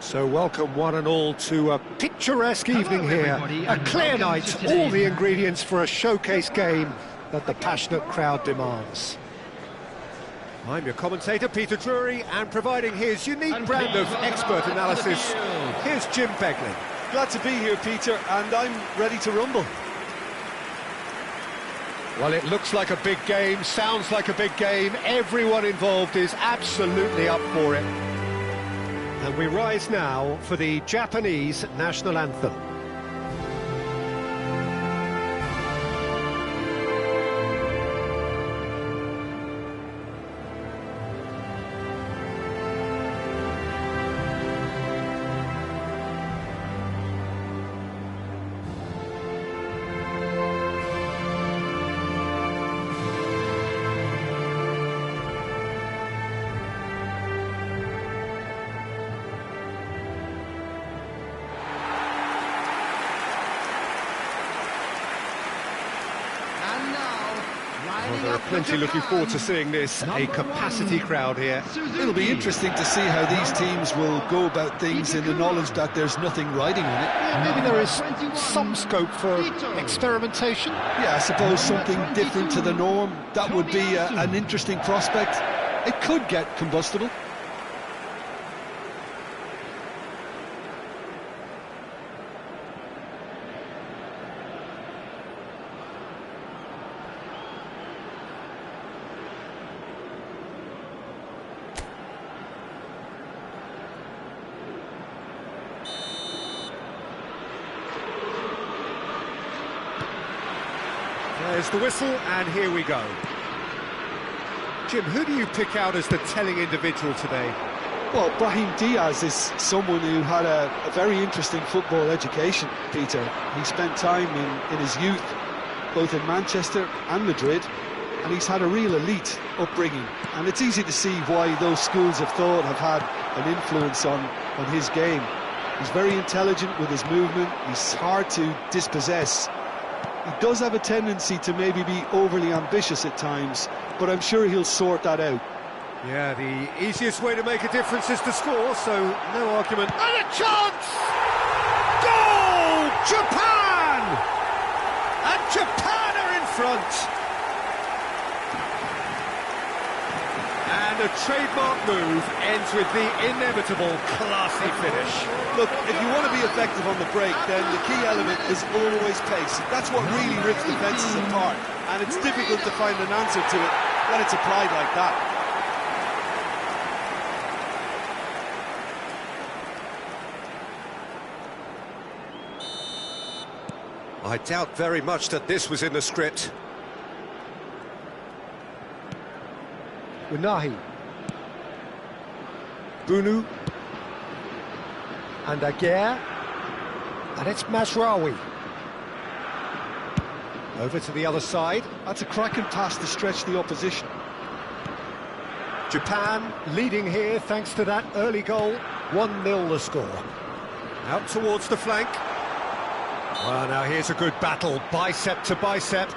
So welcome one and all to a picturesque evening here, a clear night, all the ingredients for a showcase game that the passionate crowd demands. I'm your commentator, Peter Drury, and providing his unique brand of expert analysis, here's Jim Begley. Glad to be here, Peter, and I'm ready to rumble. Well, it looks like a big game, sounds like a big game, everyone involved is absolutely up for it. And we rise now for the Japanese national anthem. Well, there are plenty looking forward to seeing this, a capacity crowd here. It'll be interesting to see how these teams will go about things in the knowledge that there's nothing riding on it. Yeah, maybe there is some scope for experimentation. Yeah, I suppose something different to the norm. That would be an interesting prospect. It could get combustible. There's the whistle, and here we go. Jim, who do you pick out as the telling individual today? Well, Brahim Diaz is someone who had a very interesting football education, Peter. He spent time in his youth, both in Manchester and Madrid, and he's had a real elite upbringing. And it's easy to see why those schools of thought have had an influence on his game. He's very intelligent with his movement, he's hard to dispossess, He does have a tendency to maybe be overly ambitious at times, but I'm sure he'll sort that out. Yeah, the easiest way to make a difference is to score, so no argument. And a chance! Goal! Japan! And Japan are in front! And a trademark move ends with the inevitable classy finish. Look, if you want to be effective on the break, then the key element is always pace. That's what really rips defences apart, and it's difficult to find an answer to it when it's applied like that. I doubt very much that this was in the script. Unahi. Bunu. And Aguirre. And it's Mazraoui. Over to the other side. That's a cracking pass to stretch the opposition. Japan leading here thanks to that early goal. 1-0 the score. Out towards the flank. Well, now here's a good battle, bicep to bicep.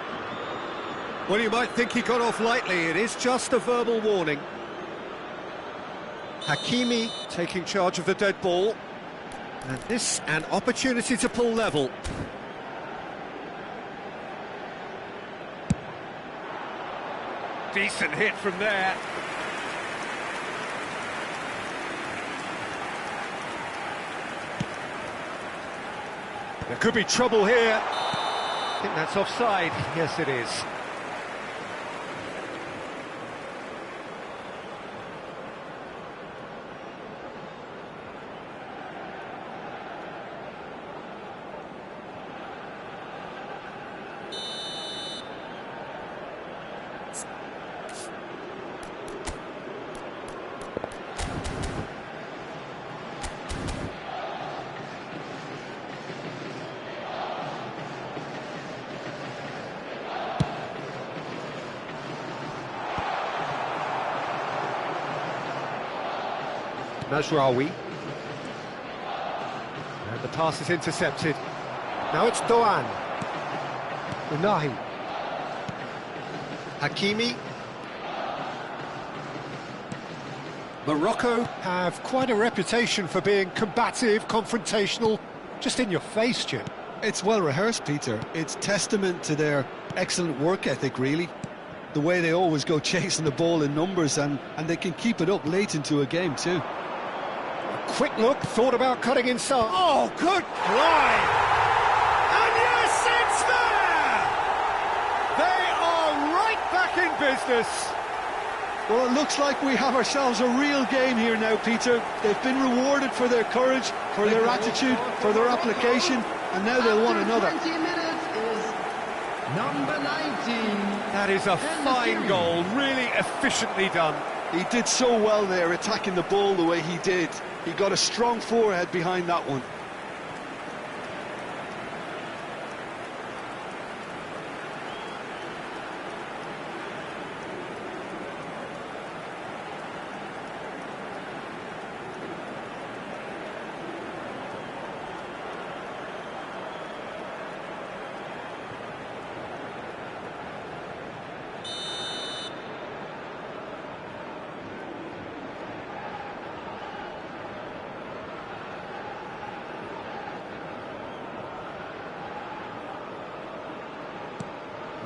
Well, you might think he got off lightly. It is just a verbal warning. Hakimi taking charge of the dead ball. And this, an opportunity to pull level. Decent hit from there. There could be trouble here. I think that's offside. Yes, it is. Mazraoui. And the pass is intercepted. Now it's Doan. Unahi. Hakimi. Morocco have quite a reputation for being combative, confrontational, just in your face, Jim. It's well rehearsed, Peter. It's testament to their excellent work ethic, really. The way they always go chasing the ball in numbers, and they can keep it up late into a game too. Quick look, thought about cutting inside. Oh, good drive! And yes, it's there! They are right back in business. Well, it looks like we have ourselves a real game here now, Peter. They've been rewarded for their courage, for their attitude, for their application, and now they'll want another. 20 minutes is number 19. That is a fine goal, really efficiently done. He did so well there, attacking the ball the way he did. He got a strong forehead behind that one.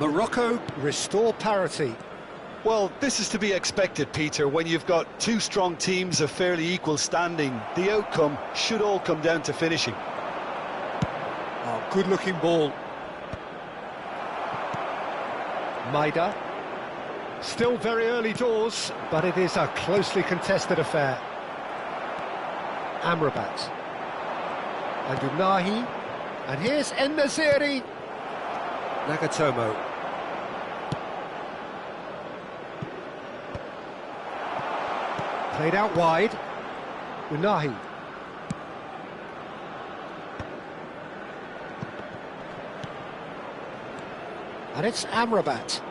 Morocco restore parity. Well, this is to be expected, Peter. When you've got two strong teams of fairly equal standing, the outcome should all come down to finishing. Oh, good-looking ball. Maida. Still very early doors, but it is a closely contested affair. Amrabat. And Unahi. And here's En-Nesyri. Nagatomo. Played out wide. Unahi. And it's Amrabat.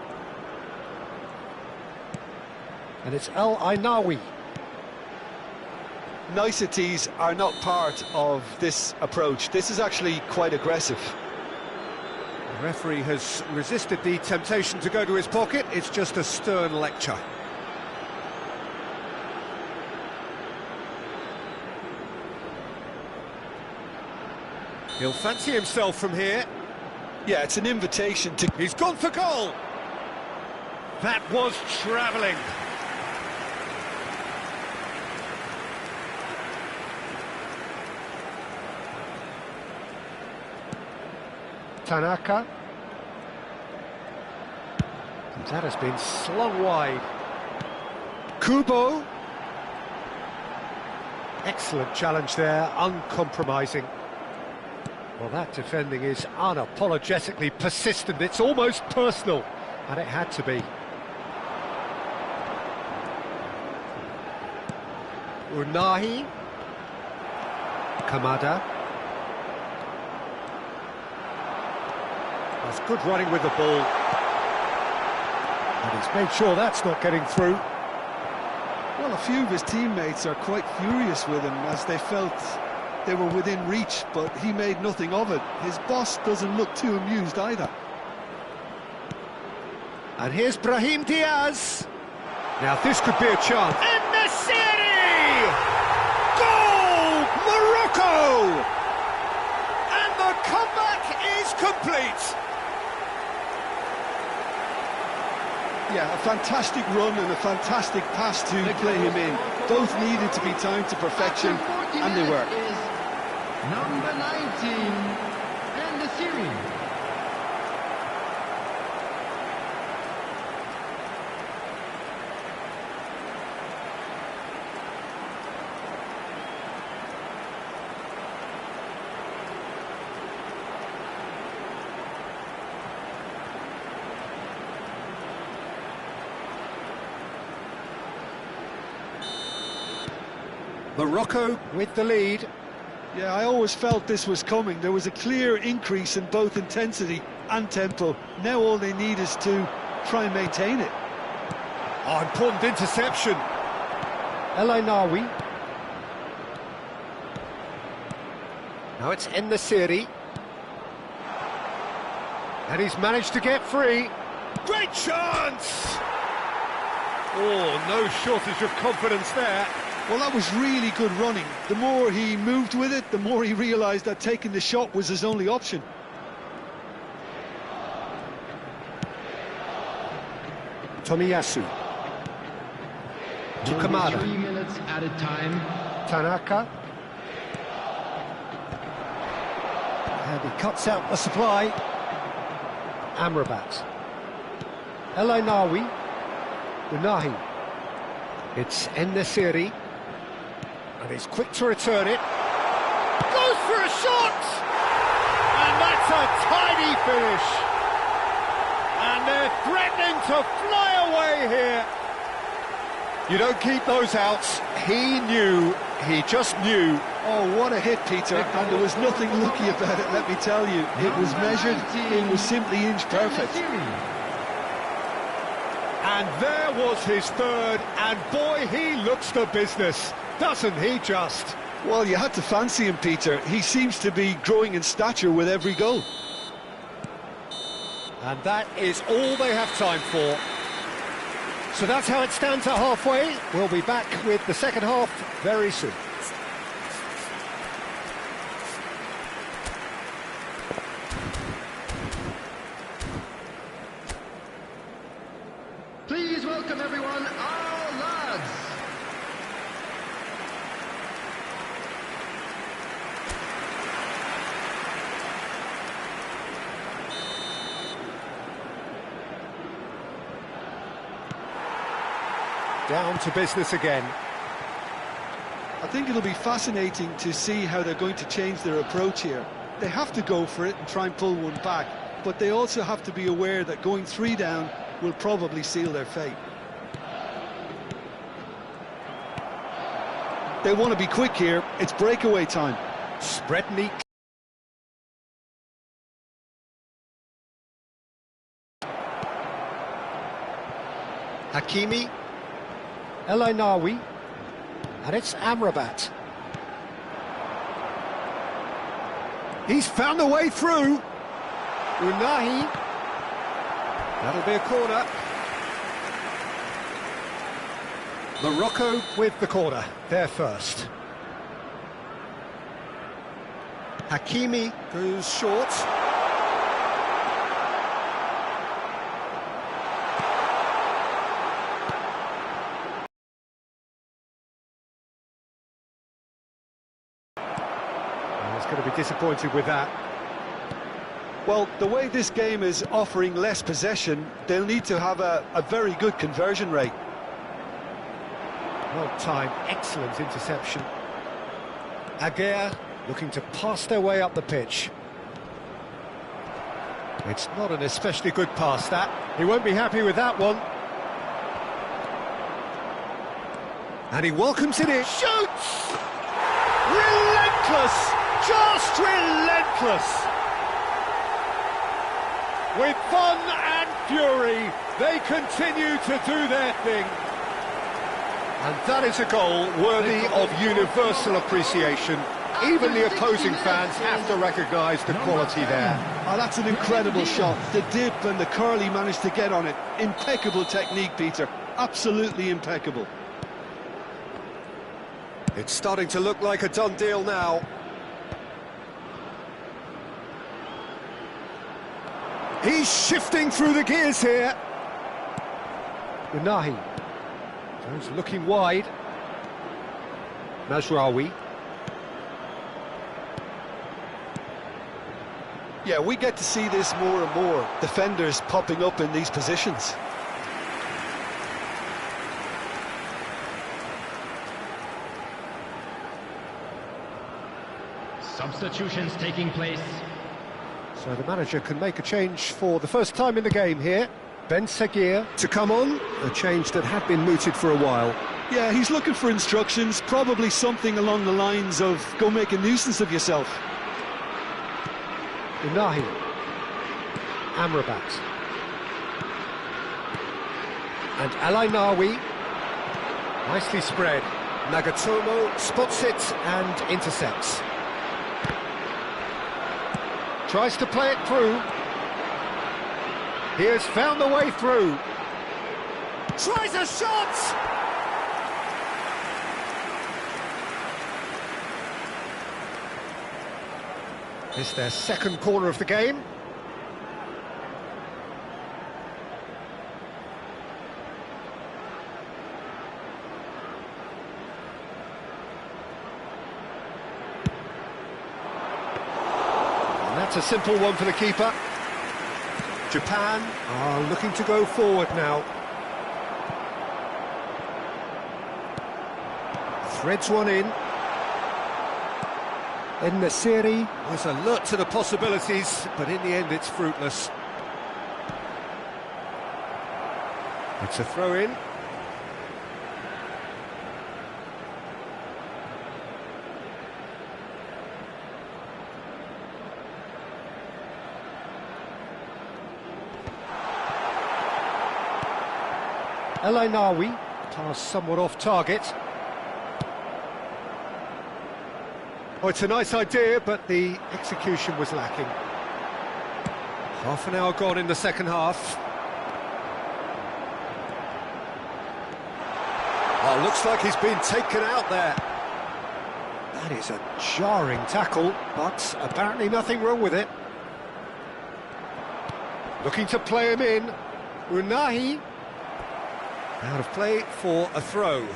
And it's El Ainawi. Niceties are not part of this approach. This is actually quite aggressive. The referee has resisted the temptation to go to his pocket. It's just a stern lecture. He'll fancy himself from here. Yeah, it's an invitation to... He's gone for goal! That was travelling. Tanaka. And that has been slung wide. Kubo. Excellent challenge there, uncompromising. Well, that defending is unapologetically persistent. It's almost personal, and it had to be. Unahi. Kamada. That's good running with the ball. And he's made sure that's not getting through. Well, a few of his teammates are quite furious with him as they felt they were within reach, but he made nothing of it. His boss doesn't look too amused either. And here's Brahim Diaz. Now this could be a chance. In the city! Goal! Morocco! And the comeback is complete. Yeah, a fantastic run and a fantastic pass to play him in. Both needed to be timed to perfection, and they were. Number 19, and the series. Morocco with the lead. Yeah, I always felt this was coming. There was a clear increase in both intensity and tempo. Now all they need is to try and maintain it. Oh, important interception. El Ainawi. Now it's En Nasiri. And he's managed to get free. Great chance! Oh, no shortage of confidence there. Well, that was really good running. The more he moved with it, the more he realised that taking the shot was his only option. Tomiyasu. To Kamada. 3 minutes at a time. Tanaka. And he cuts out the supply. Amrabat. El Ainawi. Unahi. It's En Nasiri. And he's quick to return it. Goes for a shot! And that's a tidy finish. And they're threatening to fly away here. You don't keep those outs. He knew, he just knew. Oh, what a hit, Peter. And there was nothing lucky about it, let me tell you. It was measured, it was simply inch perfect. And there was his third, and boy, he looks the business, doesn't he just? Well, you had to fancy him, Peter. He seems to be growing in stature with every goal. And that is all they have time for. So that's how it stands at halfway. We'll be back with the second half very soon. Please welcome everyone, our lads. Down to business again. I think it'll be fascinating to see how they're going to change their approach here. They have to go for it and try and pull one back, but they also have to be aware that going 3 down will probably seal their fate. They want to be quick here. It's breakaway time. Spread neat. Hakimi. El Ainawi. And it's Amrabat. He's found a way through. Unahi. That'll be a corner. Morocco with the corner, they're first. Hakimi goes short. He's going to be disappointed with that. Well, the way this game is offering less possession, they'll need to have a very good conversion rate. Well timed, excellent interception. Aguirre looking to pass their way up the pitch. It's not an especially good pass, that. He won't be happy with that one. And he welcomes it in. Shoots! Relentless! Just relentless! With fun and fury, they continue to do their thing. And that is a goal worthy of universal appreciation. Even the opposing fans have to recognise the quality there. Oh, that's an incredible shot. The dip and the curl he managed to get on it. Impeccable technique, Peter. Absolutely impeccable. It's starting to look like a done deal now. He's shifting through the gears here. Unahi goes looking wide. Mazraoui. Yeah, we get to see this more and more. Defenders popping up in these positions. Substitutions taking place. So the manager can make a change for the first time in the game here. Ben Seguir to come on, a change that had been mooted for a while. Yeah, he's looking for instructions, probably something along the lines of, go make a nuisance of yourself. Unahi. Amrabat. And Alainawi. Nicely spread. Nagatomo spots it and intercepts. Tries to play it through. He has found the way through. Tries a shot! It's their second corner of the game. And that's a simple one for the keeper. Japan are looking to go forward now. Threads one in. En-Nesyri was alert to the possibilities, but in the end it's fruitless. It's a throw-in. Alainawi, pass somewhat off target. Oh, it's a nice idea, but the execution was lacking. Half an hour gone in the second half. Oh, looks like he's been taken out there. That is a jarring tackle, but apparently nothing wrong with it. Looking to play him in. Unahi. Out of play for a throw.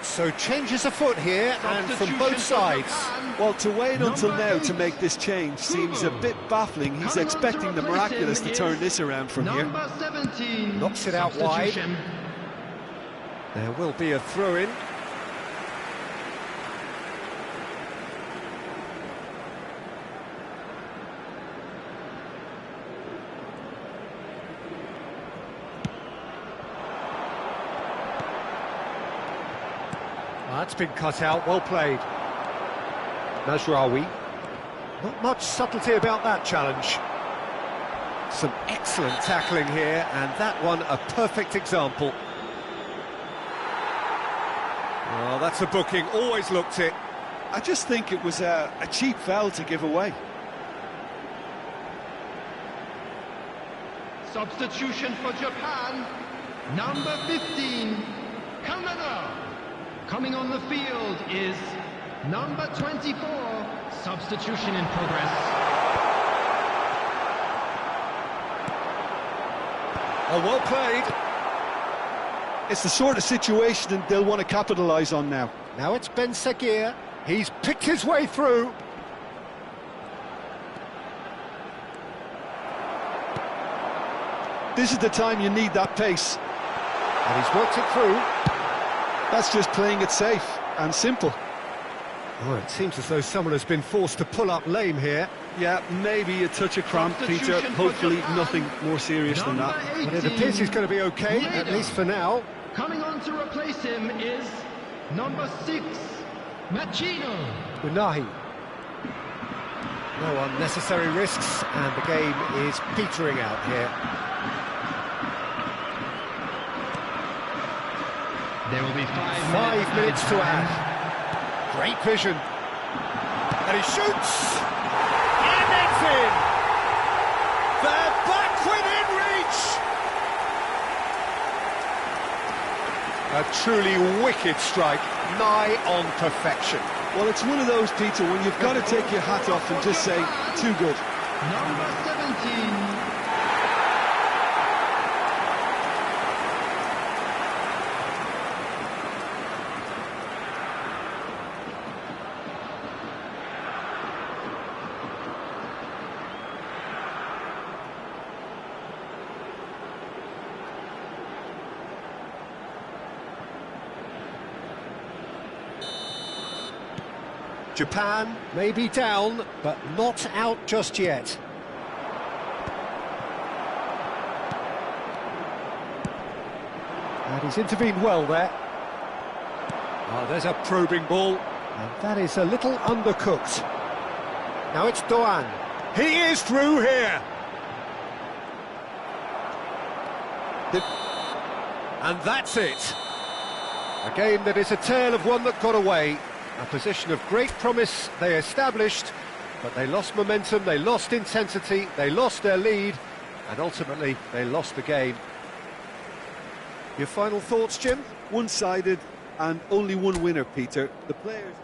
So changes afoot here, and from both sides. Well, to wait until now to make this change seems a bit baffling. He's expecting the miraculous to turn this around from here. Knocks it out wide. There will be a throw-in. That's been cut out, well played. Mazraoui. Not much subtlety about that challenge. Some excellent tackling here, and that one a perfect example. Well, that's a booking, always looked it. I just think it was a cheap foul to give away. Substitution for Japan, number 15, Canada. Coming on the field is number 24. Substitution in progress. Oh, well played. It's the sort of situation that they'll want to capitalise on now. Now it's Ben Seguir. He's picked his way through. This is the time you need that pace. And he's worked it through. That's just playing it safe and simple. Oh, it seems as though someone has been forced to pull up lame here. Yeah, maybe a touch of cramp, Peter. Hopefully nothing more serious than that. But it appears he's going to be okay, at least for now. Coming on to replace him is number 6, Machino. Unahi. No unnecessary risks, and the game is petering out here. There will be 5 minutes to add. Great vision. And he shoots! And it's in! They're back within reach! A truly wicked strike, nigh on perfection. Well, it's one of those, Peter, when you've got to take your hat off and just say, too good. Number 17. Japan may be down, but not out just yet. And he's intervened well there. Oh, there's a probing ball, and that is a little undercooked. Now it's Doan. He is through here. And that's it. A game that is a tale of one that got away. A position of great promise they established, but they lost momentum, they lost intensity, they lost their lead, and ultimately they lost the game. Your final thoughts, Jim? One-sided and only one winner, Peter. The players...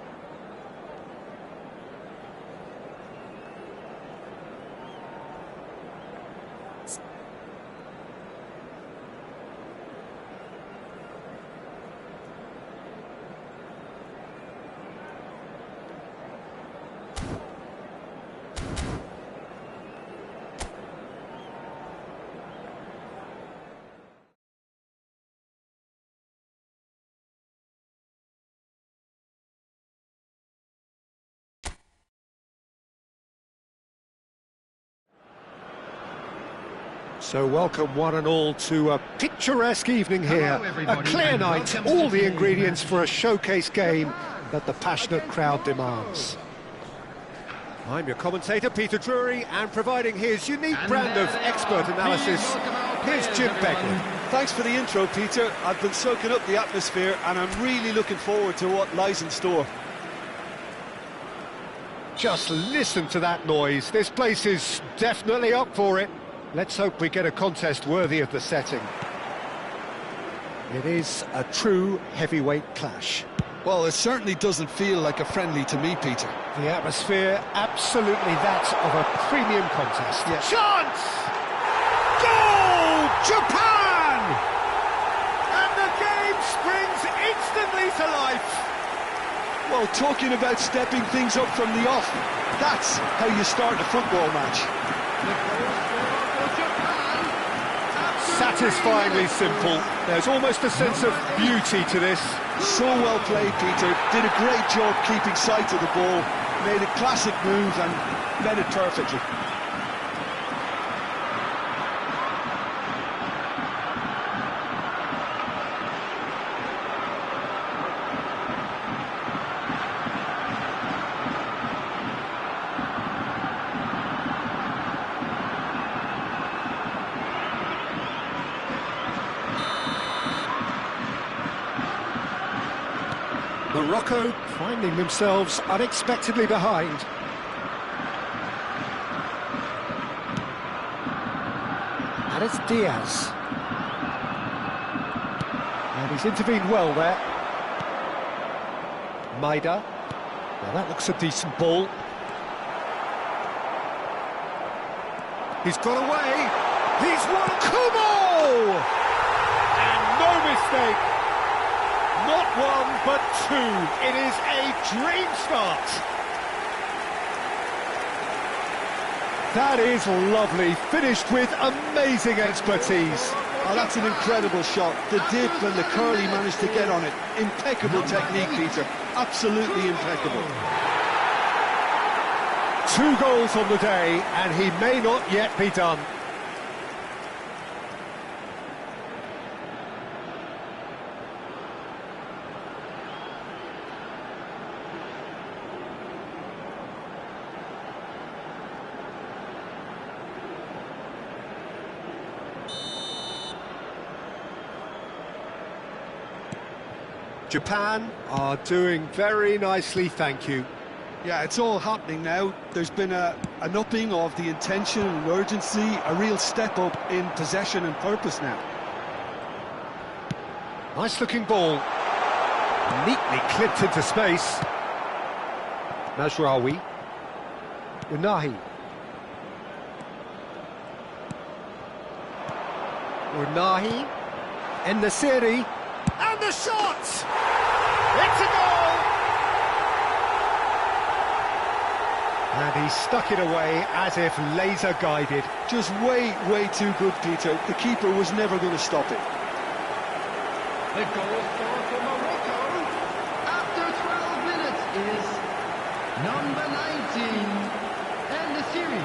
So welcome one and all to a picturesque evening here, a clear night, all the ingredients for a showcase game that the passionate crowd demands. I'm your commentator, Peter Drury, and providing his unique brand of expert analysis, here's Jim Begley. Thanks for the intro, Peter. I've been soaking up the atmosphere and I'm really looking forward to what lies in store. Just listen to that noise. This place is definitely up for it. Let's hope we get a contest worthy of the setting. It is a true heavyweight clash. Well, it certainly doesn't feel like a friendly to me, Peter. The atmosphere, absolutely that of a premium contest. Yeah. Chance! Goal! Japan! And the game springs instantly to life. Well, talking about stepping things up from the off, that's how you start a football match. Satisfyingly simple. There's almost a sense of beauty to this. So well played, Peter. Did a great job keeping sight of the ball. Made a classic move and led it perfectly. Morocco finding themselves unexpectedly behind. And it's Diaz. And he's intervened well there. Maida. Now that looks a decent ball. He's got away. He's won Kubo! And no mistake. Not one, but two. It is a dream start. That is lovely, finished with amazing expertise. Oh, that's an incredible shot. The dip and the curl he managed to get on it. Impeccable technique, Peter. Absolutely impeccable. 2 goals on the day, and he may not yet be done. Japan are doing very nicely, thank you. Yeah, it's all happening now. There's been an upping of the intention and urgency, a real step up in possession and purpose now. Nice looking ball. Neatly clipped into space. Mazraoui. Unahi. Unahi. En-Nesyri. And the shot! It's a goal! And he stuck it away as if laser-guided. Just way too good, Peter. The keeper was never going to stop it. The goal scorer for Morocco after 12 minutes is number 19, En-Nesyri.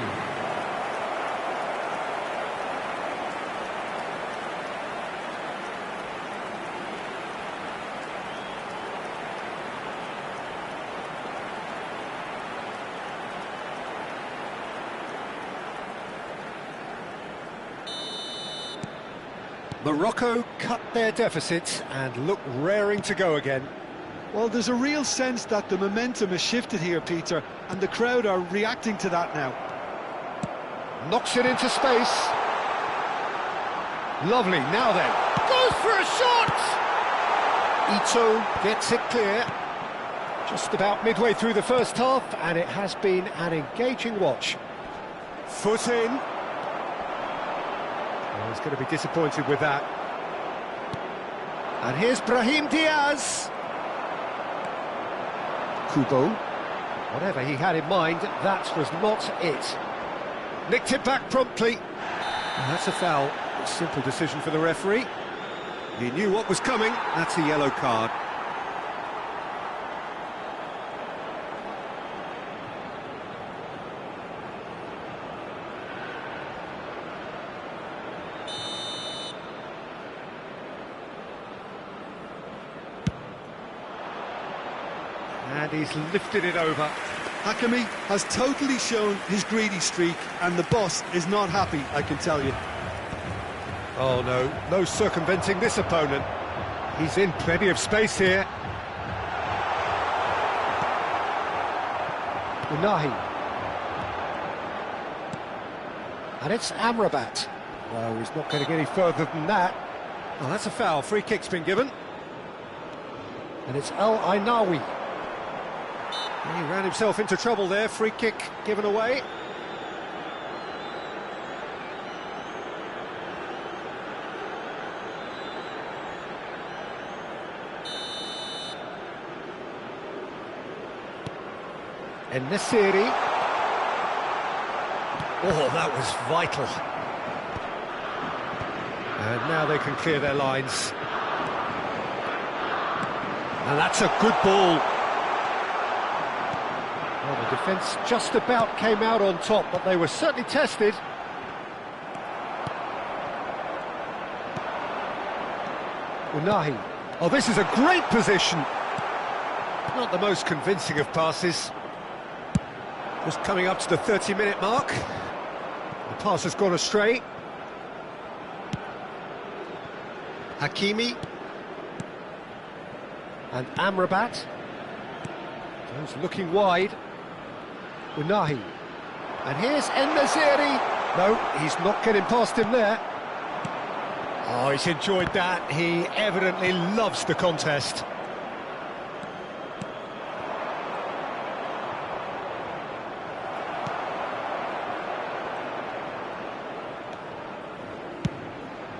Morocco cut their deficit and look raring to go again. Well, there's a real sense that the momentum has shifted here, Peter, and the crowd are reacting to that now. Knocks it into space. Lovely, now then. Goes for a shot! Ito gets it clear. Just about midway through the first half, and it has been an engaging watch. Foot in. He's going to be disappointed with that. And here's Brahim Diaz. Kubo. Whatever he had in mind, that was not it. Nicked it back promptly. And that's a foul. A simple decision for the referee. He knew what was coming. That's a yellow card. And he's lifted it over. Hakimi has totally shown his greedy streak, and the boss is not happy, I can tell you. Oh no, no circumventing this opponent. He's in plenty of space here. Unahi. And it's Amrabat. No, he's not going to get any further than that. Oh, that's a foul. Free kick's been given. And it's El Ainawi. He ran himself into trouble there. Free kick given away. En-Nesyri. Oh, that was vital. And now they can clear their lines. And that's a good ball. Well, the defence just about came out on top, but they were certainly tested. Unahi. Oh, this is a great position. Not the most convincing of passes. Just coming up to the 30-minute mark. The pass has gone astray. Hakimi. And Amrabat. He's looking wide. Unahi. And here's En-Nesyri. No, he's not getting past him there. Oh, he's enjoyed that. He evidently loves the contest.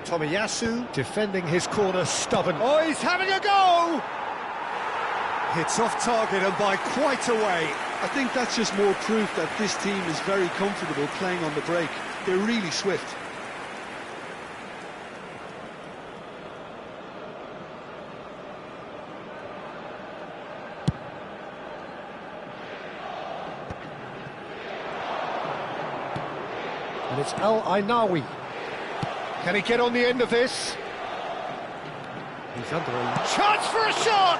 Tomiyasu defending his corner stubborn. Oh, he's having a go! It's off target and by quite a way. I think that's just more proof that this team is very comfortable playing on the break. They're really swift. And it's El Ainawi. Can he get on the end of this? He's under a chance for a shot!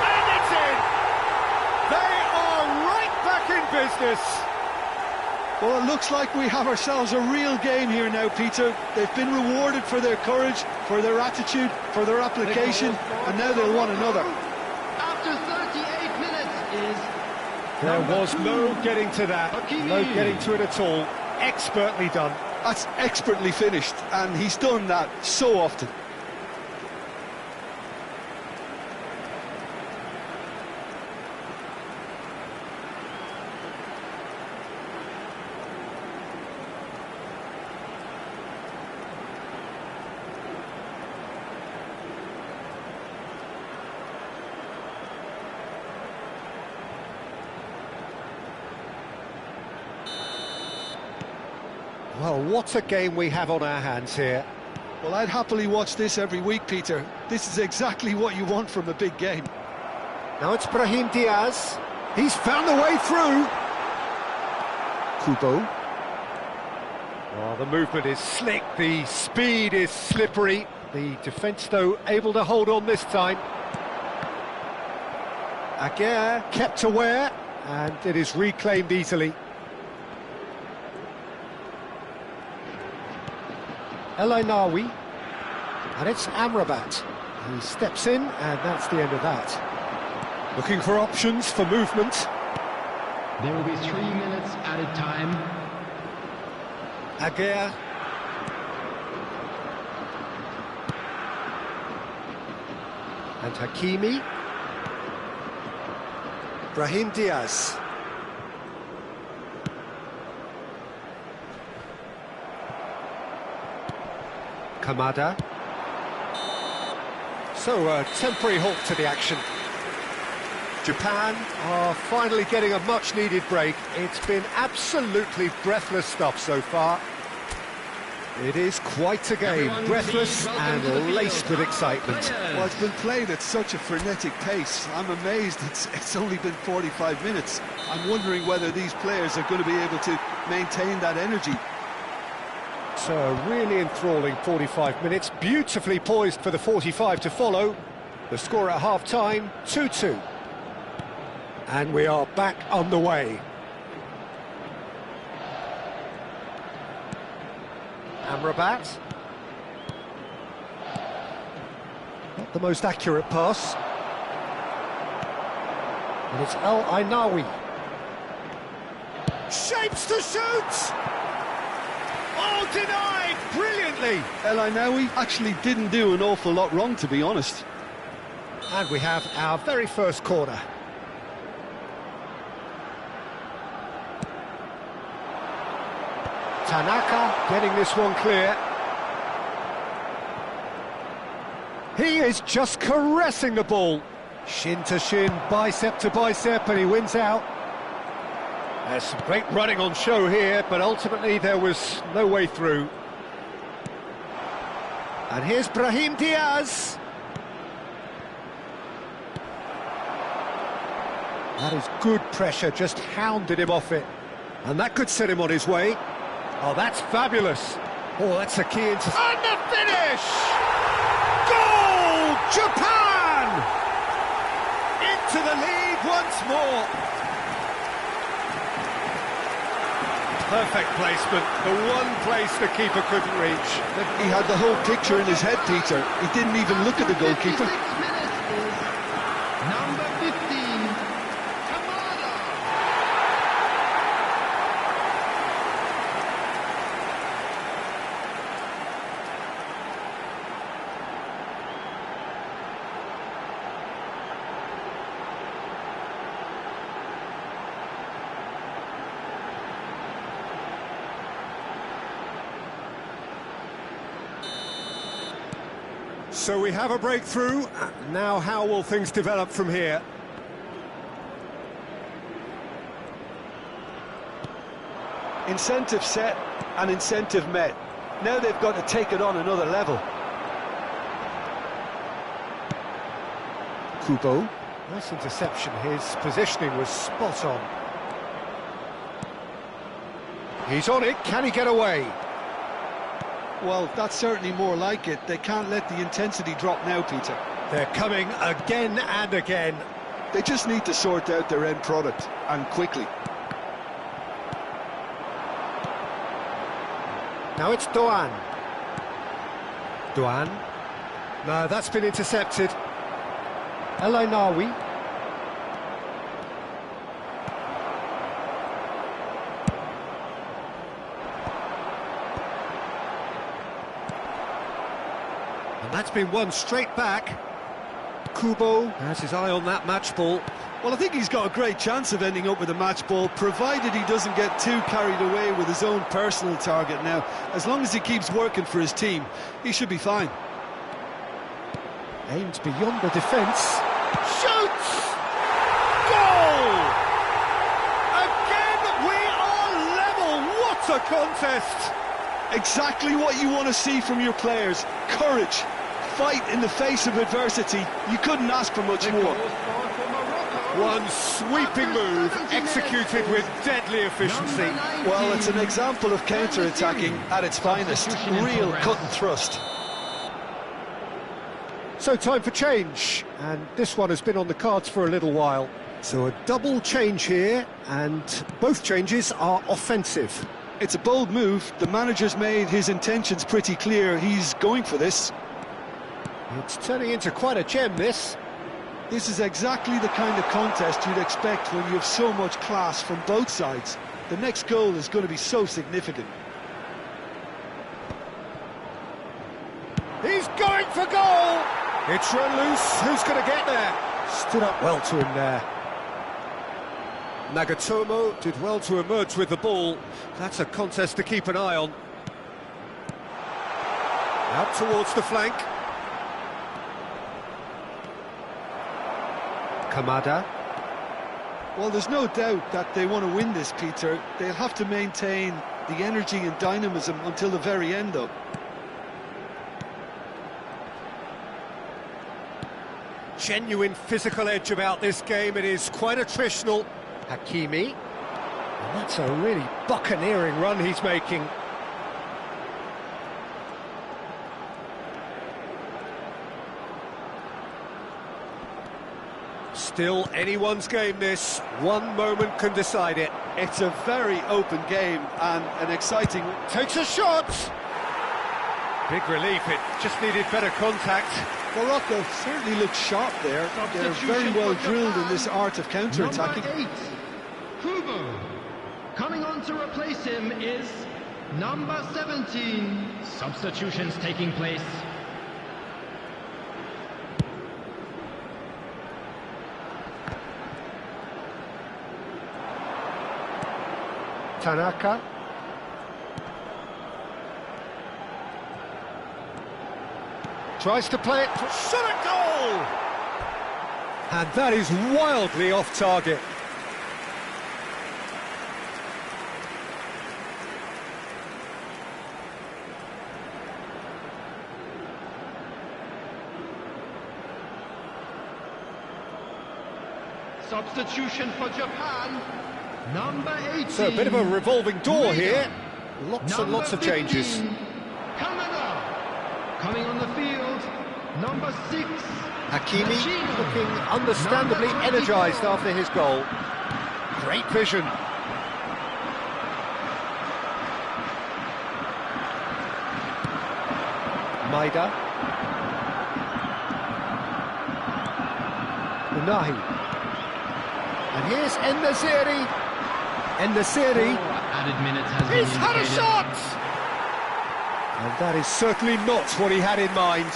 And it's in! They are right back in business! Well, it looks like we have ourselves a real game here now, Peter. They've been rewarded for their courage, for their attitude, for their application, and now they'll want another. After 38 minutes is... There was no getting to that, no getting to it at all. Expertly done. That's expertly finished, and he's done that so often. Well, what a game we have on our hands here. Well, I'd happily watch this every week, Peter. This is exactly what you want from a big game. Now it's Brahim Diaz. He's found the way through. Kubo. Oh, the movement is slick, the speed is slippery. The defence, though, able to hold on this time. Aguirre kept aware, and it is reclaimed easily. El Ainawi, and it's Amrabat. He steps in, and that's the end of that. Looking for options for movement. There will be 3 minutes added time. Aguirre. And Hakimi. Brahim Diaz. Kamada. So a temporary halt to the action. Japan are finally getting a much-needed break. It's been absolutely breathless stuff so far. It is quite a game, breathless and laced with excitement. Well, it's been played at such a frenetic pace. I'm amazed it's only been 45 minutes. I'm wondering whether these players are going to be able to maintain that energy. So a really enthralling 45 minutes, beautifully poised for the 45 to follow. The score at half-time, 2-2. And we are back on the way. Amrabat. Not the most accurate pass. And it's El Ainawi. Shapes to shoot! Oh, denied! Brilliantly! El Ainawi actually didn't do an awful lot wrong, to be honest. And we have our very first corner. Tanaka getting this one clear. He is just caressing the ball. Shin to shin, bicep to bicep, and he wins out. There's some great running on show here, but ultimately there was no way through. And here's Brahim Diaz. That is good pressure, just hounded him off it. And that could set him on his way. Oh, that's fabulous. Oh, that's a key into... And the finish! Goal! Japan! Into the lead once more. Perfect placement, the one place the keeper couldn't reach. He had the whole picture in his head, Peter. He didn't even look at the goalkeeper. 56 minutes is number 15, Kamada. So we have a breakthrough. Now how will things develop from here? Incentive set and incentive met. Now they've got to take it on another level. Kubo. Nice interception. His positioning was spot on. He's on it. Can he get away? Well, that's certainly more like it. They can't let the intensity drop now, Peter. They're coming again and again. They just need to sort out their end product, and quickly. Now it's Doan. Doan. No, that's been intercepted. Elainawi. And that's been won straight back. Kubo has his eye on that match ball. Well, I think he's got a great chance of ending up with a match ball, provided he doesn't get too carried away with his own personal target now. As long as he keeps working for his team, he should be fine. Aimed beyond the defence. Shoots! Goal! Again, we are level. What a contest! Exactly what you want to see from your players. Courage. Fight in the face of adversity. You couldn't ask for much more. One sweeping move, executed with deadly efficiency. Well, it's an example of counter-attacking at its finest. Real cut and thrust. So time for change, and this one has been on the cards for a little while. So a double change here, and both changes are offensive. It's a bold move. The manager's made his intentions pretty clear. He's going for this. It's turning into quite a gem, this. This is exactly the kind of contest you'd expect when you have so much class from both sides. The next goal is going to be so significant. He's going for goal! It's run loose. Who's going to get there? Stood up well to him there. Nagatomo did well to emerge with the ball. That's a contest to keep an eye on. Out towards the flank. Kamada. Well, there's no doubt that they want to win this, Peter. They'll have to maintain the energy and dynamism until the very end, though. Genuine physical edge about this game. It is quite attritional. Hakimi. And that's a really buccaneering run he's making. Still anyone's game, this. One moment can decide it. It's a very open game and an exciting... Takes a shot! Big relief, it just needed better contact. Morocco certainly looks sharp there. They're very well drilled in this art of counter-attacking. Number 8, Kubo. Coming on to replace him is number 17. Substitutions taking place. Tanaka. Tries to play it for shot at goal! And that is wildly off target. Substitution for Japan, number 18. So a bit of a revolving door here. Lots and Number lots of changes. 15, Canada. Coming on the field, number 6. Hakimi looking understandably energised after his goal. Great vision. Maida. Unahi. And here's En-Nesyri. En-Nesyri. Added minutes has been He's had a indicated. shot! And that is certainly not what he had in mind.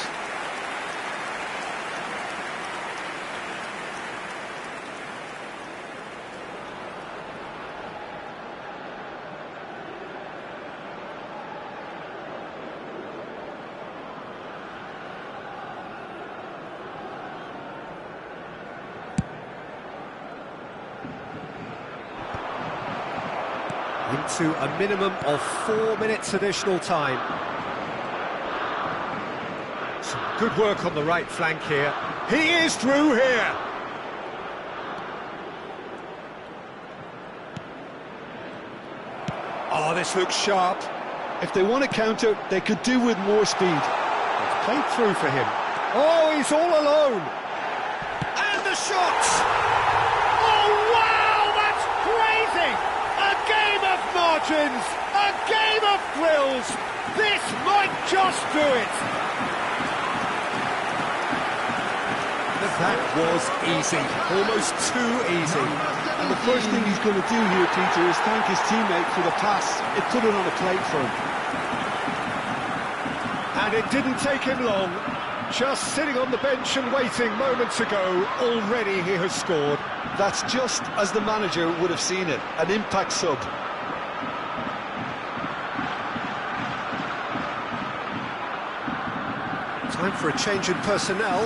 into a minimum of 4 minutes additional time. Some good work on the right flank here. He is through here. Oh, this looks sharp. If they want to counter, they could do with more speed. It's played through for him. Oh, he's all alone. And the shot! Oh, wow, that's crazy! A game of margins, a game of thrills. This might just do it. That was easy, almost too easy. And the first thing he's going to do here, Peter, is thank his teammate for the pass. It put it on a plate for him. And it didn't take him long. Just sitting on the bench and waiting moments ago, already he has scored. That's just as the manager would have seen it, an impact sub. Time for a change in personnel.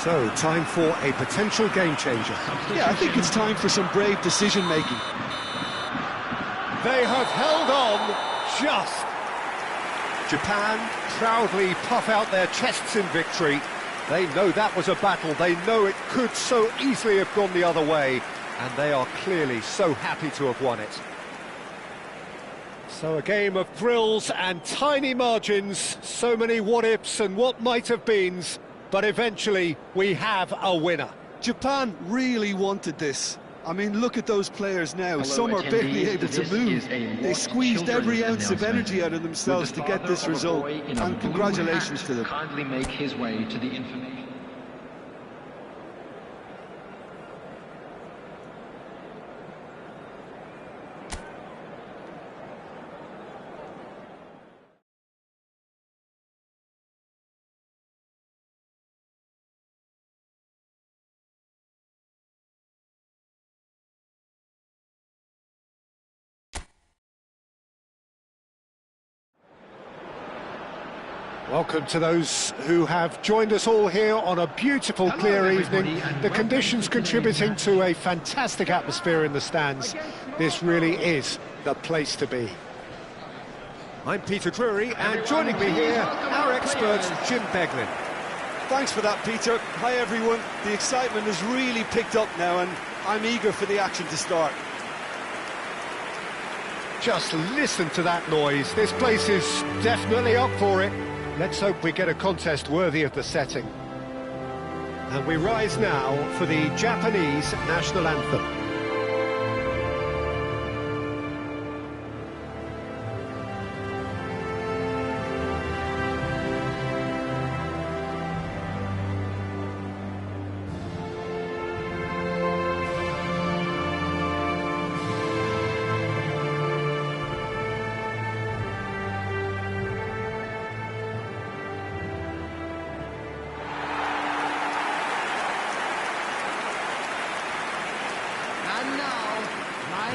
So, time for a potential game changer. Yeah, I think it's time for some brave decision-making. They have held on just. Japan proudly puff out their chests in victory. They know that was a battle. They know it could so easily have gone the other way. And they are clearly so happy to have won it. So a game of thrills and tiny margins. So many what-ifs and what might-have-beens. But eventually, we have a winner. Japan really wanted this. I mean, look at those players now. Some are barely able to move. They squeezed every ounce of energy out of themselves to get this result. And congratulations to them. Kindly make his way to the information. Welcome to those who have joined us all here on a beautiful, clear evening. The conditions contributing to a fantastic atmosphere in the stands. This really is the place to be. I'm Peter Drury, and joining me here, our expert, Jim Beglin. Thanks for that, Peter. Hi, everyone. The excitement has really picked up now, and I'm eager for the action to start. Just listen to that noise. This place is definitely up for it. Let's hope we get a contest worthy of the setting. And we rise now for the Japanese national anthem.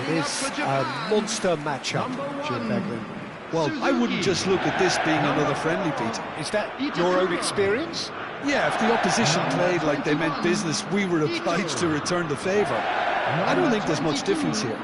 It is a monster matchup, Jim Beglin. Well, I wouldn't just look at this being another friendly, Peter. Is that your own experience? Yeah, if the opposition played like they meant business, we were obliged to return the favour. I don't think there's much difference here.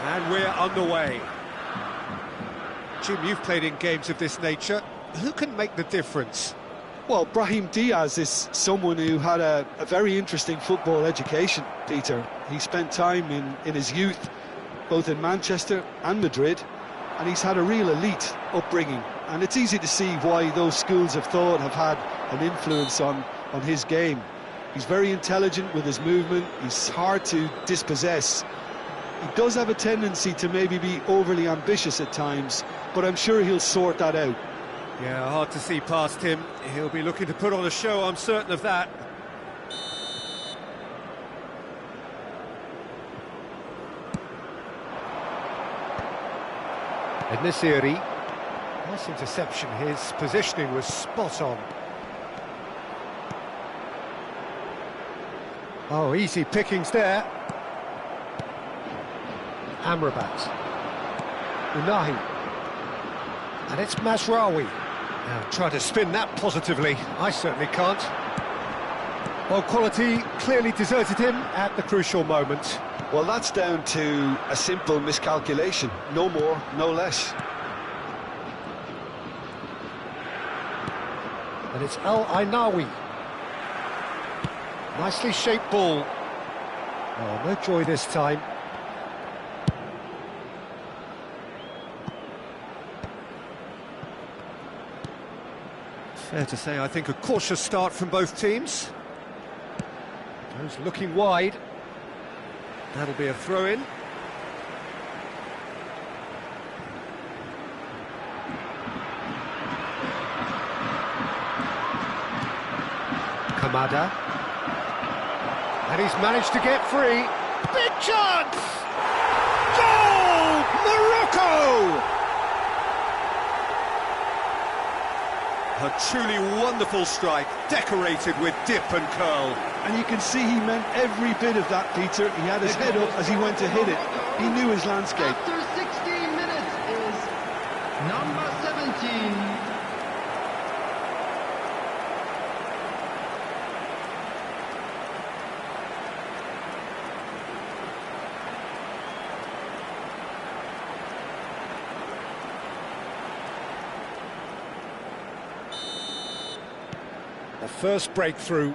And we're underway. Jim, you've played in games of this nature. Who can make the difference? Well, Brahim Diaz is someone who had a very interesting football education, Peter. He spent time in his youth, both in Manchester and Madrid, and he's had a real elite upbringing. And it's easy to see why those schools of thought have had an influence on his game. He's very intelligent with his movement, he's hard to dispossess. He does have a tendency to maybe be overly ambitious at times, but I'm sure he'll sort that out. Yeah, hard to see past him. He'll be looking to put on a show, I'm certain of that. Ednesiri. Nice interception. His positioning was spot on. Oh, easy pickings there. Amrabat. Unahi. And it's Mazraoui. Now try to spin that positively. I certainly can't. Well, quality clearly deserted him at the crucial moment. Well, that's down to a simple miscalculation. No more, no less. And it's Al-Ainawi. Nicely shaped ball. Oh, no joy this time. Fair to say, I think a cautious start from both teams. Those looking wide. That'll be a throw-in. Kamada. And he's managed to get free. Big chance! Goal! Morocco! A truly wonderful strike, decorated with dip and curl. And you can see he meant every bit of that, Peter. He had his head up as he went to hit it. He knew his landscape. After 16 minutes is number 17. The first breakthrough.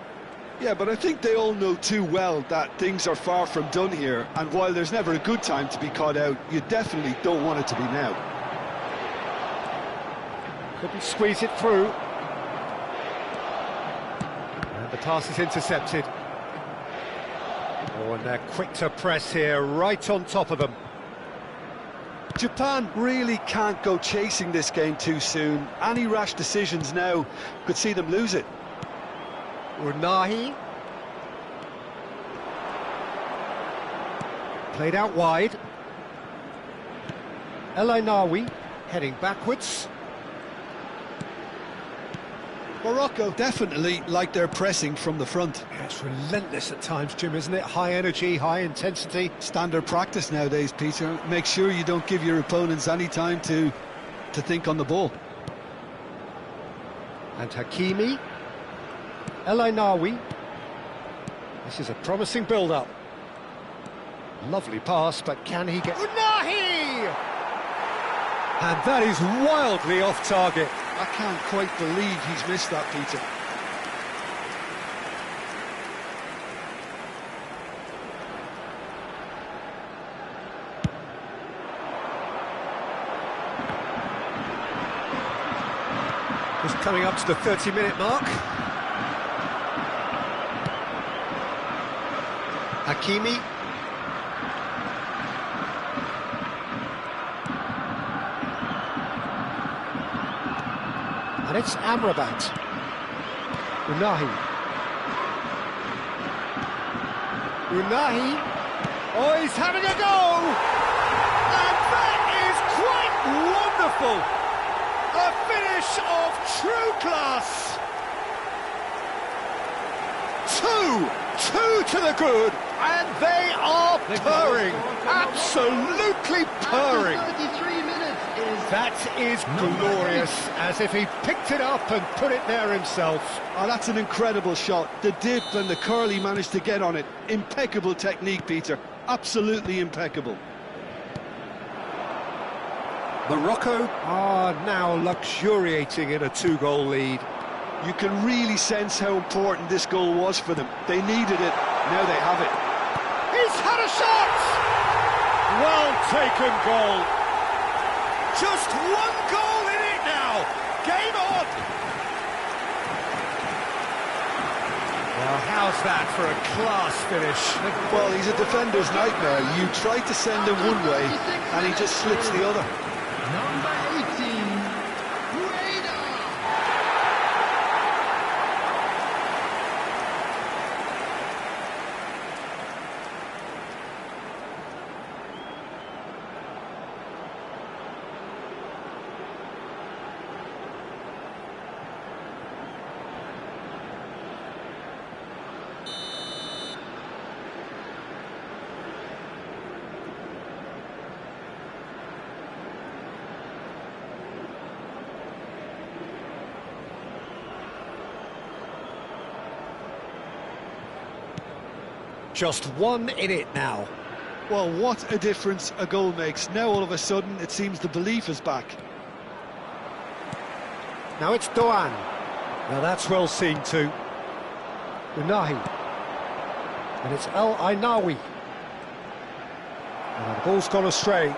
Yeah, but I think they all know too well that things are far from done here, and while there's never a good time to be caught out, you definitely don't want it to be now. Couldn't squeeze it through. And the pass is intercepted. Oh, and they're quick to press here, right on top of them. Japan really can't go chasing this game too soon. Any rash decisions now could see them lose it. Unahi. Played out wide. El-Ainawi heading backwards. Morocco definitely like their pressing from the front. Yeah, it's relentless at times, Jim, isn't it? High energy, high intensity. Standard practice nowadays, Peter. Make sure you don't give your opponents any time to think on the ball. And Hakimi. El-Ainawi. This is a promising build-up. Lovely pass, but can he get... Unahi! And that is wildly off target. I can't quite believe he's missed that, Peter. Just coming up to the 30-minute mark. Hakimi. And it's Amrabat. Unahi. Unahi. Oh, he's having a go! And that is quite wonderful! A finish of true class! Two to the good, and they are purring, absolutely purring. 33 minutes is... That is glorious, as if he picked it up and put it there himself. Oh, that's an incredible shot. The dip and the curl he managed to get on it. Impeccable technique, Peter. Absolutely impeccable. Morocco are now luxuriating in a two-goal lead. You can really sense how important this goal was for them. They needed it, now they have it. He's had a shot! Well taken goal. Just one goal in it now. Game on. Well, how's that for a class finish? Well, he's a defender's nightmare. You try to send him one way, and he just slips the other. Number 18, Rueda. Just one in it now. Well, what a difference a goal makes. Now, all of a sudden, it seems the belief is back. Now it's Doan. Now that's well seen too. Unahi. And it's El Ainawi. And the ball's gone astray.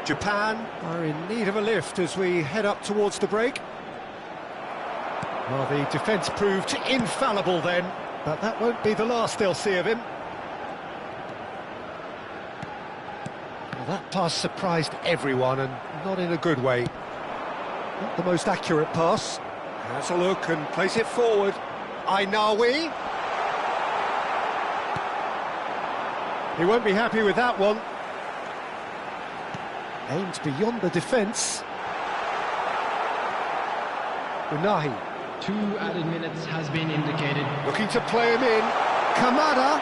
Japan are in need of a lift as we head up towards the break. Well, the defence proved infallible then, but that won't be the last they'll see of him. Well, that pass surprised everyone, and not in a good way. Not the most accurate pass. Has a look and plays it forward. Ainawi. He won't be happy with that one. Aimed beyond the defence. Unahi. 2 added minutes has been indicated. Looking to play him in. Kamada.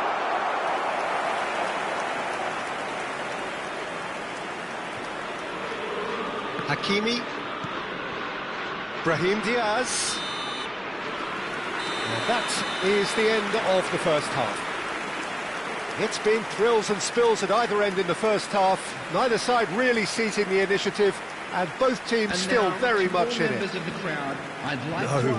Hakimi. Brahim Diaz. And that is the end of the first half. It's been thrills and spills at either end in the first half. Neither side really seizing the initiative, and both teams still very much in it.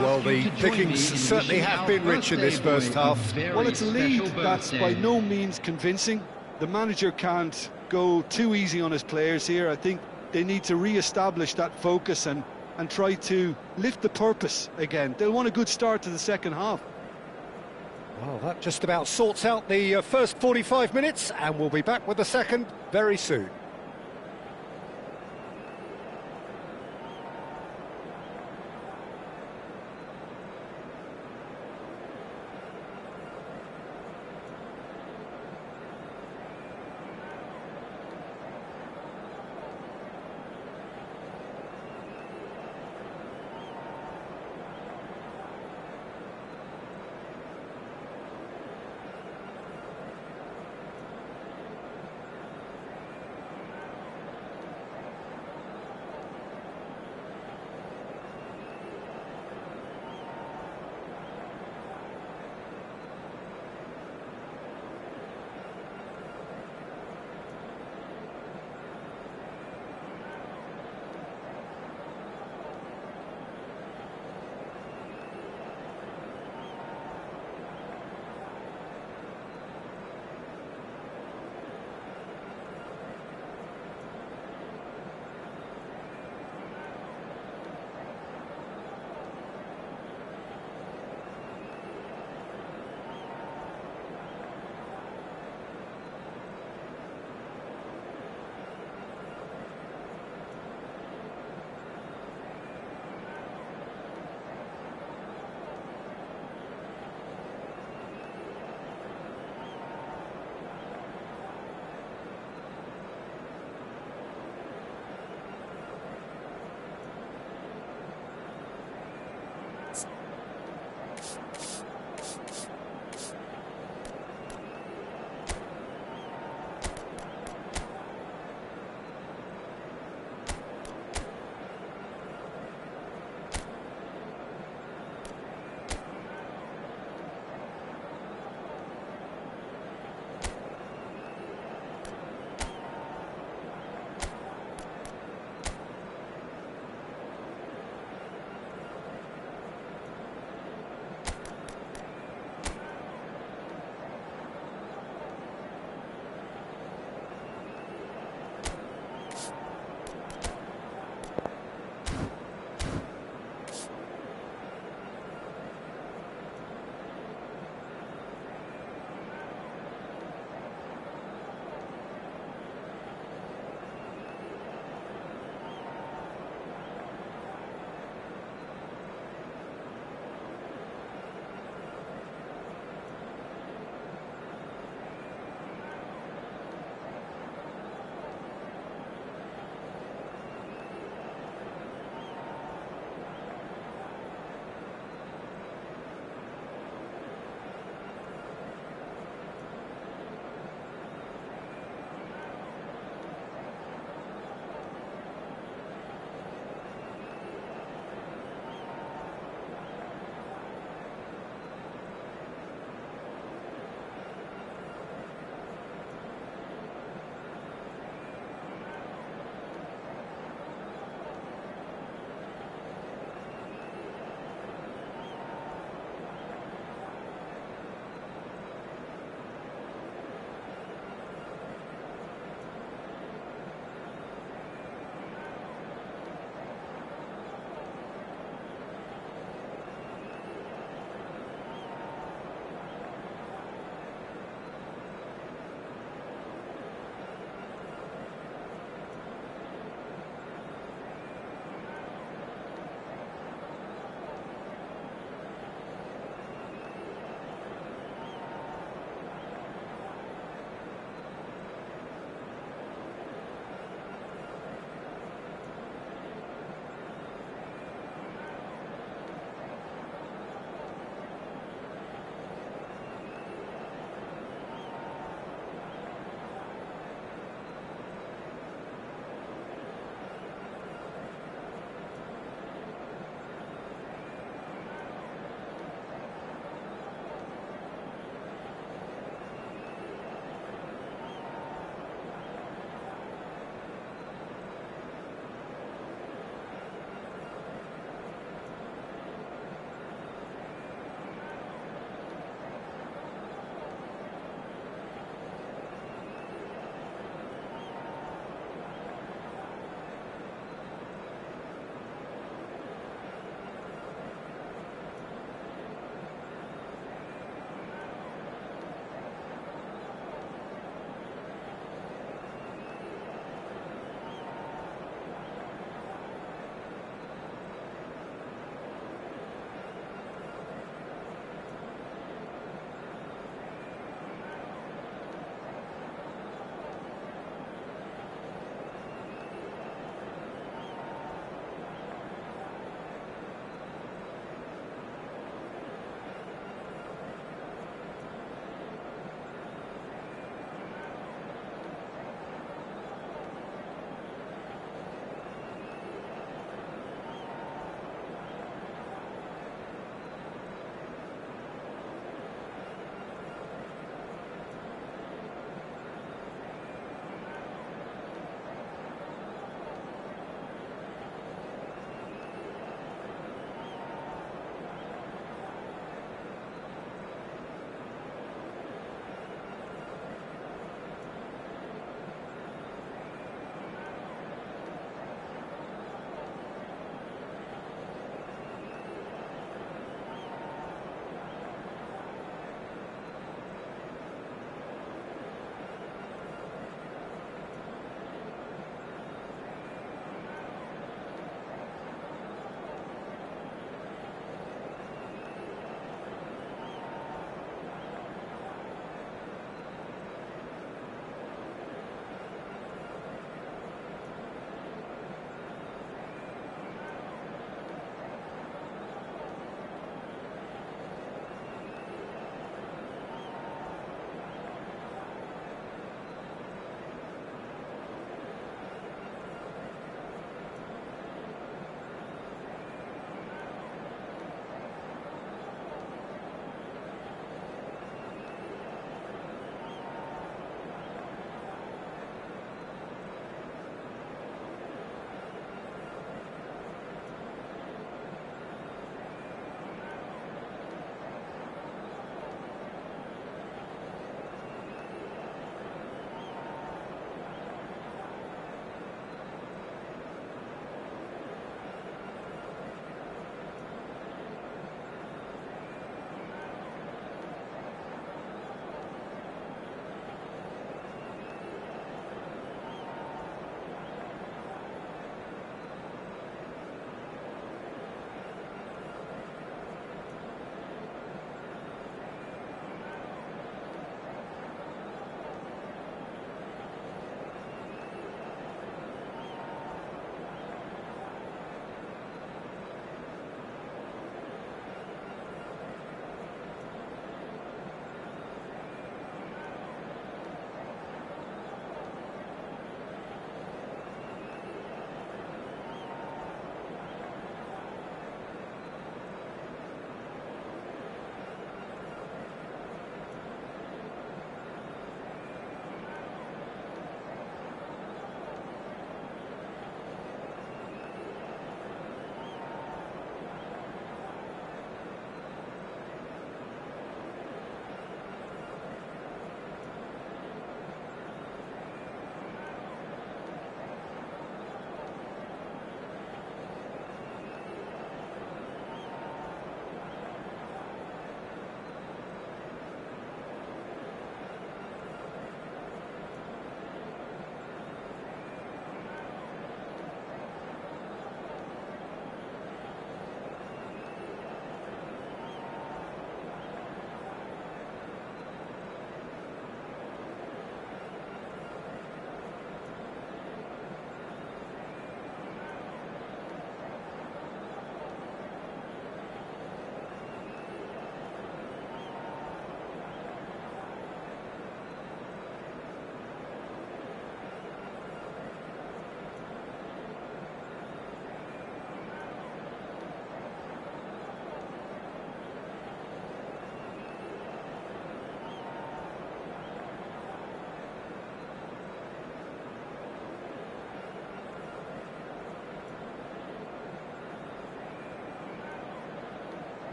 Well, the pickings certainly have been rich in this first half. Well, it's a lead that's by no means convincing. The manager can't go too easy on his players here. I think they need to re-establish that focus and try to lift the purpose again. They'll want a good start to the second half. Well, that just about sorts out the first 45 minutes, and we'll be back with the second very soon.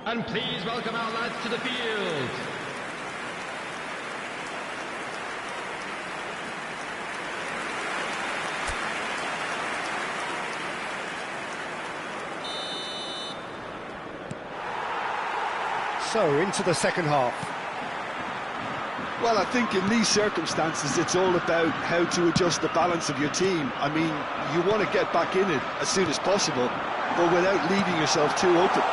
And please welcome our lads to the field. So, into the second half. Well, I think in these circumstances, it's all about how to adjust the balance of your team. I mean, you want to get back in it as soon as possible, but without leaving yourself too open.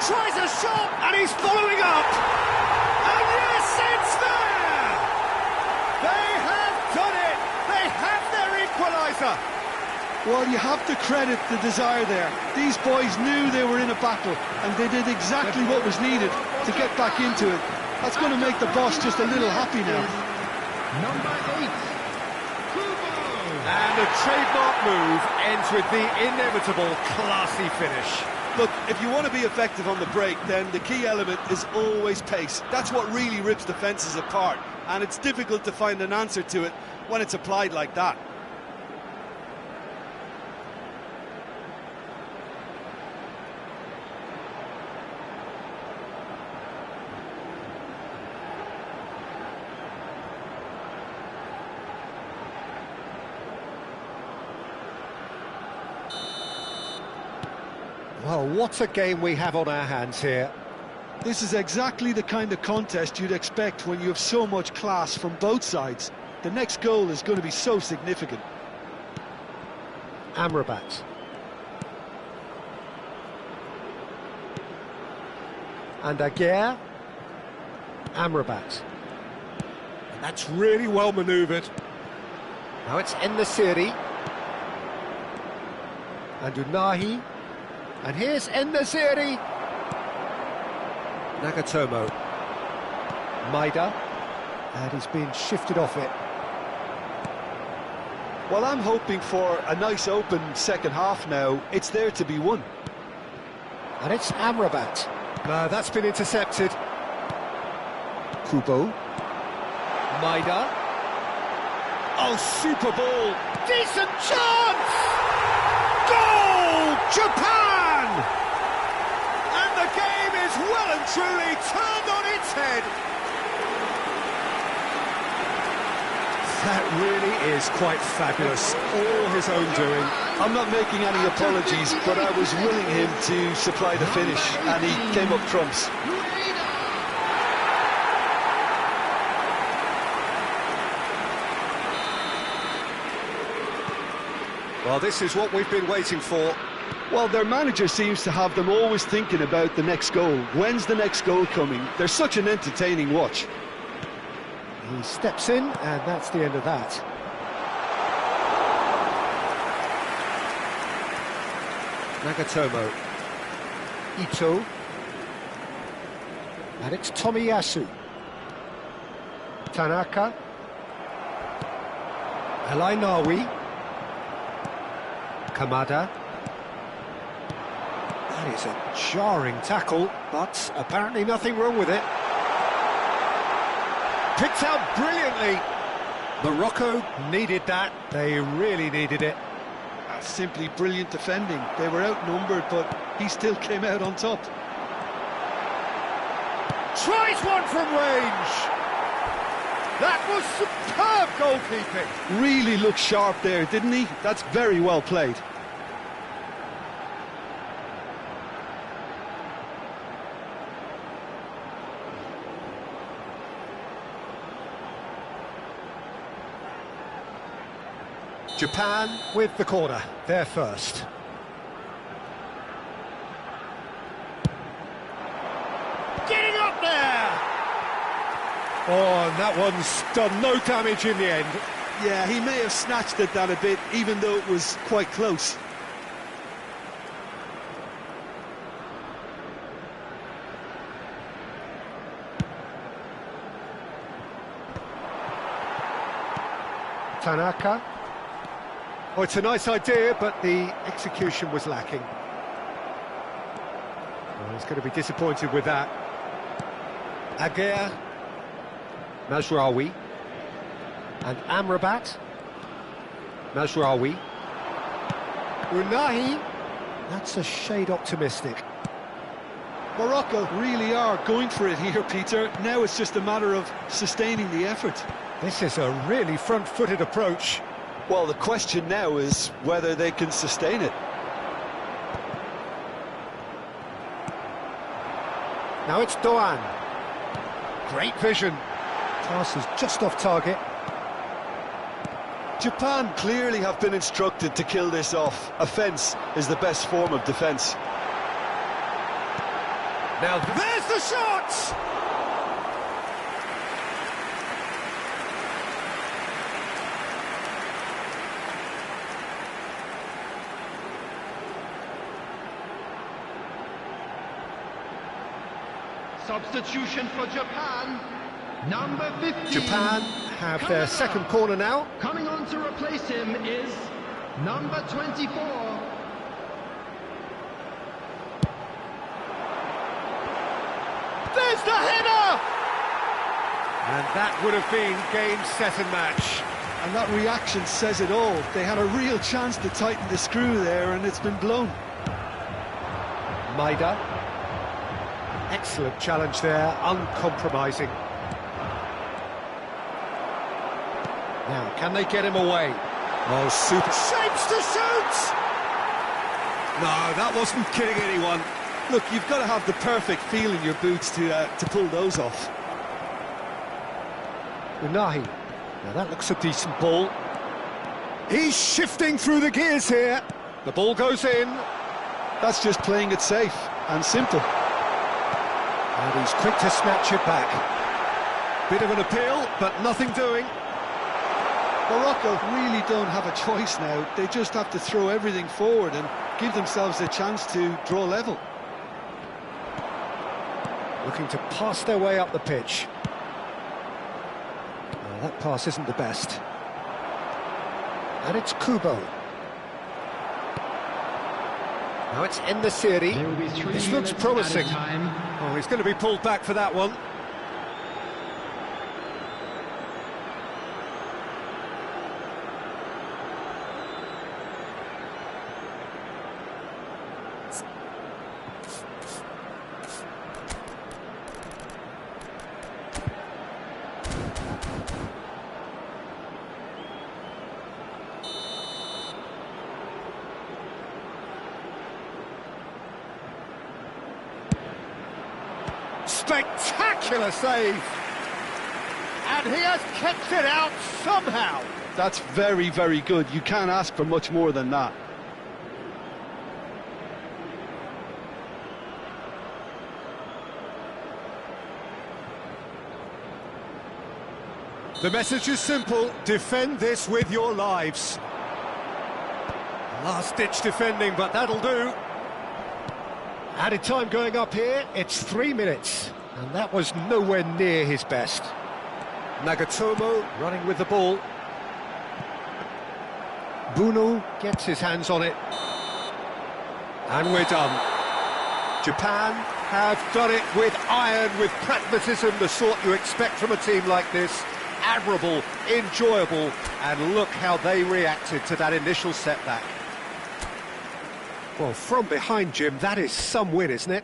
Tries a shot, and he's following up. And yes, it's there! They have done it! They have their equaliser! Well, you have to credit the desire there. These boys knew they were in a battle, and they did exactly what was needed to get back into it. That's going to make the boss just a little happy now. Number 8, Kubo. And the trademark move ends with the inevitable classy finish. Look, if you want to be effective on the break, then the key element is always pace. That's what really rips defences apart, and it's difficult to find an answer to it when it's applied like that. Well, what a game we have on our hands here. This is exactly the kind of contest you'd expect when you have so much class from both sides. The next goal is going to be so significant. Amrabat. And Aguirre. Amrabat. That's really well manoeuvred. Now it's En-Nesyri. And Unahi. And here's En-Nesyri. Nagatomo. Maida. And he's been shifted off it. Well, I'm hoping for a nice open second half now. It's there to be won. And it's Amrabat. That's been intercepted. Kubo. Maida. Oh, super ball. Decent chance! Goal! Japan! And the game is well and truly turned on its head. That really is quite fabulous. All his own doing. I'm not making any apologies, but I was willing him to supply the finish, and he came up trumps. Well, this is what we've been waiting for. Well, their manager seems to have them always thinking about the next goal. When's the next goal coming? They're such an entertaining watch. He steps in, and that's the end of that. Nagatomo. Ito. And it's Tomiyasu. Tanaka. Elainawi. Kamada. That is a jarring tackle, but apparently nothing wrong with it. Picked out brilliantly. Morocco needed that. They really needed it. Simply brilliant defending. They were outnumbered, but he still came out on top. Tries one from range. That was superb goalkeeping. Really looked sharp there, didn't he? That's very well played. Japan with the corner, they're first. Getting up there! Oh, and that one's done no damage in the end. Yeah, he may have snatched at that a bit, even though it was quite close. Tanaka. Oh, it's a nice idea, but the execution was lacking. Well, he's going to be disappointed with that. Aguirre. Mazraoui. And Amrabat. Mazraoui. Unahi. That's a shade optimistic. Morocco really are going for it here, Peter. Now it's just a matter of sustaining the effort. This is a really front-footed approach. Well, the question now is whether they can sustain it. Now it's Doan. Great vision. Pass is just off target. Japan clearly have been instructed to kill this off. Offence is the best form of defence. Now there's the shot! Substitution for Japan, number 15. Japan have their second corner now. Coming on to replace him is number 24. There's the header! And that would have been game, set and match. And that reaction says it all. They had a real chance to tighten the screw there, and it's been blown. Maida. Excellent challenge there, uncompromising. Now, can they get him away? Oh, super shapes to shoot! No, that wasn't kidding anyone. Look, you've got to have the perfect feel in your boots to pull those off. Unahi. Now that looks a decent ball. He's shifting through the gears here. The ball goes in. That's just playing it safe and simple. And he's quick to snatch it back. Bit of an appeal, but nothing doing. Morocco really don't have a choice now. They just have to throw everything forward and give themselves a chance to draw level. Looking to pass their way up the pitch. That pass isn't the best. And it's Kubo. Now it's in the series. This looks promising. Oh, he's going to be pulled back for that one. Spectacular save! And he has kept it out somehow! That's very, very good. You can't ask for much more than that. The message is simple: defend this with your lives. Last-ditch defending, but that'll do. Added time going up here, it's 3 minutes, and that was nowhere near his best. Nagatomo running with the ball. Bunu gets his hands on it. And we're done. Japan have done it with iron, with pragmatism, the sort you expect from a team like this. Admirable, enjoyable, and look how they reacted to that initial setback. Well, from behind, Jim, that is some win, isn't it?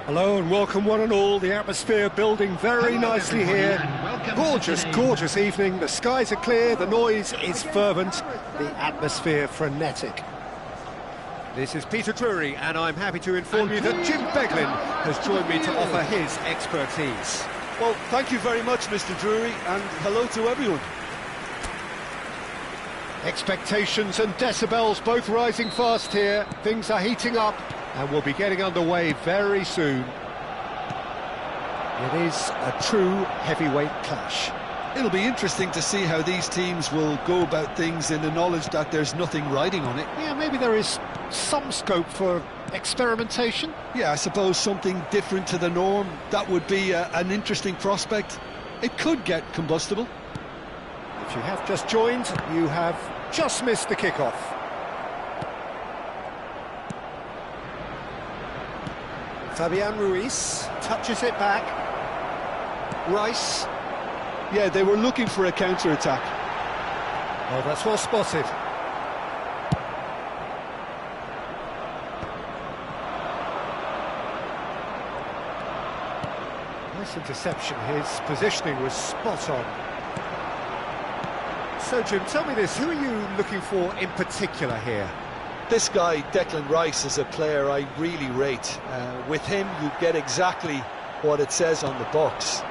Hello and welcome one and all. The atmosphere building very nicely here. Gorgeous, gorgeous evening. The skies are clear, the noise is fervent, the atmosphere frenetic. This is Peter Drury and I'm happy to inform you that Jim Beglin has joined me to offer his expertise. Well, thank you very much, Mr. Drury, and hello to everyone. Expectations and decibels both rising fast here. Things are heating up and we'll be getting underway very soon. It is a true heavyweight clash. It'll be interesting to see how these teams will go about things in the knowledge that there's nothing riding on it. Yeah, maybe there is some scope for experimentation. Yeah, I suppose something different to the norm. That would be an interesting prospect. It could get combustible. If you have just joined, you have just missed the kickoff. Fabian Ruiz touches it back. Rice. Yeah, they were looking for a counter-attack. Oh, that's well spotted. Nice interception. His positioning was spot on. So, Jim, tell me this. Who are you looking for in particular here? This guy, Declan Rice, is a player I really rate. With him, you get exactly what it says on the box.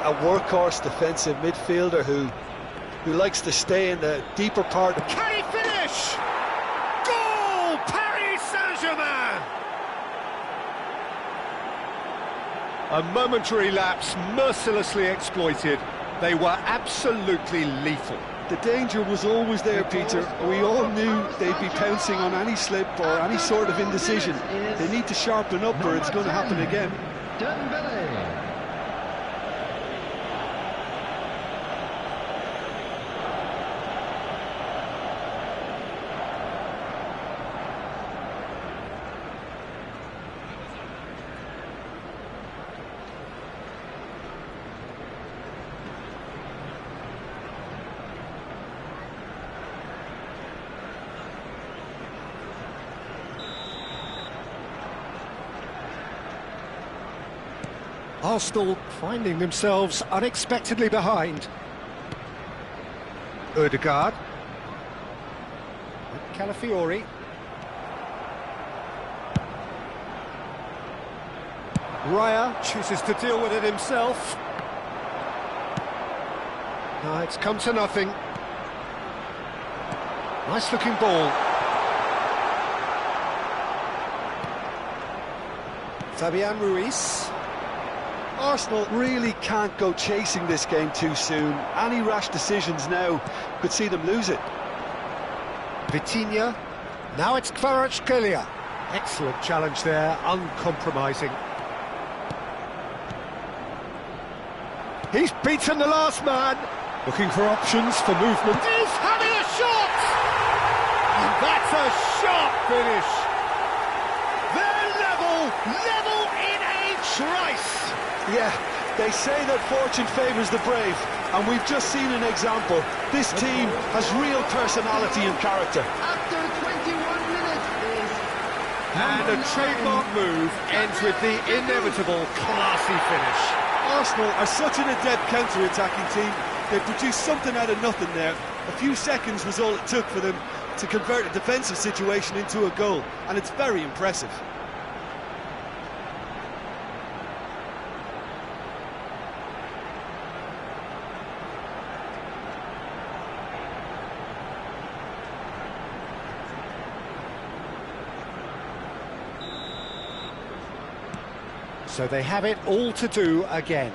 A workhorse defensive midfielder who likes to stay in the deeper part of... Can he finish? Goal! Paris Saint-Germain! A momentary lapse, mercilessly exploited. They were absolutely lethal. The danger was always there, Peter. We all knew they'd be pouncing on any slip or any sort of indecision. They need to sharpen up or it's going to happen again. Arsenal finding themselves unexpectedly behind. Odegaard. Calafiori. Raya chooses to deal with it himself. No, it's come to nothing. Nice looking ball. Fabian Ruiz. Arsenal really can't go chasing this game too soon. Any rash decisions now could see them lose it. Vitinha. Now it's Kvaratskhelia. Excellent challenge there, uncompromising. He's beaten the last man. Looking for options for movement. He's having a shot! And that's a sharp finish. They're level in a trice. Yeah, they say that fortune favours the brave, and we've just seen an example. This team has real personality and character. After 21 minutes is... And a trademark move ends with the inevitable classy finish. Arsenal are such an adept counter-attacking team. They produced something out of nothing there. A few seconds was all it took for them to convert a defensive situation into a goal, and it's very impressive. So they have it all to do again.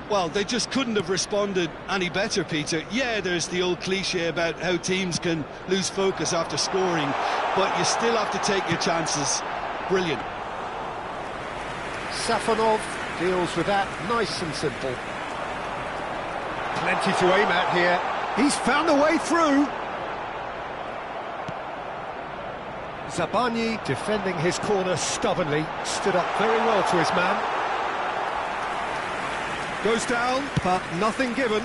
Well, they just couldn't have responded any better, Peter. Yeah, there's the old cliche about how teams can lose focus after scoring, but you still have to take your chances. Brilliant. Safonov deals with that nice and simple. Plenty to aim at here. He's found a way through. Zabani defending his corner stubbornly, stood up very well to his man. Goes down, but nothing given.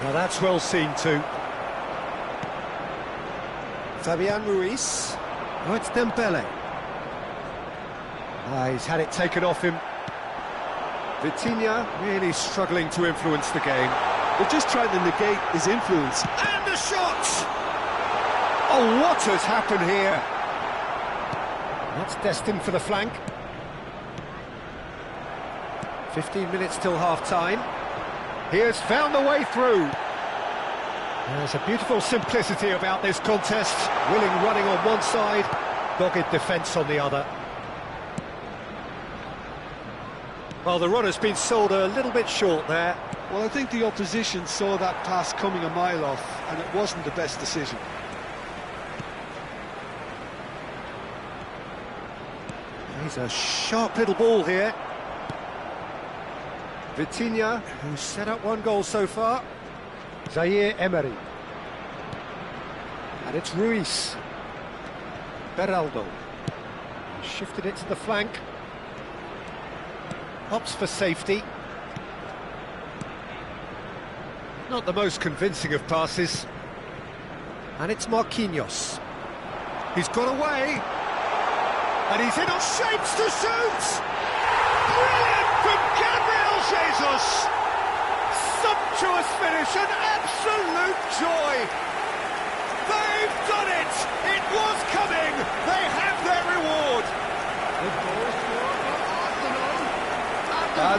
Now that's well seen too. Fabian Ruiz. Oh, it's Dembele. He's had it taken off him. Vitinha really struggling to influence the game. They're just trying to negate his influence. And the shot! Oh, what has happened here? That's destined for the flank. 15 minutes till half-time. He has found a way through. There's a beautiful simplicity about this contest. Willing running on one side, dogged defence on the other. Well, the run has been sold a little bit short there. Well, I think the opposition saw that pass coming a mile off, and it wasn't the best decision. He's a sharp little ball here. Vitinha, who's set up one goal so far. Zaire Emery. And it's Ruiz. Beraldo. He shifted it to the flank. Opts for safety. Not the most convincing of passes. And it's Marquinhos. He's got away. And he's in on shapes to shoot! Brilliant from Gabriel Jesus! Sumptuous finish, an absolute joy! They've done it! It was coming! They have their reward!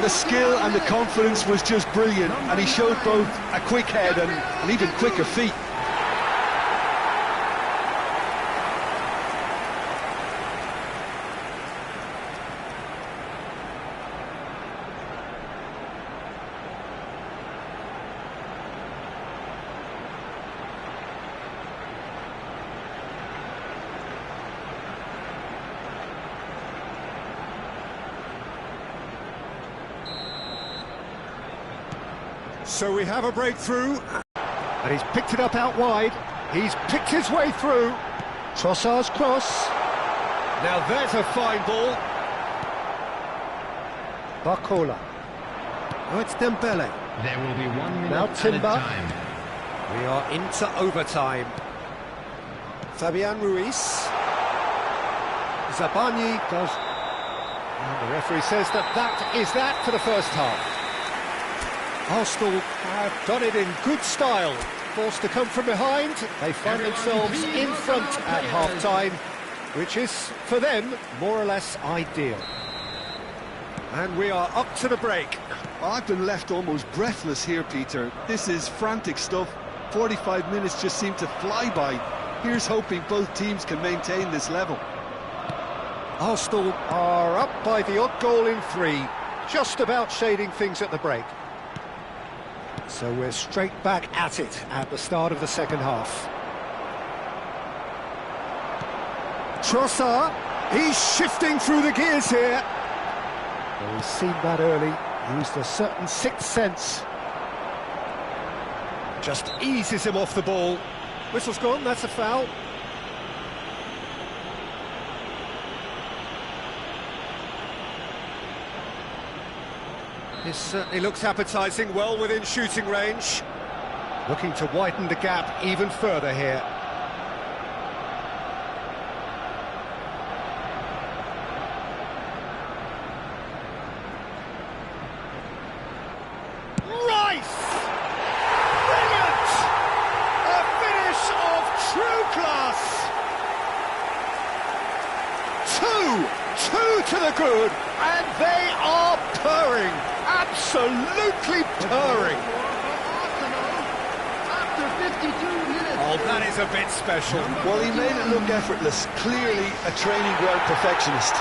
The skill and the confidence was just brilliant, and he showed both a quick head and an even quicker feet. So we have a breakthrough, and he's picked it up out wide. He's picked his way through. Trossard's cross. Now there's a fine ball. Barcola. Oh, it's Dembele. There will be 1 minute Now Timber. at a time. We are into overtime. Fabian Ruiz. Zabani does. And the referee says that is that for the first half. Arsenal have done it in good style. Forced to come from behind, they find themselves in front at half-time, which is, for them, more or less ideal. And we are up to the break. I've been left almost breathless here, Peter. This is frantic stuff. 45 minutes just seem to fly by. Here's hoping both teams can maintain this level. Arsenal are up by the odd goal in 3, just about shading things at the break. So we're straight back at it at the start of the second half. Trossard, he's shifting through the gears here. Well, we've seen that early, used a certain sixth sense. Just eases him off the ball. Whistle's gone, that's a foul. This certainly looks appetising, well within shooting range. Looking to widen the gap even further here. Rice! Brilliant! A finish of true class! Two to the good, and they are purring. Absolutely purring. After 52 minutes. Oh, that is a bit special. Well, he made it look effortless. Clearly a training ground perfectionist.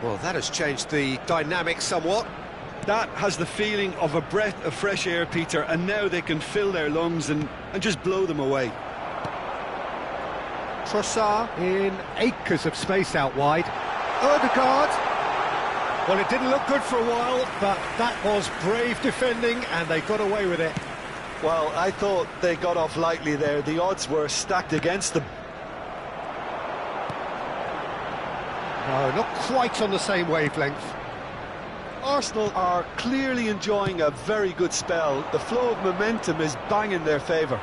Well, that has changed the dynamic somewhat. That has the feeling of a breath of fresh air, Peter, and now they can fill their lungs and just blow them away. Trossard in acres of space out wide. Odegaard. Well, it didn't look good for a while, but that was brave defending, and they got away with it. Well, I thought they got off lightly there. The odds were stacked against them. No, not quite on the same wavelength. Arsenal are clearly enjoying a very good spell. The flow of momentum is bang in their favour.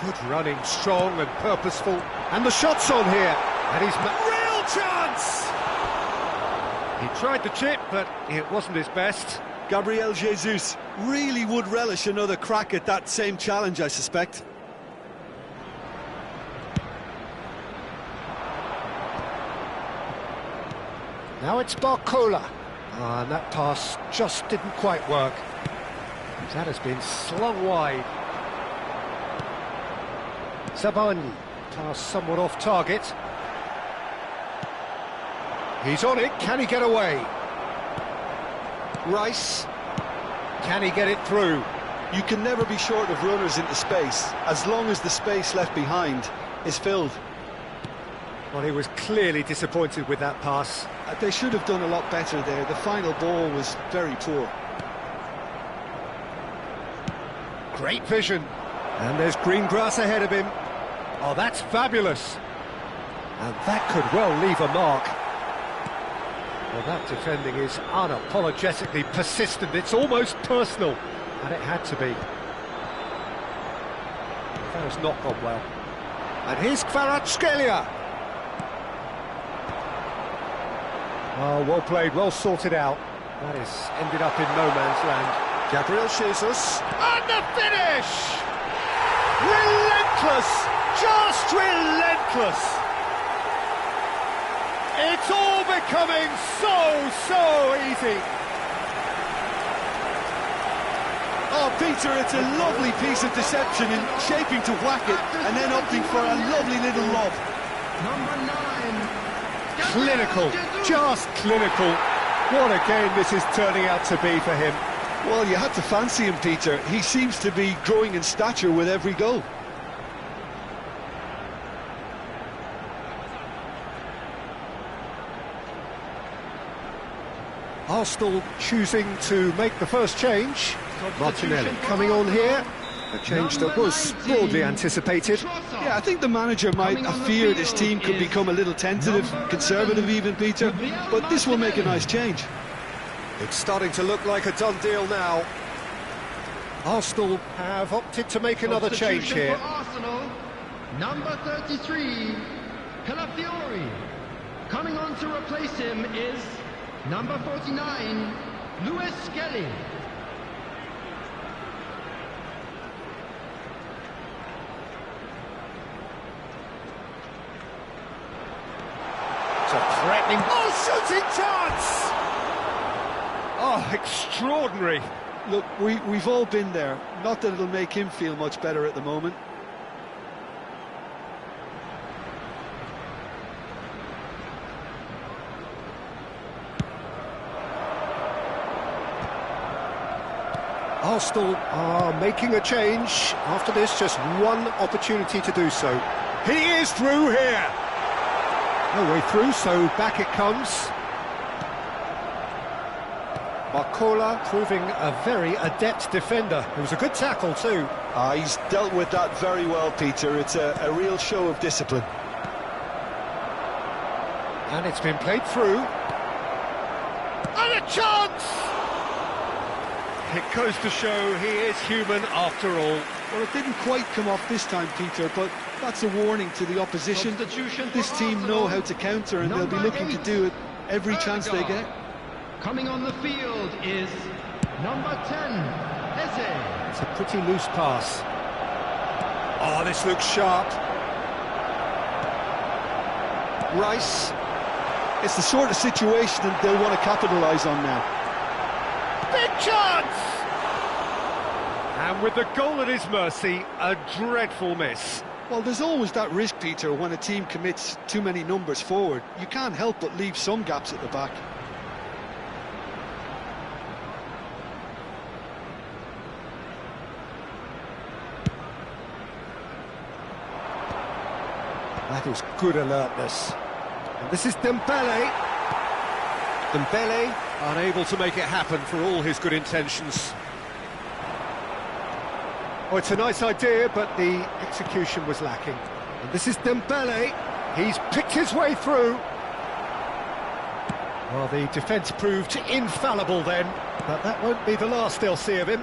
Good running, strong and purposeful. And the shot's on here. And he's... Real chance! He tried the chip, but it wasn't his best. Gabriel Jesus really would relish another crack at that same challenge, I suspect. Now it's Barcola. And that pass just didn't quite work. That has been slung wide. Sabani, pass somewhat off target. He's on it, can he get away? Rice, can he get it through? You can never be short of runners into space, as long as the space left behind is filled. Well, he was clearly disappointed with that pass. They should have done a lot better there. The final ball was very poor. Great vision. And there's green grass ahead of him. Oh, that's fabulous. And that could well leave a mark. Well, that defending is unapologetically persistent. It's almost personal. And it had to be. That has not gone well. And here's Kvaratskhelia. Oh, well played, well sorted out. That has ended up in no man's land. Gabriel Jesus. And the finish! Relentless! Just relentless! It's all becoming so easy. Oh, Peter, it's a lovely piece of deception in shaping to whack it and then opting for a lovely little lob. Number 9. Clinical, just clinical. What a game this is turning out to be for him. Well, you had to fancy him, Peter. He seems to be growing in stature with every goal. Arsenal choosing to make the first change. Martinelli coming on here. A change that was broadly anticipated. Yeah, I think the manager might have feared his team could become a little tentative, conservative even, Peter, but this will make a nice change. It's starting to look like a done deal now. Arsenal have opted to make another change here. For Arsenal, number 33, Calafiori. Coming on to replace him is number 49, Lewis Skelly. Threatening, shooting chance! Oh, extraordinary. Look, we've all been there. Not that it'll make him feel much better at the moment. Arsenal are making a change. After this, just one opportunity to do so. He is through here. No way through, so back it comes. Barcola proving a very adept defender. It was a good tackle too. He's dealt with that very well, Peter. It's a real show of discipline. And it's been played through. And a chance! It goes to show he is human after all. Well, it didn't quite come off this time, Peter, but that's a warning to the opposition. This team know how to counter, and they'll be looking to do it every chance they get. Coming on the field is number 10, Eze. It's a pretty loose pass. Oh, this looks sharp. Rice. It's the sort of situation that they'll want to capitalise on now. Big chance! And with the goal at his mercy, a dreadful miss. Well, there's always that risk, Peter, when a team commits too many numbers forward. You can't help but leave some gaps at the back. That is good alertness. And this is Dembele. Dembele unable to make it happen for all his good intentions. Oh, it's a nice idea, but the execution was lacking. And this is Dembele. He's picked his way through. Well, the defence proved infallible then, but that won't be the last they'll see of him.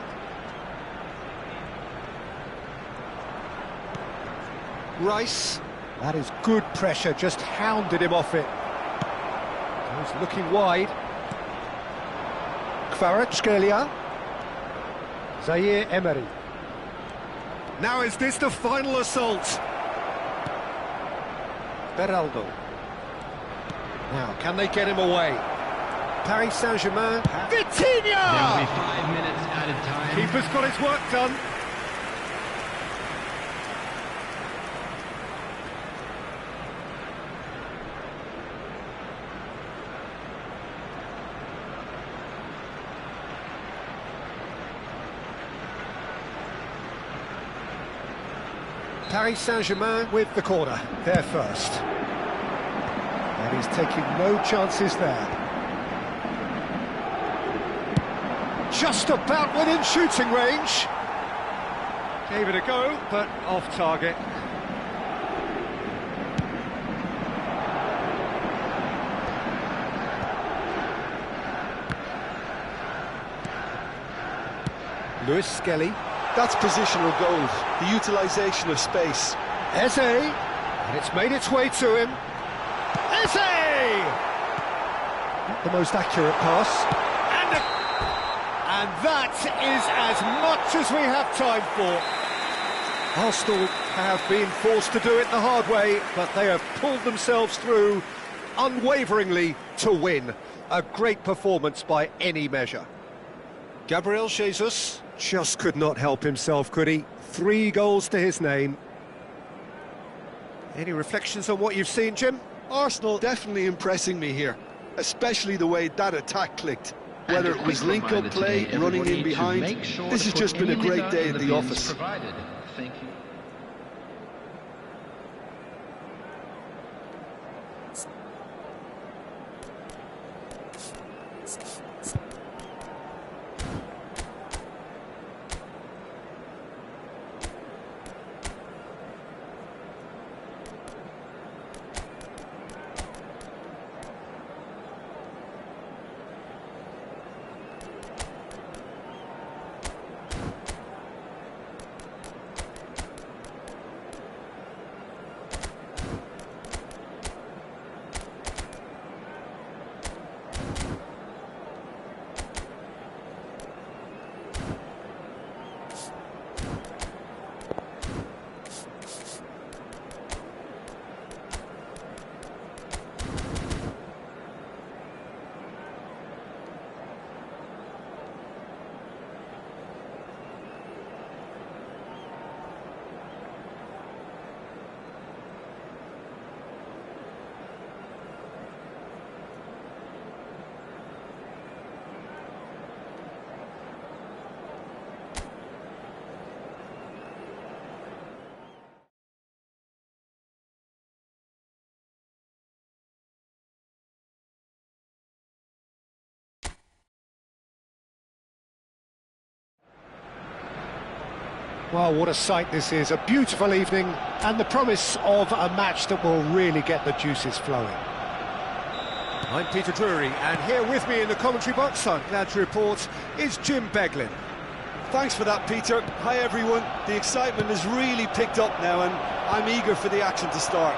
Rice. That is good pressure, just hounded him off it. He's looking wide. Kvaratskhelia. Zaire Emery. Now is this the final assault? Beraldo. Now, can they get him away? Paris Saint-Germain. Vitinha! There will be 5 minutes added time. Keeper's got his work done. Paris Saint-Germain with the corner, there first. And he's taking no chances there. Just about within shooting range. Gave it a go, but off target. Lewis Skelly. That's positional goals, the utilisation of space. Eze, and it's made its way to him. Eze! Not the most accurate pass. And that is as much as we have time for. Arsenal have been forced to do it the hard way, but they have pulled themselves through unwaveringly to win. A great performance by any measure. Gabriel Jesus just could not help himself, could he? 3 goals to his name. Any reflections on what you've seen, Jim? Arsenal definitely impressing me here, especially the way that attack clicked. Whether it was link-up play, running in behind, this has just been a great day at the office. Thank you. Well, what a sight this is. A beautiful evening and the promise of a match that will really get the juices flowing. I'm Peter Drury, and here with me in the commentary box, I'm glad to report, is Jim Beglin. Thanks for that, Peter. Hi, everyone. The excitement has really picked up now, and I'm eager for the action to start.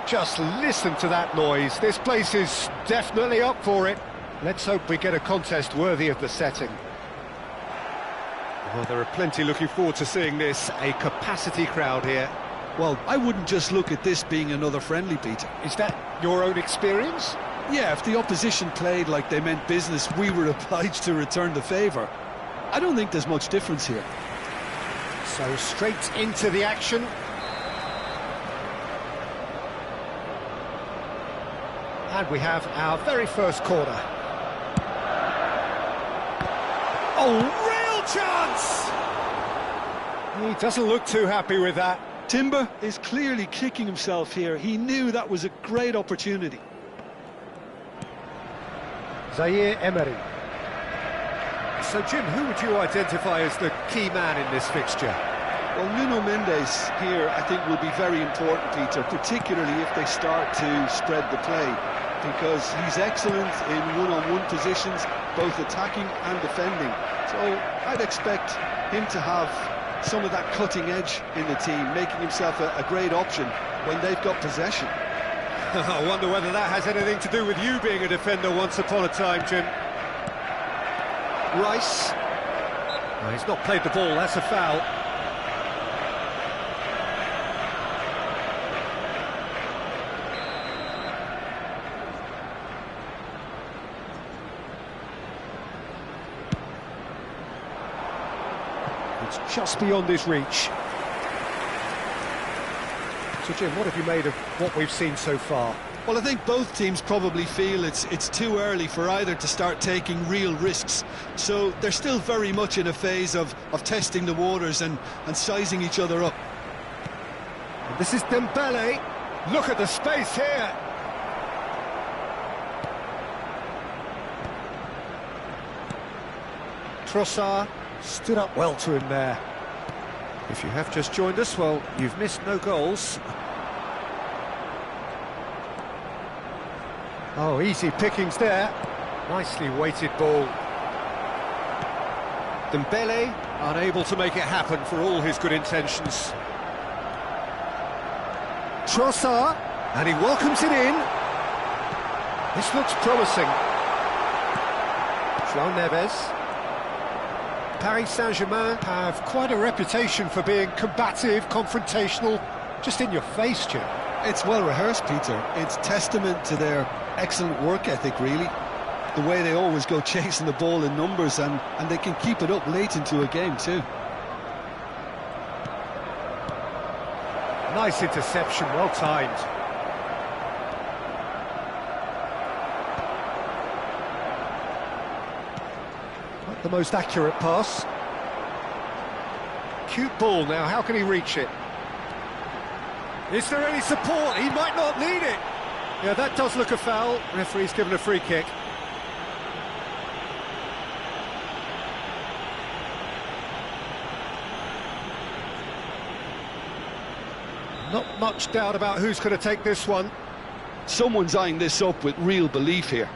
Just listen to that noise. This place is definitely up for it. Let's hope we get a contest worthy of the setting. Well, there are plenty looking forward to seeing this. A capacity crowd here. Well, I wouldn't just look at this being another friendly, Peter. Is that your own experience? Yeah, if the opposition played like they meant business, we were obliged to return the favour. I don't think there's much difference here. So straight into the action. And we have our very first corner. Oh, real chance! He doesn't look too happy with that. Timber is clearly kicking himself here. He knew that was a great opportunity. Zaire Emery. So, Jim, who would you identify as the key man in this fixture? Well, Nuno Mendes here, I think, will be very important, Peter, particularly if they start to spread the play, because he's excellent in one-on-one positions, both attacking and defending. So I'd expect him to have some of that cutting edge in the team, making himself a great option when they've got possession. I wonder whether that has anything to do with you being a defender once upon a time, Jim. Rice. No, he's not played the ball, that's a foul. It's just beyond his reach. So, Jim, what have you made of what we've seen so far? Well, I think both teams probably feel it's too early for either to start taking real risks. So they're still very much in a phase of testing the waters and sizing each other up. And this is Dembele. Look at the space here. Trossard stood up well to him there. If you have just joined us, well, you've missed no goals. Oh, easy pickings there. Nicely weighted ball. Dembele unable to make it happen for all his good intentions. Trossard, and he welcomes it in. This looks promising. João Neves. Paris Saint-Germain have quite a reputation for being combative, confrontational, just in your face, Jim. It's well rehearsed, Peter. It's testament to their excellent work ethic, really. The way they always go chasing the ball in numbers, and they can keep it up late into a game too. Nice interception, well timed. Not the most accurate pass. Cute ball now, how can he reach it? Is there any support? He might not need it. Yeah, that does look a foul. Referee's given a free kick. Not much doubt about who's going to take this one. Someone's eyeing this up with real belief here.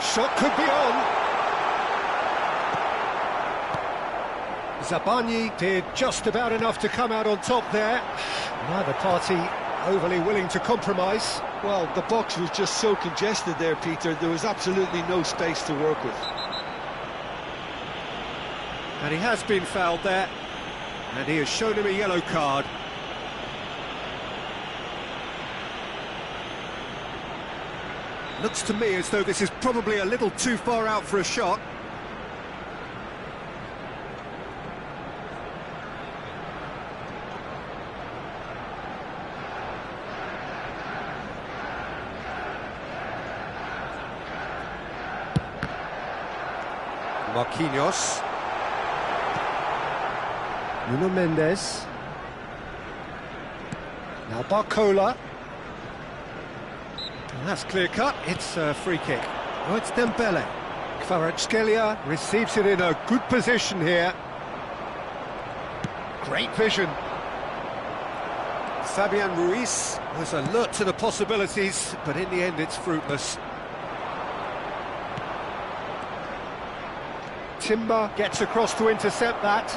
Shot could be on. Zabani did just about enough to come out on top there. Neither party overly willing to compromise. Well, the box was just so congested there, Peter. There was absolutely no space to work with. And he has been fouled there, and he has shown him a yellow card. Looks to me as though this is probably a little too far out for a shot. Marquinhos. Nuno Mendes. Now Barcola. And that's clear cut, it's a free kick. Oh, it's Dembele. Kvaratskhelia receives it in a good position here. Great vision. Fabian Ruiz was alert to the possibilities, but in the end it's fruitless. Timber gets across to intercept that.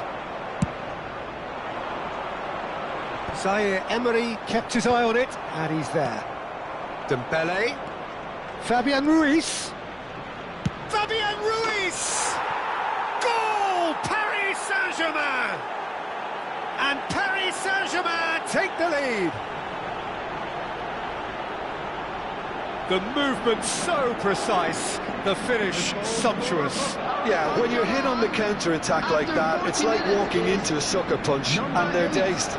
Zaire Emery kept his eye on it, and he's there. Dembele. Fabian Ruiz. Fabian Ruiz! Goal! Paris Saint-Germain! And Paris Saint-Germain take the lead. The movement so precise, the finish sumptuous. Yeah, when you're hit on the counter-attack like that, it's like walking into a sucker punch and they're dazed.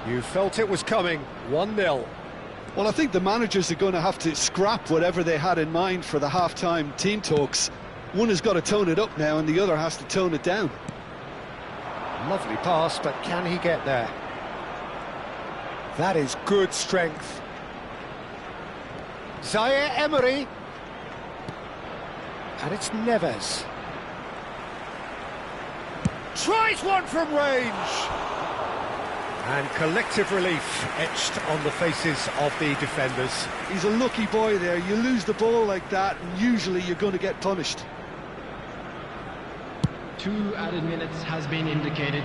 You felt it was coming, 1-0. Well, I think the managers are going to have to scrap whatever they had in mind for the half-time team talks. One has got to tone it up now and the other has to tone it down. Lovely pass, but can he get there? That is good strength. Zaire Emery. And it's Neves. Tries one from range. And collective relief etched on the faces of the defenders. He's a lucky boy there. You lose the ball like that and usually you're going to get punished. 2 added minutes has been indicated.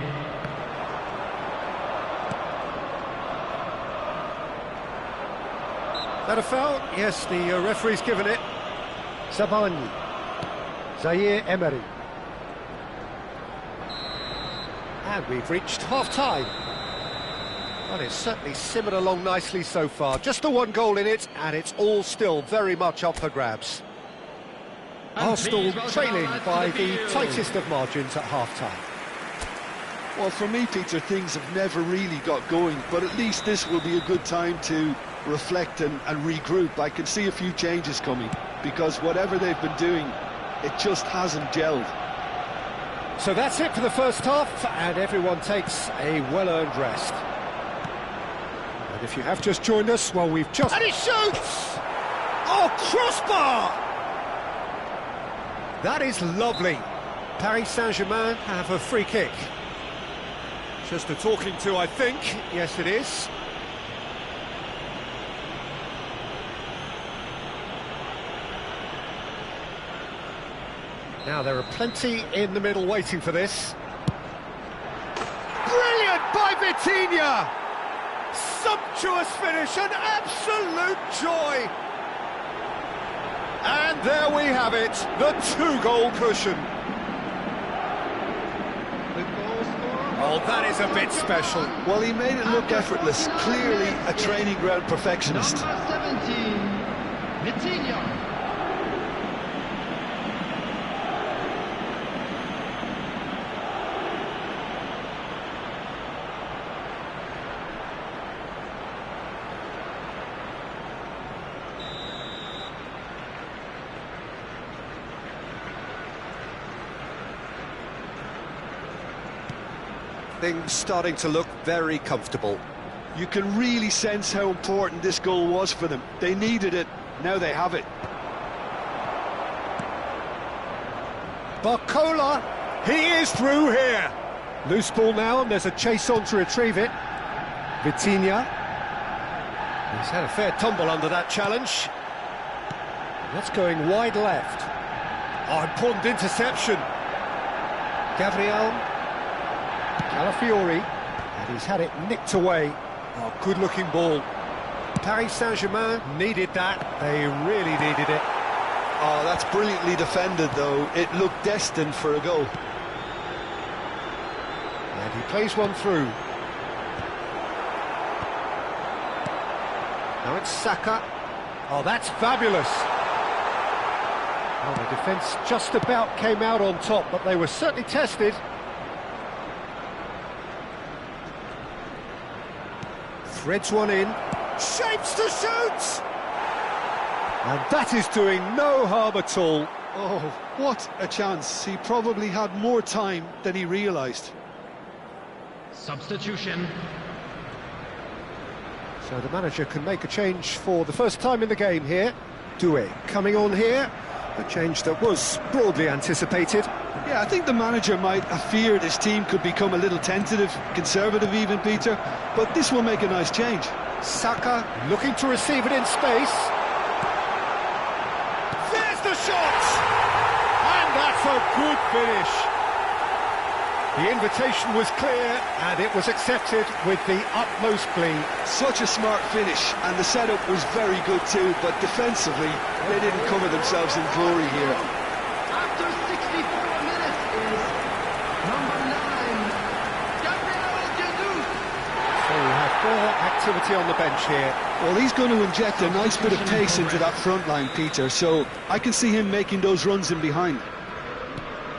That a foul? Yes, the referee's given it. Sabani. Zaire Emery. And we've reached half-time. Well, it's certainly simmered along nicely so far. Just the 1 goal in it, and it's all still very much up for grabs. Arsenal trailing by the tightest of margins at half-time. Well, for me, Peter, things have never really got going, but at least this will be a good time to reflect and regroup. I can see a few changes coming, because whatever they've been doing, it just hasn't gelled. So that's it for the first half, and everyone takes a well-earned rest. And if you have just joined us, well, we've just... And he shoots! Oh, crossbar! That is lovely. Paris Saint-Germain have a free kick. Just a talking to, I think. Yes, it is. Now, there are plenty in the middle waiting for this. Brilliant by Vitinha! Sumptuous finish, an absolute joy! And there we have it, the 2-goal cushion. Oh, that is a bit special. Well, he made it look effortless. Clearly a training ground perfectionist. Number 17, Vitinha. Things starting to look very comfortable. You can really sense how important this goal was for them. They needed it, now they have it. Barcola, he is through here. Loose ball now, and there's a chase on to retrieve it. Vitinha. He's had a fair tumble under that challenge. That's going wide left. Oh, important interception. Gabriel. Calafiori, and he's had it nicked away. Oh, good-looking ball. Paris Saint-Germain needed that. They really needed it. Oh, that's brilliantly defended, though. It looked destined for a goal. And he plays one through. Now it's Saka. Oh, that's fabulous. Oh, the defence just about came out on top, but they were certainly tested. Threads one in, shapes to shoot! And that is doing no harm at all. Oh, what a chance. He probably had more time than he realised. Substitution. So the manager can make a change for the first time in the game here. Doué coming on here, a change that was broadly anticipated. Yeah, I think the manager might have feared his team could become a little tentative, conservative even, Peter, but this will make a nice change. Saka looking to receive it in space. There's the shot! And that's a good finish. The invitation was clear and it was accepted with the utmost glee. Such a smart finish, and the setup was very good too, but defensively they didn't cover themselves in glory here. After 64 minutes is number 9, Gabriel Jesus. So we have more activity on the bench here. Well, he's going to inject a nice bit of pace into that front line, Peter, so I can see him making those runs in behind.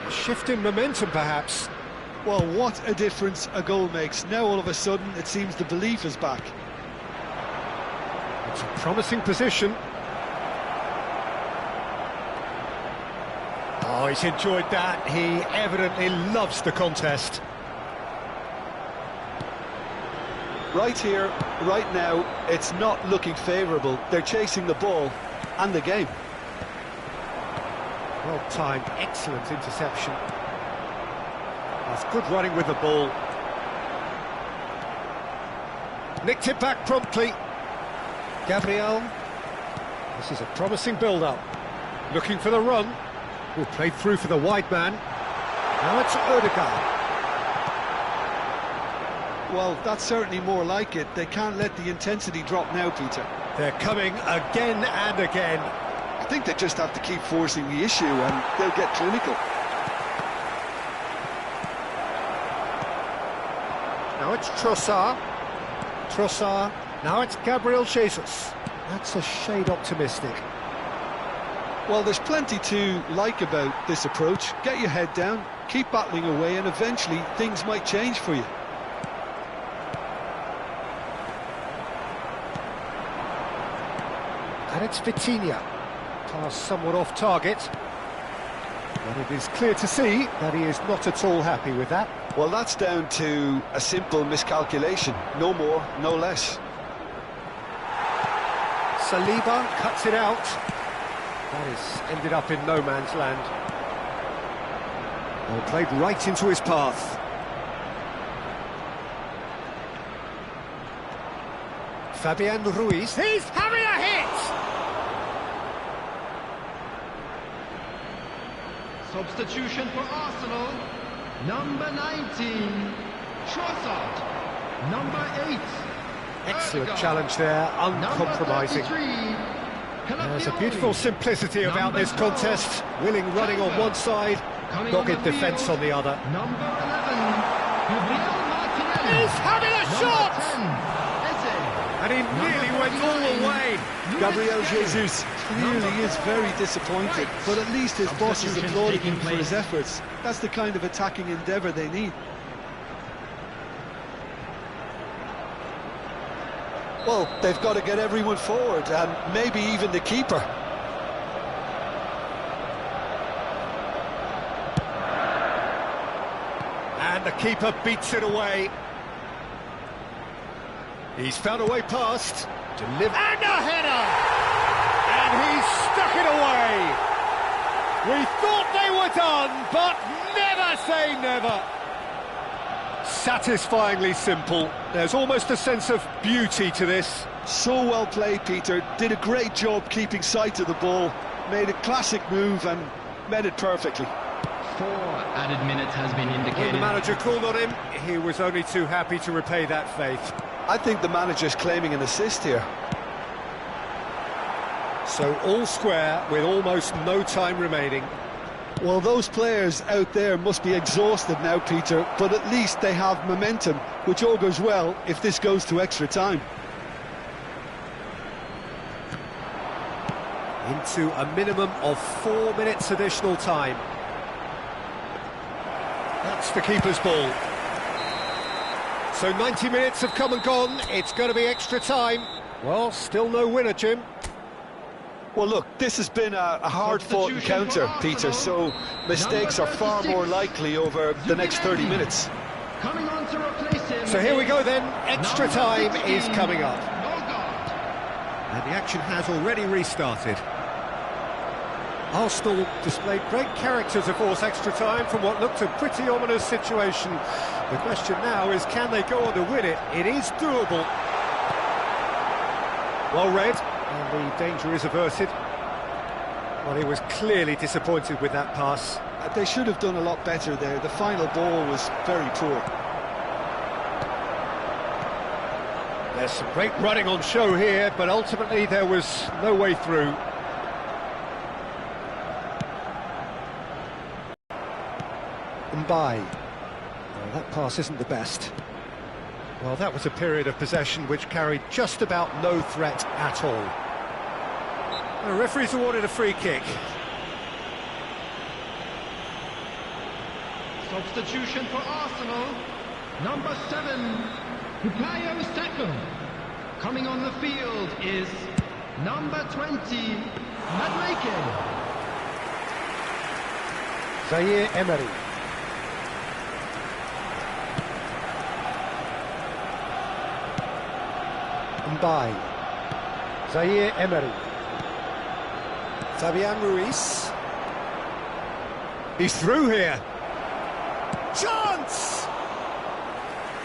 A shift in momentum perhaps. Well, what a difference a goal makes. Now all of a sudden it seems the belief is back. It's a promising position. Oh, he's enjoyed that. He evidently loves the contest. Right here, right now, it's not looking favourable. They're chasing the ball and the game. Well timed, excellent interception. That's good running with the ball. Nicked it back promptly. Gabriel. This is a promising build-up. Looking for the run. Will play through for the wide man. Now it's Odegaard. Well, that's certainly more like it. They can't let the intensity drop now, Peter. They're coming again and again. I think they just have to keep forcing the issue and they'll get clinical. Now it's Trossard. Trossard. Now it's Gabriel Jesus. That's a shade optimistic. Well, there's plenty to like about this approach. Get your head down, keep battling away, and eventually things might change for you. And it's Vitinha. Pass somewhat off target. But it is clear to see that he is not at all happy with that. Well, that's down to a simple miscalculation. No more, no less. Saliba cuts it out. That is ended up in no man's land. Well, played right into his path. Fabian Ruiz. He's having a hit! Substitution for Arsenal, number 19, Trossard, number 8. Excellent challenge there, uncompromising. There's a beautiful simplicity about this contest. Willing running on one side, dogged defence on the other. Number 11, Gabriel Martinelli. He's having a shot! 10, And he nearly went all the way. Gabriel Jesus clearly is very disappointed, but at least his boss is applauding him for his efforts. That's the kind of attacking endeavour they need. Well, they've got to get everyone forward, and maybe even the keeper. And the keeper beats it away. He's found a way past. And a header! And he's stuck it away. We thought they were done, but never say never. Satisfyingly simple. There's almost a sense of beauty to this. So well played, Peter. Did a great job keeping sight of the ball. Made a classic move and met it perfectly. 4 added minutes has been indicated. When the manager called on him, he was only too happy to repay that faith. I think the manager's claiming an assist here. So all square with almost no time remaining. Well, those players out there must be exhausted now, Peter, but at least they have momentum, which all goes well if this goes to extra time. Into a minimum of 4 minutes additional time. That's the keeper's ball. So 90 minutes have come and gone. It's going to be extra time. Well, still no winner, Jim. Well, look, this has been a hard-fought encounter, Peter, so mistakes are far more likely over the next 30 minutes. Coming on to replace him. So here we go then, extra time is coming up. Norgard. And the action has already restarted. Arsenal displayed great character to force extra time from what looked a pretty ominous situation. The question now is, can they go on to win it? It is doable. Well read, and the danger is averted. Well, he was clearly disappointed with that pass. They should have done a lot better there. The final ball was very poor. There's some great running on show here, but ultimately there was no way through. Mbai. Well, that pass isn't the best. Well, that was a period of possession which carried just about no threat at all. The referee's awarded a free kick. Substitution for Arsenal. Number 7, Bukayo Saka. Coming on the field is number 20, Madueke. Zaire Emery. Mbai. Zaire Emery. Fabian Ruiz. He's through here. Chance!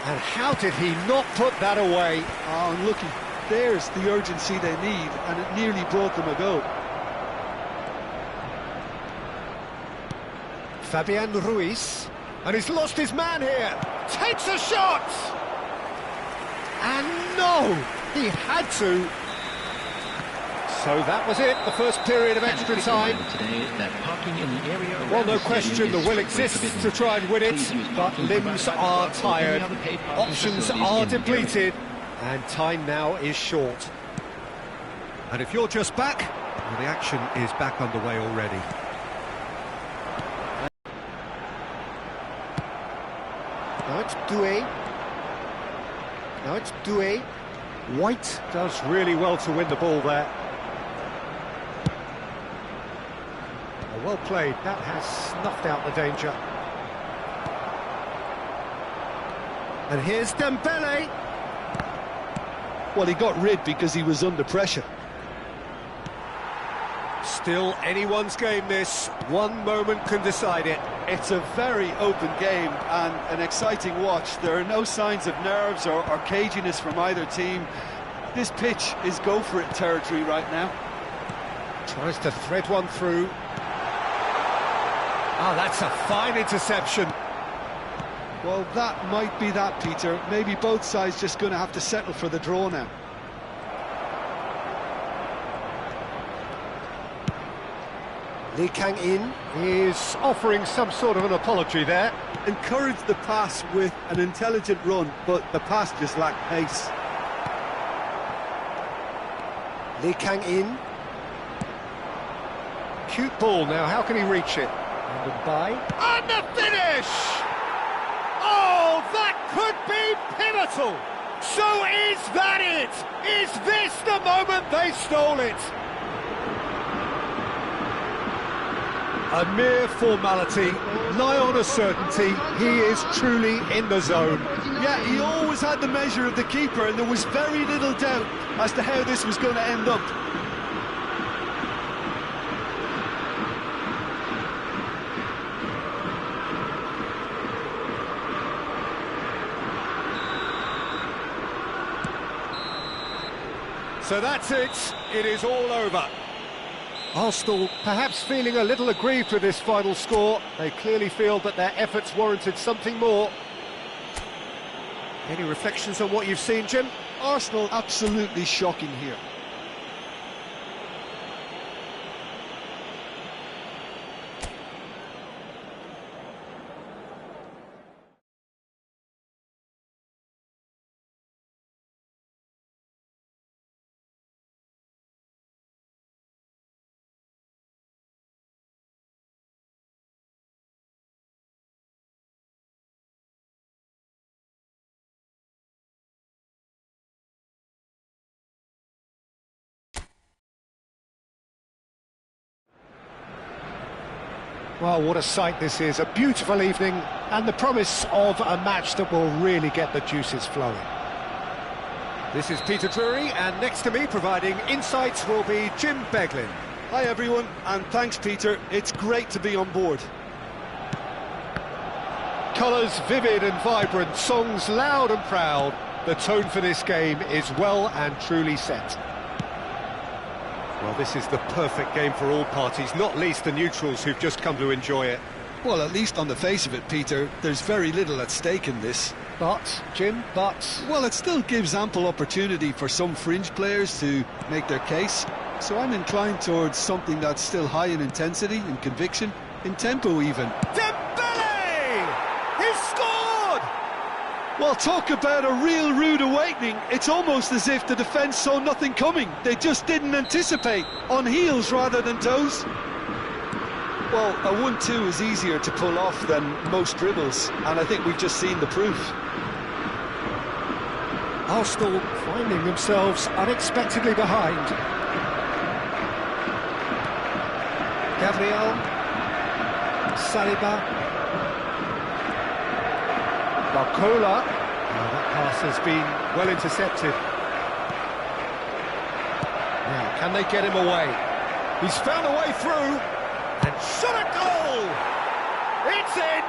And how did he not put that away? Oh, and looky, there's the urgency they need, and it nearly brought them a goal. Fabian Ruiz. And he's lost his man here. Takes a shot! And no! He had to. So that was it, the first period of extra time. Well, no question, the will exists to try and win it, but limbs are tired, options are depleted, and time now is short. And if you're just back, well, the action is back underway already. Now it's Doué. Now it's Doué. White does really well to win the ball there. Well played, that has snuffed out the danger. And here's Dembele. Well, he got rid because he was under pressure. Still anyone's game this, one moment can decide it. It's a very open game and an exciting watch. There are no signs of nerves or caginess from either team. This pitch is go-for-it territory right now. Tries to thread one through. Oh, that's a fine interception. Well, that might be that, Peter. Maybe both sides just going to have to settle for the draw now. Lee Kang-in is offering some sort of an apology there. Encouraged the pass with an intelligent run, but the pass just lacked pace. Lee Kang-in. Cute ball now, how can he reach it? And Mbai. And the finish! Oh, that could be pivotal! So is that it? Is this the moment they stole it? A mere formality, nigh on a certainty, he is truly in the zone. Yeah, he always had the measure of the keeper, and there was very little doubt as to how this was going to end up. So that's it, it is all over. Arsenal perhaps feeling a little aggrieved with this final score. They clearly feel that their efforts warranted something more. Any reflections on what you've seen, Jim? Arsenal absolutely shocking here. Well, what a sight this is, a beautiful evening, and the promise of a match that will really get the juices flowing. This is Peter Drury, and next to me providing insights will be Jim Beglin. Hi everyone, and thanks Peter, it's great to be on board. Colours vivid and vibrant, songs loud and proud. The tone for this game is well and truly set. Well, this is the perfect game for all parties, not least the neutrals who've just come to enjoy it. Well, at least on the face of it, Peter, there's very little at stake in this. But, Jim, Well, it still gives ample opportunity for some fringe players to make their case. So I'm inclined towards something that's still high in intensity, in conviction, in tempo even. Dembele! He's scored! Well, talk about a real rude awakening. It's almost as if the defence saw nothing coming. They just didn't anticipate, on heels rather than toes. Well, a 1-2 is easier to pull off than most dribbles, and I think we've just seen the proof. Arsenal finding themselves unexpectedly behind. Gabriel, Saliba, Barcola. That pass has been well intercepted. Now, can they get him away? He's found a way through, and shot a goal! It's in!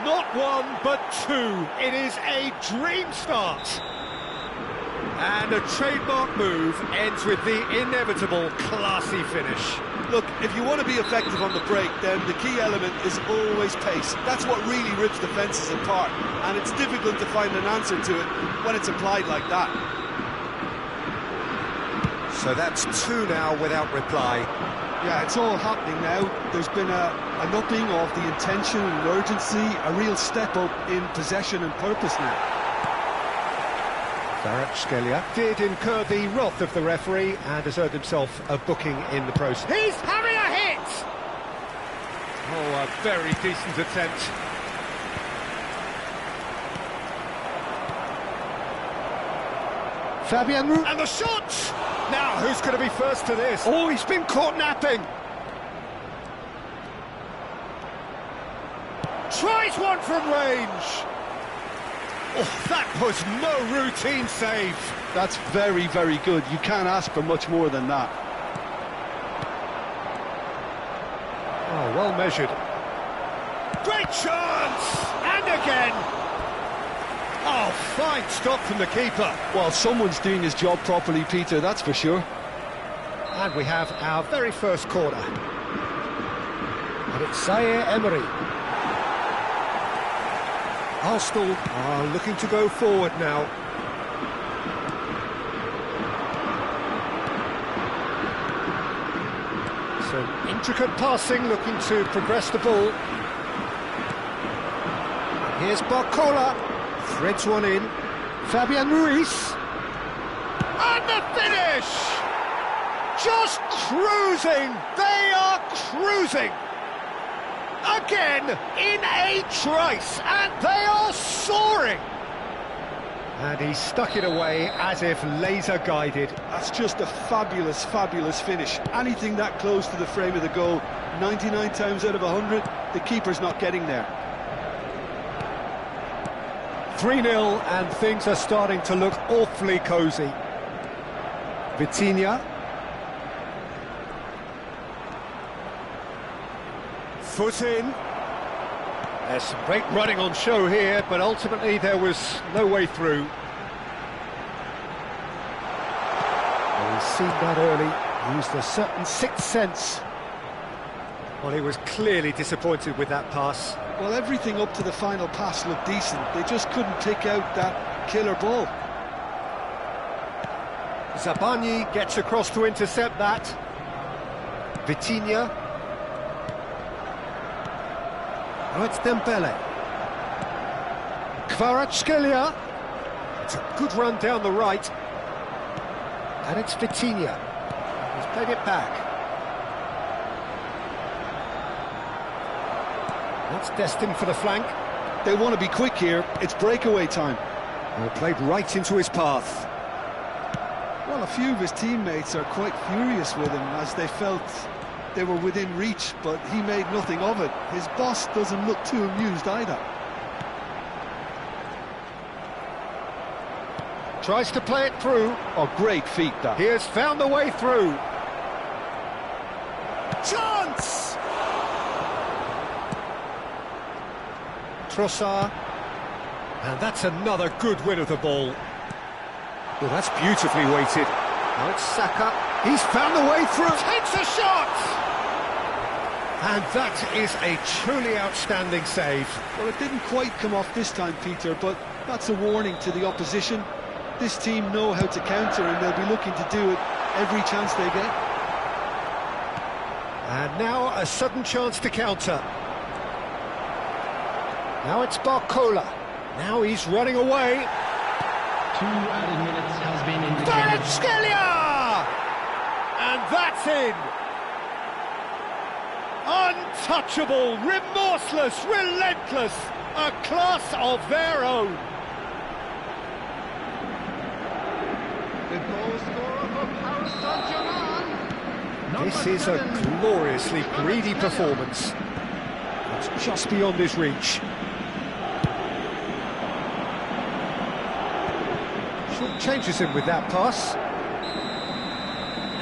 Not one, but two. It is a dream start. And a trademark move ends with the inevitable classy finish. Look, if you want to be effective on the break, then the key element is always pace. That's what really rips defences apart, and it's difficult to find an answer to it when it's applied like that. So that's two now without reply. Yeah, it's all happening now. There's been an upping of the intention and urgency, a real step up in possession and purpose now. Kvaratskhelia did incur the wrath of the referee and has earned himself a booking in the process. He's having a hit! Oh, a very decent attempt. Fabian Ruiz. And the shot! Now, who's going to be first to this? Oh, he's been caught napping. Tries one from range. Oh, that was no routine save. That's very, very good. You can't ask for much more than that. Oh, well measured. Great chance! And again! Oh, fine stop from the keeper. Well, someone's doing his job properly, Peter, that's for sure. And we have our very first corner. And it's Zaire Emery. Arsenal are looking to go forward now. Some intricate passing, looking to progress the ball. And here's Barcola, threads one in. Fabian Ruiz. And the finish! Just cruising! They are cruising! Again, in a trice, and they are soaring! And he stuck it away as if laser-guided. That's just a fabulous, fabulous finish. Anything that close to the frame of the goal, 99 times out of 100, the keeper's not getting there. 3-0, and things are starting to look awfully cosy. Vitinha. Foot in. There's some great running on show here, but ultimately there was no way through. Well, he's seen that early, used a certain sixth sense. Well, he was clearly disappointed with that pass. Well, everything up to the final pass looked decent. They just couldn't pick out that killer ball. Zabani gets across to intercept that. Vitinha. Oh, it's Dembele. Kvaratskhelia. It's a good run down the right. And it's Vitinha. He's played it back. That's destined for the flank. They want to be quick here. It's breakaway time. Well, played right into his path. Well, a few of his teammates are quite furious with him as they felt they were within reach, but he made nothing of it. His boss doesn't look too amused either. Tries to play it through. Oh, great feat, that. He has found the way through. Chance! Trossard. And that's another good win of the ball. Well, that's beautifully weighted. Now it's Saka. He's found the way through. Takes a shot! And that is a truly outstanding save. Well, it didn't quite come off this time, Peter, but that's a warning to the opposition. This team know how to counter, and they'll be looking to do it every chance they get. And now a sudden chance to counter. Now it's Barcola. Now he's running away. 2 added minutes has been indicated. Kvaratskhelia! And that's in. Untouchable, remorseless, relentless, a class of their own. The goal scorer for Paris Saint-Germain. This is a gloriously greedy performance. It's just beyond his reach. Changes him with that pass.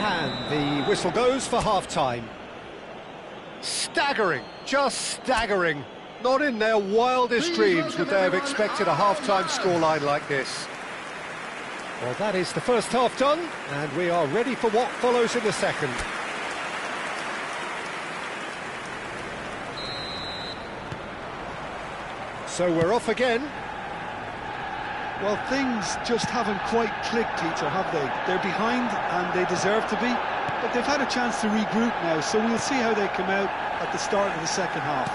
And the whistle goes for half-time. Staggering, just staggering. Not in their wildest dreams would they have expected a half-time scoreline like this. Well, that is the first half done, and we are ready for what follows in the second. So we're off again. Well, things just haven't quite clicked, Peter, have they? They're behind, and they deserve to be, but they've had a chance to regroup now, so we'll see how they come out at the start of the second half.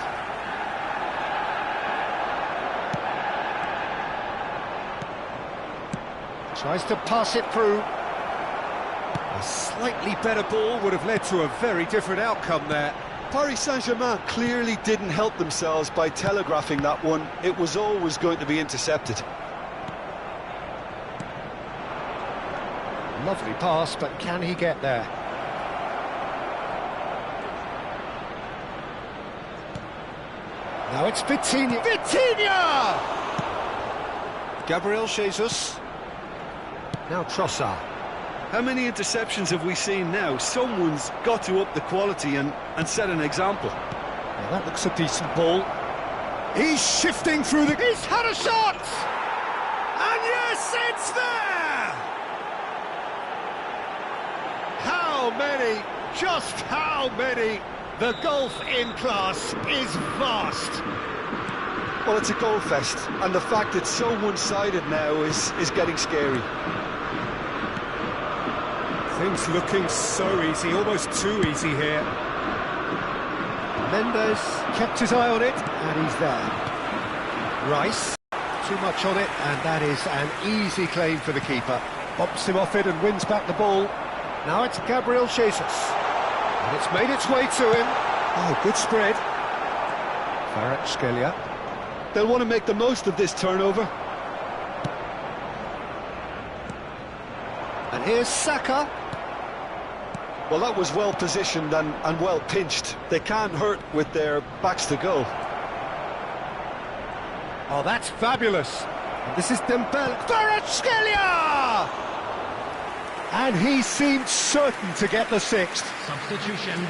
Tries to pass it through. A slightly better ball would have led to a very different outcome there. Paris Saint-Germain clearly didn't help themselves by telegraphing that one. It was always going to be intercepted. Lovely pass, but can he get there? Now it's Vitinha. Vitinha! Gabriel Jesus. Now Trossard. How many interceptions have we seen now? Someone's got to up the quality and set an example. Well, that looks a decent ball. He's shifting through the... He's had a shot! And yes, it's there! How many? Just how many? The gulf in class is vast. Well, it's a goal fest, and the fact it's so one-sided now is getting scary. Things looking so easy, almost too easy here. Mendes kept his eye on it, and he's there. Rice, too much on it, and that is an easy claim for the keeper. Bumps him off it and wins back the ball. Now it's Gabriel Jesus. And it's made its way to him. Oh, good spread. Kvaratskhelia. They'll want to make the most of this turnover. And here's Saka. Well, that was well positioned and well pinched. They can't hurt with their backs to goal. Oh, that's fabulous. And this is Dembele. Kvaratskhelia! And he seemed certain to get the sixth. Substitution.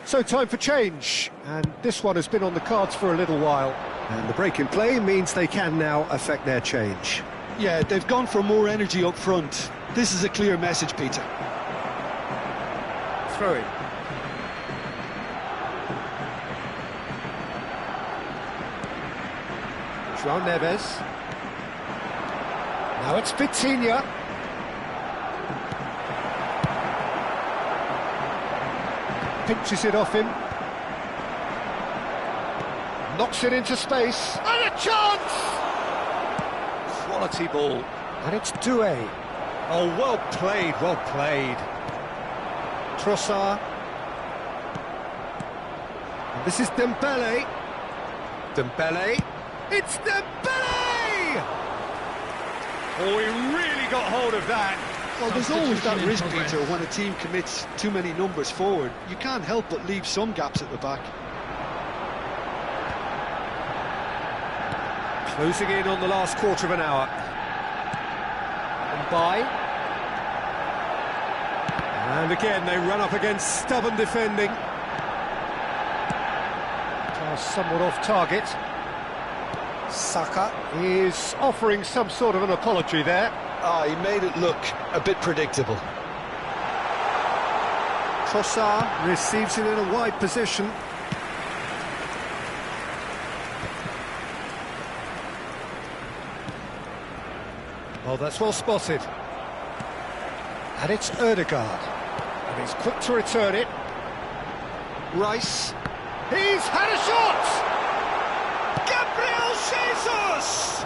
So time for change, and this one has been on the cards for a little while. And the break in play means they can now affect their change. Yeah, they've gone for more energy up front. This is a clear message, Peter. Throw it. João Neves. Now it's Vitinha. Pinches it off him. Knocks it into space. And a chance! Quality ball. And it's Doué. Oh, well played, well played. Trossard. And this is Dembele. Dembele. It's Dembele! Oh, he really got hold of that. Well, there's always that risk, Peter, when a team commits too many numbers forward. You can't help but leave some gaps at the back. Closing in on the last quarter of an hour. And by. And again, they run up against stubborn defending. Somewhat off target. Saka is offering some sort of an apology there. He made it look a bit predictable. Trossard receives it in a wide position. Oh, that's well spotted. And it's Ødegaard. And he's quick to return it. Rice. He's had a shot! Gabriel Jesus!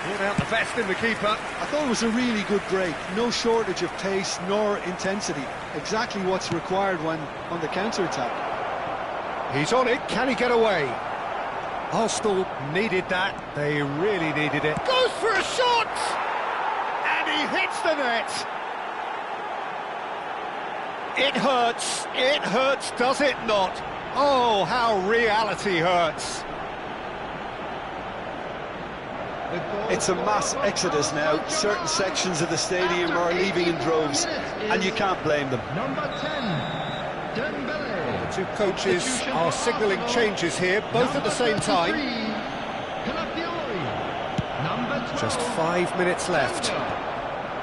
Brought out the best in the keeper. I thought it was a really good break. No shortage of pace nor intensity. Exactly what's required when on the counter-attack. He's on it. Can he get away? Arsenal needed that. They really needed it. Goes for a shot! And he hits the net. It hurts, does it not? Oh, how reality hurts. It's a mass exodus now. Certain sections of the stadium are leaving in droves, and you can't blame them. Number 10, Dembele. The two coaches are signalling changes here, both at the same time. Just 5 minutes left.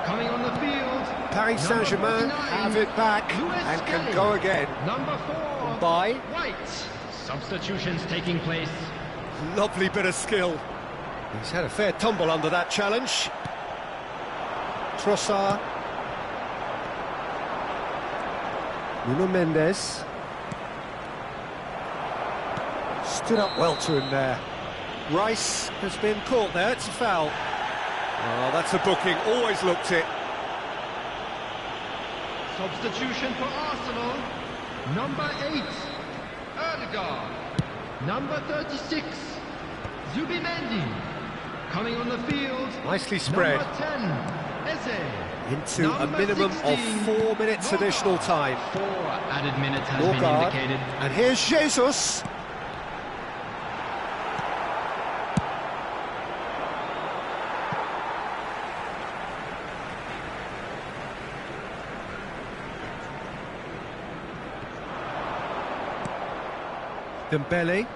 Coming on the field, Paris Saint-Germain have it back and can go again. Number 4, By. White. Substitutions taking place. Lovely bit of skill. He's had a fair tumble under that challenge. Trossard. Nuno Mendes. Stood up well to him there. Rice has been caught there, it's a foul. Oh, that's a booking, always looked it. Substitution for Arsenal. Number 8, Ødegaard. Number 36, Zubimendi. Coming on the field. Nicely spread. Number 10, Eze. Into Number a minimum 16, of 4 minutes additional time. 4 added minutes has been indicated. And here's Jesus. Dembele.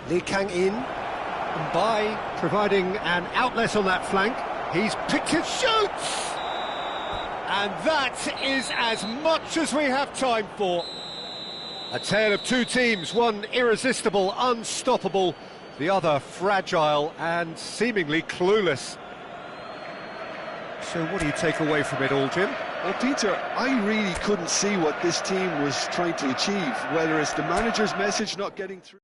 Lee Kang in. And by providing an outlet on that flank. He's picked his shoots! And that is as much as we have time for. A tale of two teams, one irresistible, unstoppable, the other fragile and seemingly clueless. So what do you take away from it all, Jim? Well, Peter, I really couldn't see what this team was trying to achieve, whether it's the manager's message not getting through.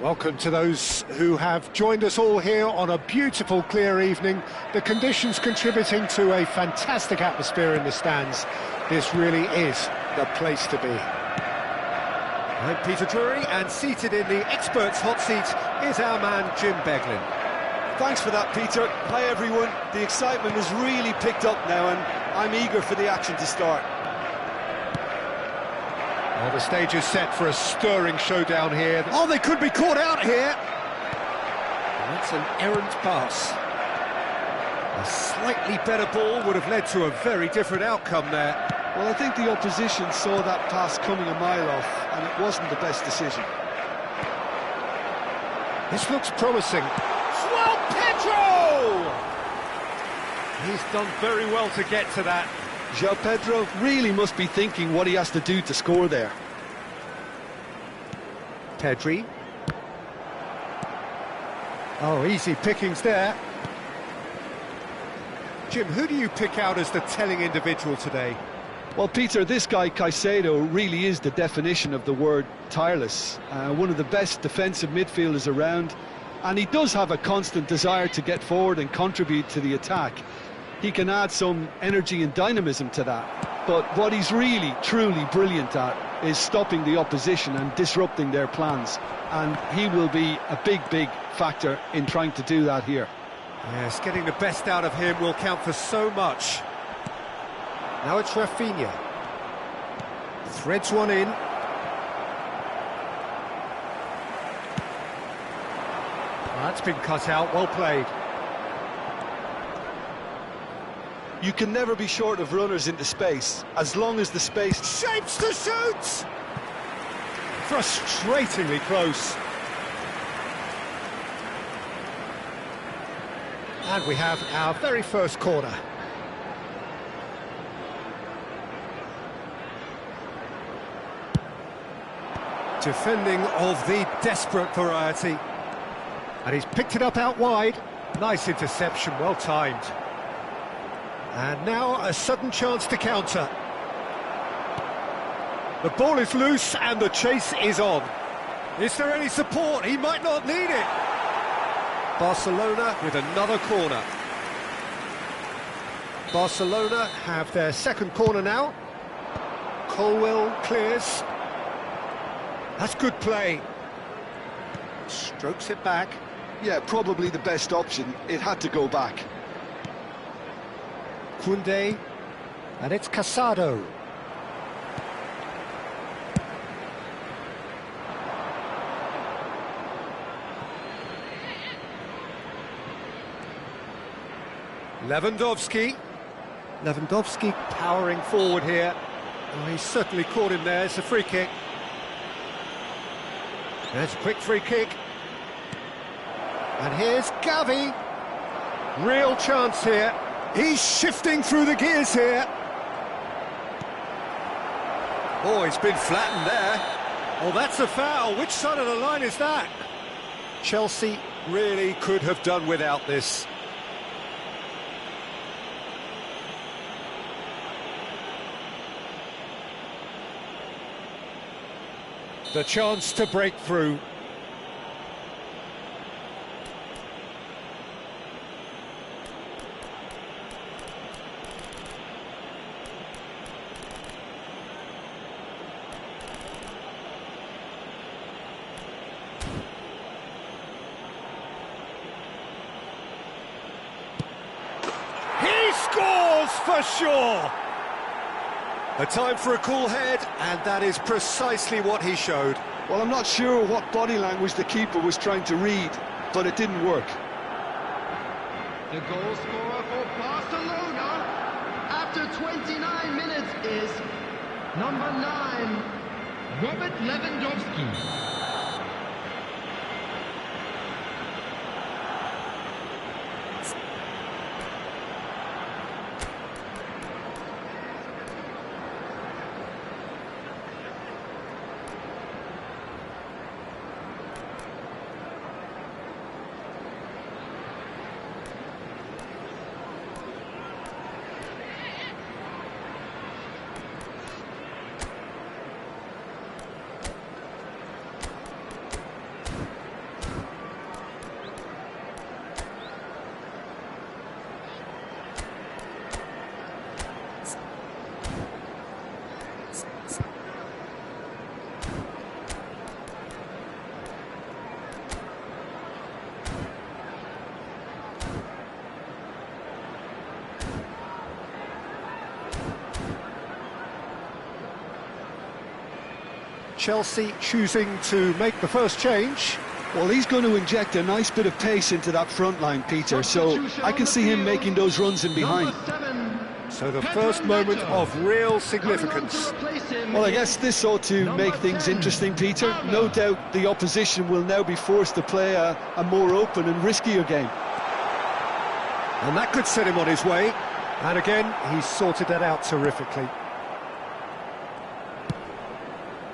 Welcome to those who have joined us all here on a beautiful, clear evening. The conditions contributing to a fantastic atmosphere in the stands. This really is the place to be. I'm Peter Drury, and seated in the experts' hot seat is our man Jim Beglin. Thanks for that, Peter. Hi, everyone. The excitement has really picked up now, and I'm eager for the action to start. Well, the stage is set for a stirring showdown here. Oh, they could be caught out here. And that's an errant pass. A slightly better ball would have led to a very different outcome there. Well, I think the opposition saw that pass coming a mile off, and it wasn't the best decision. This looks promising. João Pedro! He's done very well to get to that. João Pedro really must be thinking what he has to do to score there. Pedri. Oh, easy pickings there. Jim, who do you pick out as the telling individual today? Well, Peter, this guy Caicedo really is the definition of the word tireless. One of the best defensive midfielders around, and he does have a constant desire to get forward and contribute to the attack. He can add some energy and dynamism to that. But what he's really, truly brilliant at is stopping the opposition and disrupting their plans. And he will be a big, big factor in trying to do that here. Yes, getting the best out of him will count for so much. Now it's Rafinha. Threads one in. That's been cut out, well played. You can never be short of runners into space, as long as the space Shapes to shoot! Frustratingly close. And we have our very first corner. Defending of the desperate variety. And he's picked it up out wide. Nice interception, well timed. And now a sudden chance to counter. The ball is loose and the chase is on. Is there any support? He might not need it. Barcelona with another corner. Barcelona have their second corner now. Colwell clears. That's good play. Strokes it back. Yeah, probably the best option. It had to go back. Koundé, and it's Casado. Lewandowski powering forward here. Oh, he's certainly caught him there. It's a free kick. There's a quick free kick. And here's Gavi. Real chance here. He's shifting through the gears here. Oh, he's been flattened there. Oh, that's a foul. Which side of the line is that? Chelsea really could have done without this. The chance to break through. Scores for sure! A time for a cool head, and that is precisely what he showed. Well, I'm not sure what body language the keeper was trying to read, but it didn't work. The goal scorer for Barcelona after 29 minutes is number 9, Robert Lewandowski. Chelsea choosing to make the first change. Well, he's going to inject a nice bit of pace into that front line, Peter, so I can see him making those runs in behind. So the first moment of real significance. Well, I guess this ought to make things interesting, Peter. No doubt the opposition will now be forced to play a more open and riskier game. And that could set him on his way. And again, he's sorted that out terrifically.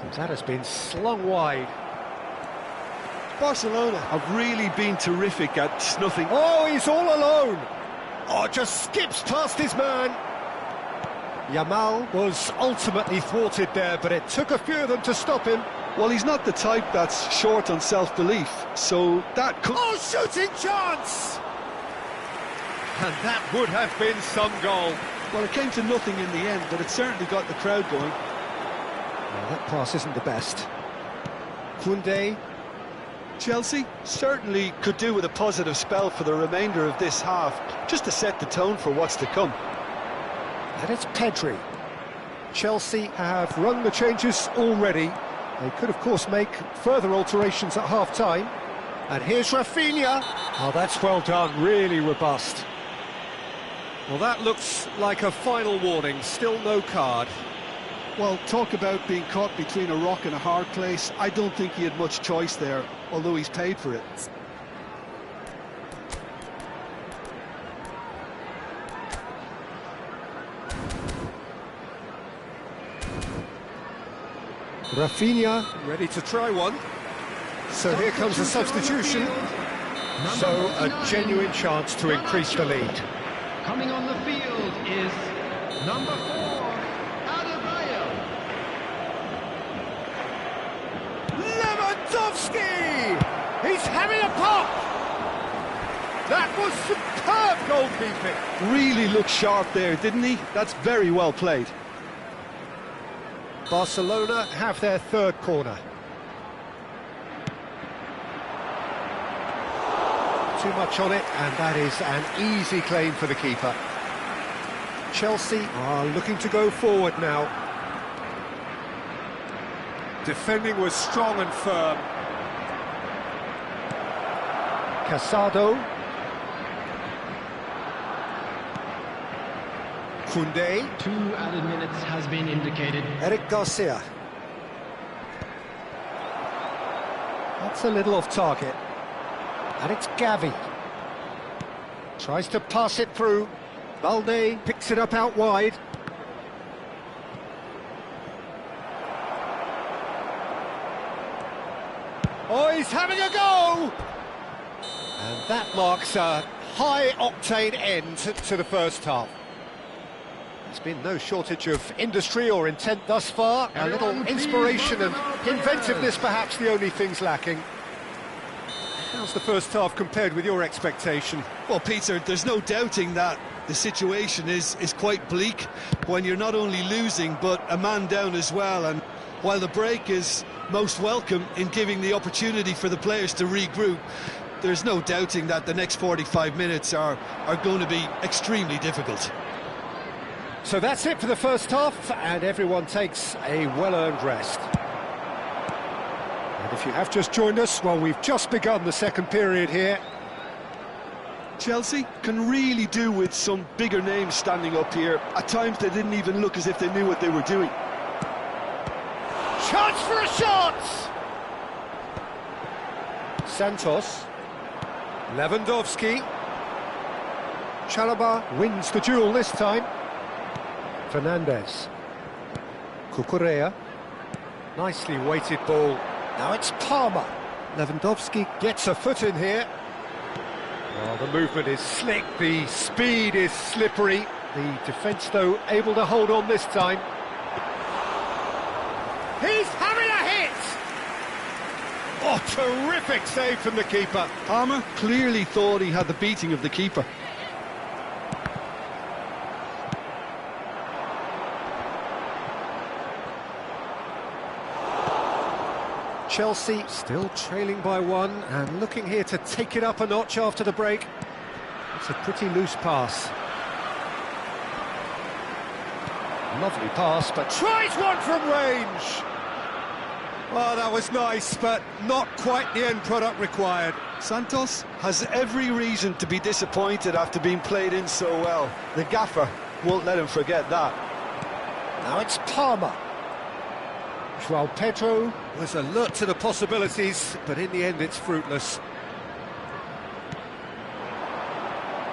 And that has been slung wide. Barcelona have really been terrific at snuffing. Oh, he's all alone. Oh, just skips past his man. Yamal was ultimately thwarted there, but it took a few of them to stop him. Well, he's not the type that's short on self-belief, so that could... Oh, shooting chance! And that would have been some goal. Well, it came to nothing in the end, but it certainly got the crowd going. Well, that pass isn't the best. Koundé. Chelsea certainly could do with a positive spell for the remainder of this half, just to set the tone for what's to come. And it's Pedri. Chelsea have run the changes already. They could, of course, make further alterations at half-time. And here's Rafinha. Oh, that's well done, really robust. Well, that looks like a final warning, still no card. Well, talk about being caught between a rock and a hard place. I don't think he had much choice there, although he's paid for it. Rafinha ready to try one. So here comes the substitution. So a genuine chance to increase the lead. Coming on the field is number 4, Adebayo. Lewandowski! He's having a pop! That was superb goalkeeping. Really looked sharp there, didn't he? That's very well played. Barcelona have their third corner. Too much on it, and that is an easy claim for the keeper. Chelsea are looking to go forward now. Defending was strong and firm. Casado. Koundé. 2 added minutes has been indicated. Eric Garcia. That's a little off target. And it's Gavi. Tries to pass it through. Balde picks it up out wide. Oh, he's having a go! And that marks a high-octane end to the first half. There's been no shortage of industry or intent thus far. A little inspiration and inventiveness, perhaps the only things lacking. How's the first half compared with your expectation? Well, Peter, there's no doubting that the situation is quite bleak when you're not only losing, but a man down as well. And while the break is most welcome in giving the opportunity for the players to regroup, there's no doubting that the next 45 minutes are going to be extremely difficult. So that's it for the first half, and everyone takes a well-earned rest. And if you have just joined us, well, we've just begun the second period here. Chelsea can really do with some bigger names standing up here. At times they didn't even look as if they knew what they were doing. Chance for a shot! Santos. Lewandowski. Chalobah wins the duel this time. Fernandez. Cucurella. Nicely weighted ball. Now it's Palmer. Lewandowski gets a foot in here. Well, the movement is slick, the speed is slippery. The defence, though, able to hold on this time. He's having a hit! Oh, terrific save from the keeper. Palmer clearly thought he had the beating of the keeper. Chelsea still trailing by 1 and looking here to take it up a notch after the break. It's a pretty loose pass. Lovely pass, but tries one from range. Oh, that was nice, but not quite the end product required. Santos has every reason to be disappointed after being played in so well. The gaffer won't let him forget that. Now it's Palmer. João Pedro Was alert to the possibilities, but in the end it's fruitless.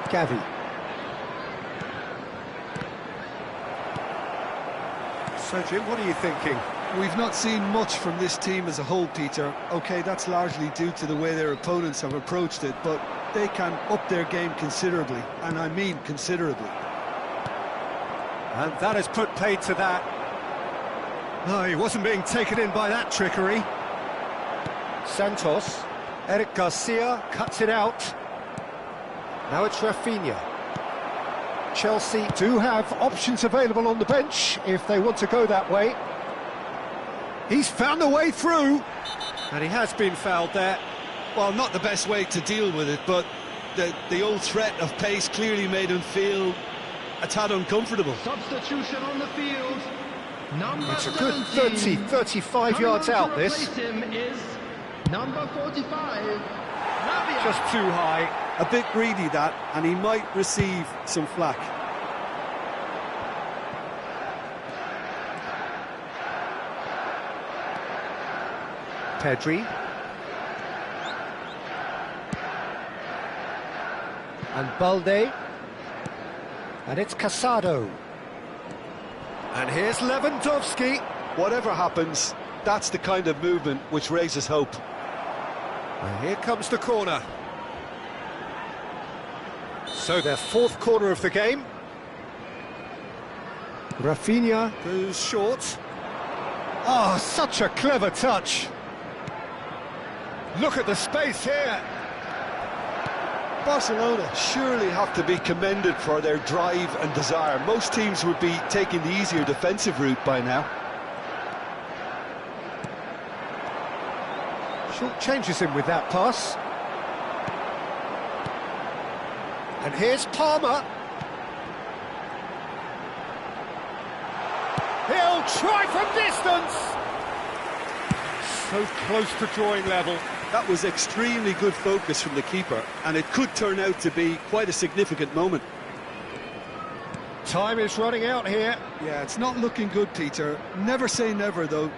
Gavi. So, Jim, what are you thinking? We've not seen much from this team as a whole, Peter. OK, that's largely due to the way their opponents have approached it, but they can up their game considerably, and I mean considerably. And that has put paid to that. No, he wasn't being taken in by that trickery. Santos. Eric Garcia cuts it out. Now it's Rafinha. Chelsea do have options available on the bench if they want to go that way. He's found a way through. And he has been fouled there. Well, not the best way to deal with it, but the old threat of pace clearly made him feel a tad uncomfortable. Substitution on the field. Number It's a good 17. 35 yards Coming on out, to this. replace him is number 45. Lavia. Just too high. A bit greedy, that, and he might receive some flack. Pedri. And Balde. And it's Casado. And here's Lewandowski. Whatever happens, that's the kind of movement which raises hope. And here comes the corner. So their fourth corner of the game. Rafinha. Goes short. Oh, such a clever touch. Look at the space here. Barcelona surely have to be commended for their drive and desire. Most teams would be taking the easier defensive route by now. Short changes him with that pass. And here's Palmer. He'll try from distance. So close to drawing level. That was extremely good focus from the keeper, and it could turn out to be quite a significant moment. Time is running out here. Yeah, it's not looking good, Peter. Never say never, though.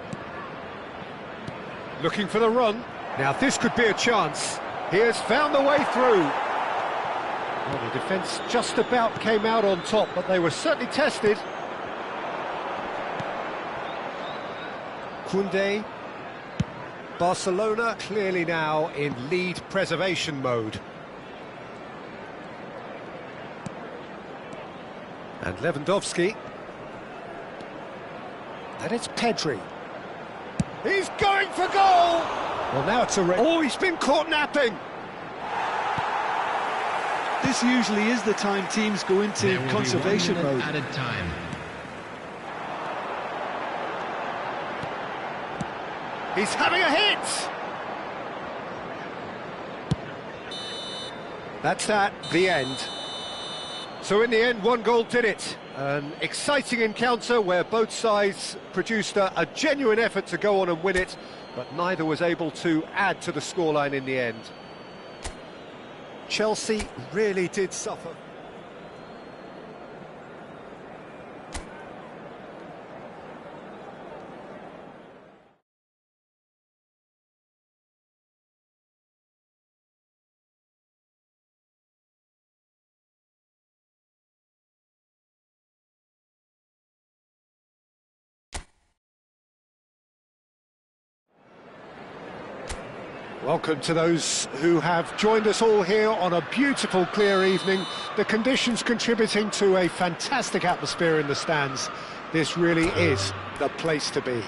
Looking for the run. Now this could be a chance. He has found the way through. Well, the defence just about came out on top, but they were certainly tested. Koundé. Barcelona clearly now in lead preservation mode. And Lewandowski. And it's Pedri. He's going for goal! Well, now it's a... Oh, he's been caught napping! This usually is the time teams go into There will be conservation 1 minute mode. added time. He's having a hit! That's that, the end. So in the end, one goal did it. An exciting encounter where both sides produced a genuine effort to go on and win it, but neither was able to add to the scoreline in the end. Chelsea really did suffer. Welcome to those who have joined us all here on a beautiful, clear evening. The conditions contributing to a fantastic atmosphere in the stands. This really is the place to be.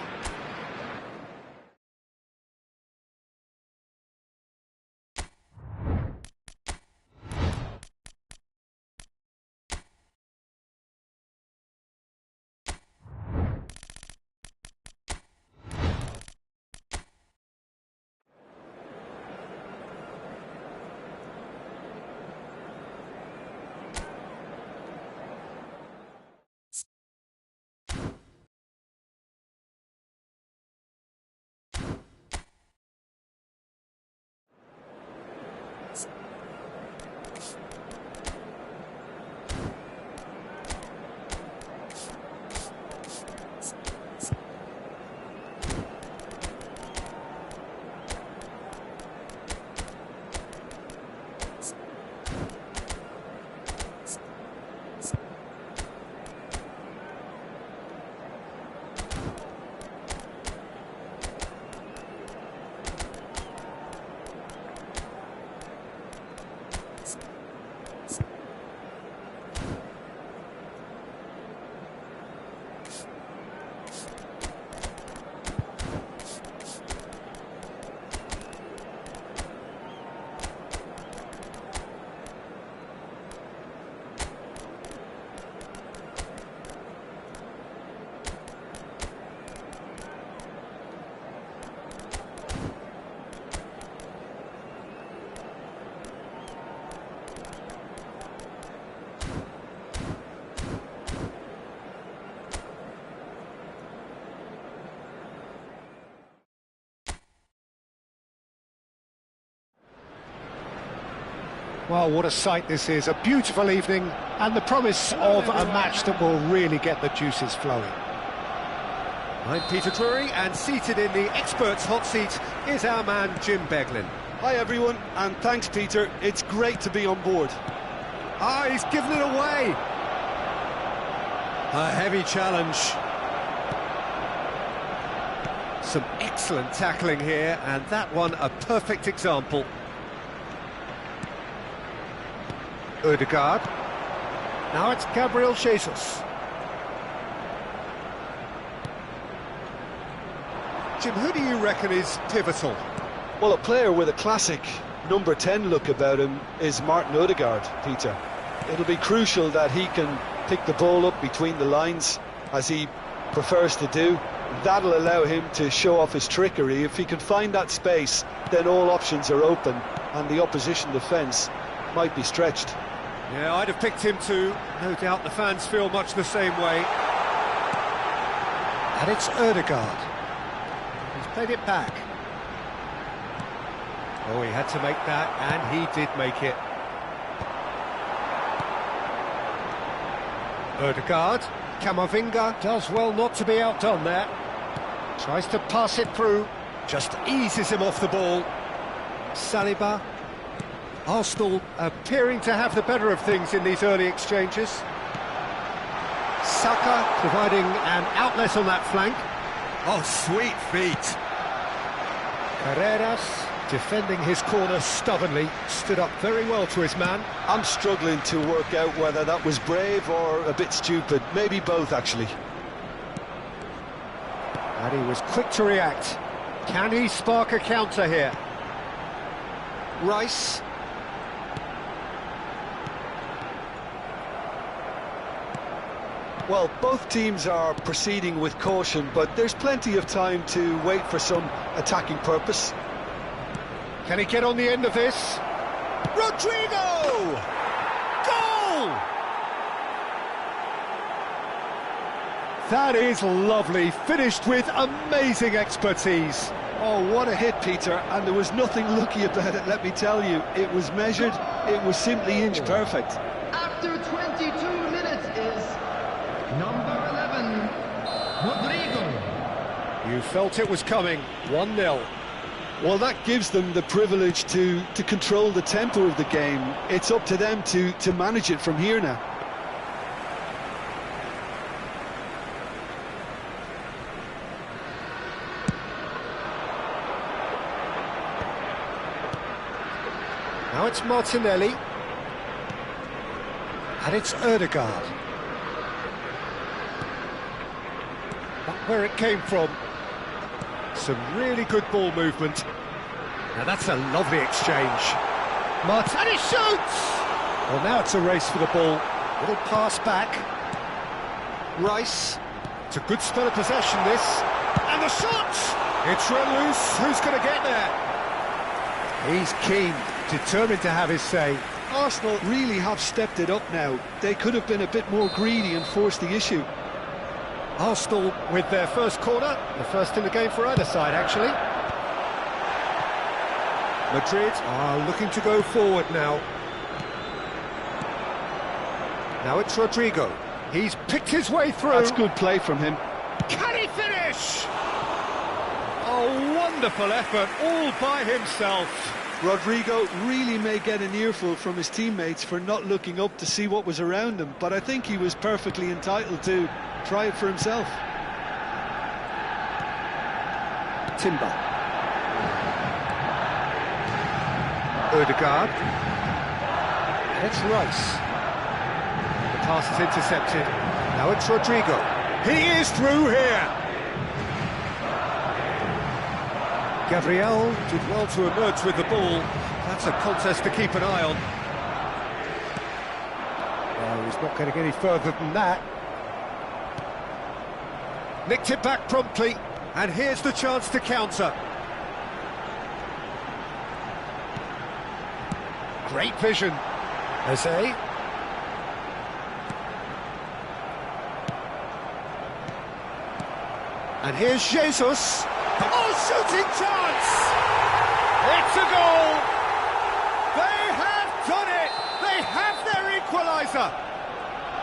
Well, what a sight this is, a beautiful evening, and the promise of a match that will really get the juices flowing. I'm Peter Drury, and seated in the experts' hot seat is our man Jim Beglin. Hi everyone, and thanks Peter, it's great to be on board. Ah, he's given it away! A heavy challenge. Some excellent tackling here, and that one a perfect example. Ødegaard. Now it's Gabriel Jesus. Jim, who do you reckon is pivotal? Well, a player with a classic number 10 look about him is Martin Ødegaard, Peter. It'll be crucial that he can pick the ball up between the lines, as he prefers to do. That'll allow him to show off his trickery. If he can find that space, then all options are open, and the opposition defence might be stretched. Yeah, I'd have picked him too. No doubt the fans feel much the same way. And it's Ødegaard. He's played it back. Oh, he had to make that, and he did make it. Ødegaard. Camavinga does well not to be outdone there. Tries to pass it through. Just eases him off the ball. Saliba. Arsenal appearing to have the better of things in these early exchanges. Saka providing an outlet on that flank. Oh, sweet feet. Carreras defending his corner stubbornly, stood up very well to his man. I'm struggling to work out whether that was brave or a bit stupid. Maybe both, actually. And he was quick to react. Can he spark a counter here? Rice. Well, both teams are proceeding with caution, but there's plenty of time to wait for some attacking purpose. Can he get on the end of this? Rodrigo! Goal! That is lovely, finished with amazing expertise. Oh, what a hit, Peter, and there was nothing lucky about it, let me tell you. It was measured, it was simply inch perfect. After 22 minutes is number 11, Rodrigo. You felt it was coming, 1-0. Well, that gives them the privilege to control the tempo of the game. It's up to them to manage it from here now. Now it's Martinelli. And it's Ødegaard. Back where it came from. Some really good ball movement. Now that's a lovely exchange. And he shoots! Well, now it's a race for the ball. Little pass back. Rice. It's a good spell of possession, this. And the shot! It's run loose. Who's going to get there? He's keen, determined to have his say. Arsenal really have stepped it up now. They could have been a bit more greedy and forced the issue. Arsenal with their first corner, the first in the game for either side, actually. Madrid are looking to go forward now. Now it's Rodrigo. He's picked his way through. That's good play from him. Can he finish? A wonderful effort, all by himself. Rodrigo really may get an earful from his teammates for not looking up to see what was around him, but I think he was perfectly entitled to try it for himself. Timber. Ødegaard. And it's Rice. The pass is intercepted. Now it's Rodrigo. He is through here. Gabriel Did well to emerge with the ball. That's a contest to keep an eye on. Oh, he's not getting any further than that. Nicked it back promptly, and here's the chance to counter. Great vision. Jose. And here's Jesus. Oh, shooting chance! It's a goal! They have done equaliser!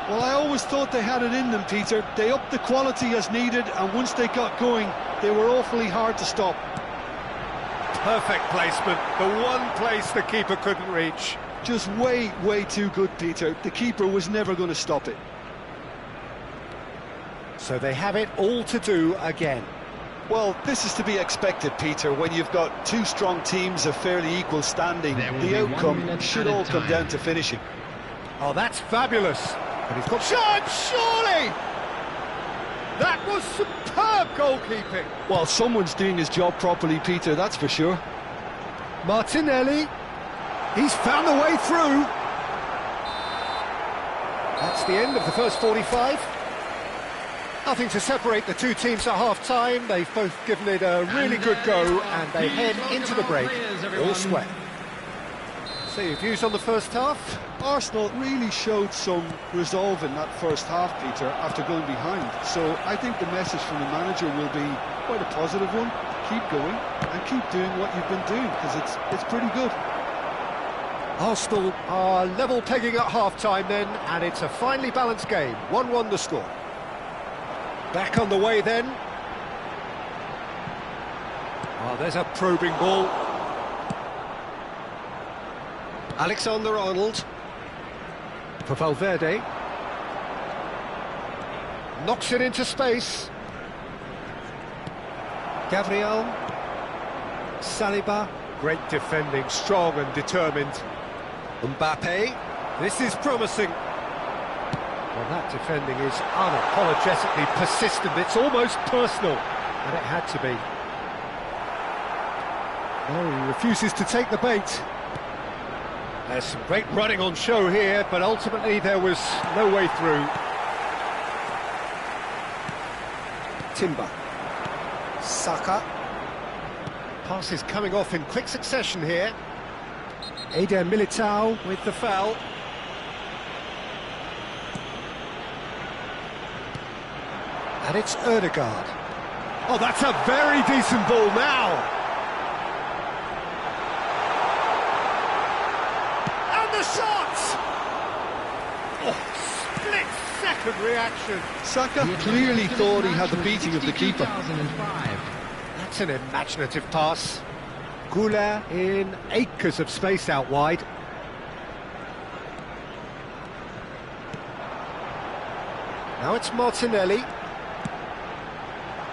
Well, I always thought they had it in them, Peter. They upped the quality as needed, and once they got going, they were awfully hard to stop. Perfect placement, the one place the keeper couldn't reach. Just way too good, Peter. The keeper was never going to stop it. So they have it all to do again. Well, this is to be expected, Peter. When you've got two strong teams of fairly equal standing, the outcome should all come down to finishing. Oh, that's fabulous. But he's got shot, surely! That was superb goalkeeping. Well, someone's doing his job properly, Peter, that's for sure. Martinelli, he's found a way through. That's the end of the first 45. Nothing to separate the two teams at half-time. They've both given it a really good go, and they head into the break all square. So your views on the first half? Arsenal really showed some resolve in that first half, Peter, after going behind. So I think the message from the manager will be quite a positive one. Keep going and keep doing what you've been doing, because it's pretty good. Arsenal are level pegging at half-time then, and it's a finely balanced game. 1-1 the score. Back on the way then. Oh, there's a probing ball. Alexander-Arnold for Valverde. Knocks it into space. Gabriel. Saliba. Great defending, strong and determined. Mbappe. This is promising. Well, that defending is unapologetically persistent. It's almost personal, and it had to be. No, he refuses to take the bait. There's some great running on show here, but ultimately there was no way through. Timber. Saka. Passes coming off in quick succession here. Eder Militao with the foul. And it's Ødegaard. Oh, that's a very decent ball now. And the shot! Oh, split-second reaction. Saka clearly thought he had the beating of the keeper. That's an imaginative pass. Goulet in acres of space out wide. Now it's Martinelli.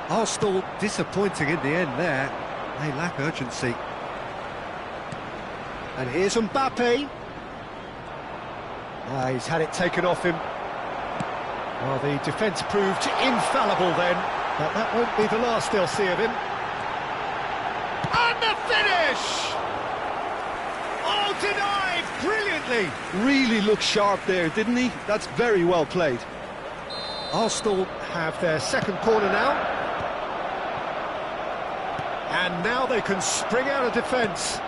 Arsenal disappointing in the end there. They lack urgency. And here's Mbappe. He's had it taken off him. Well, the defence proved infallible then, but that won't be the last they'll see of him. And the finish! Oh, denied brilliantly! Really looked sharp there, didn't he? That's very well played. Arsenal have their second corner now. And now they can spring out of defence.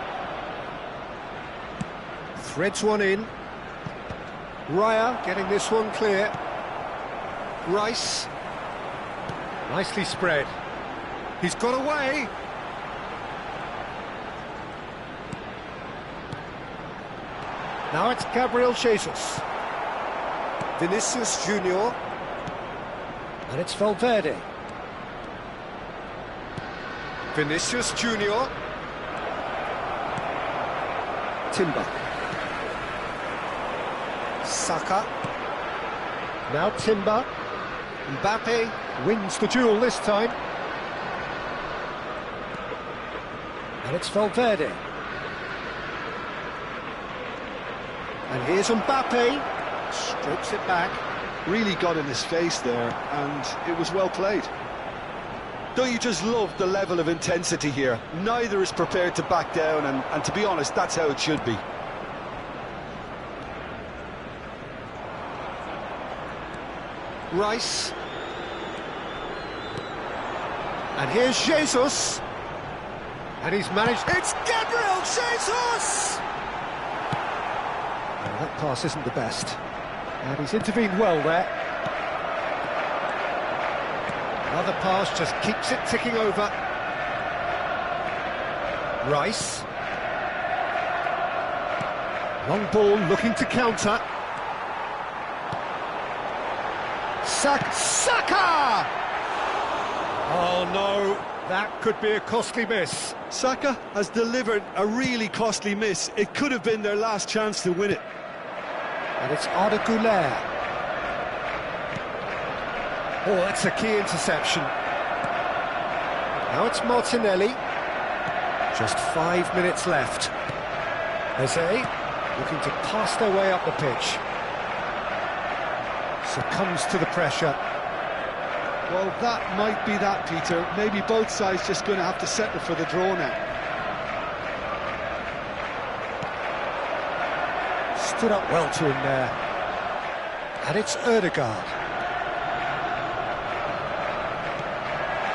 Threads one in. Raya getting this one clear. Rice. Nicely spread. He's got away. Now it's Gabriel Jesus. Vinicius Junior. And it's Valverde. Vinicius Junior. Timber. Saka. Now Timber. Mbappe wins the duel this time. And it's Valverde. And here's Mbappe. Strokes it back. Really got in his face there, and it was well played. Don't you just love the level of intensity here? Neither is prepared to back down, and to be honest, that's how it should be. Rice. And here's Jesus. And he's managed... It's Gabriel Jesus! Well, that pass isn't the best. And he's intervened well there. Another pass just keeps it ticking over. Rice. Long ball looking to counter. Saka! Oh no, that could be a costly miss. Saka has delivered a really costly miss. It could have been their last chance to win it. And it's Arda Güler. Oh, that's a key interception. Now it's Martinelli. Just 5 minutes left. Eze looking to pass their way up the pitch. Succumbs to the pressure. Well, that might be that, Peter. Maybe both sides just going to have to settle for the draw now. Stood up well to him there. And it's Ødegaard.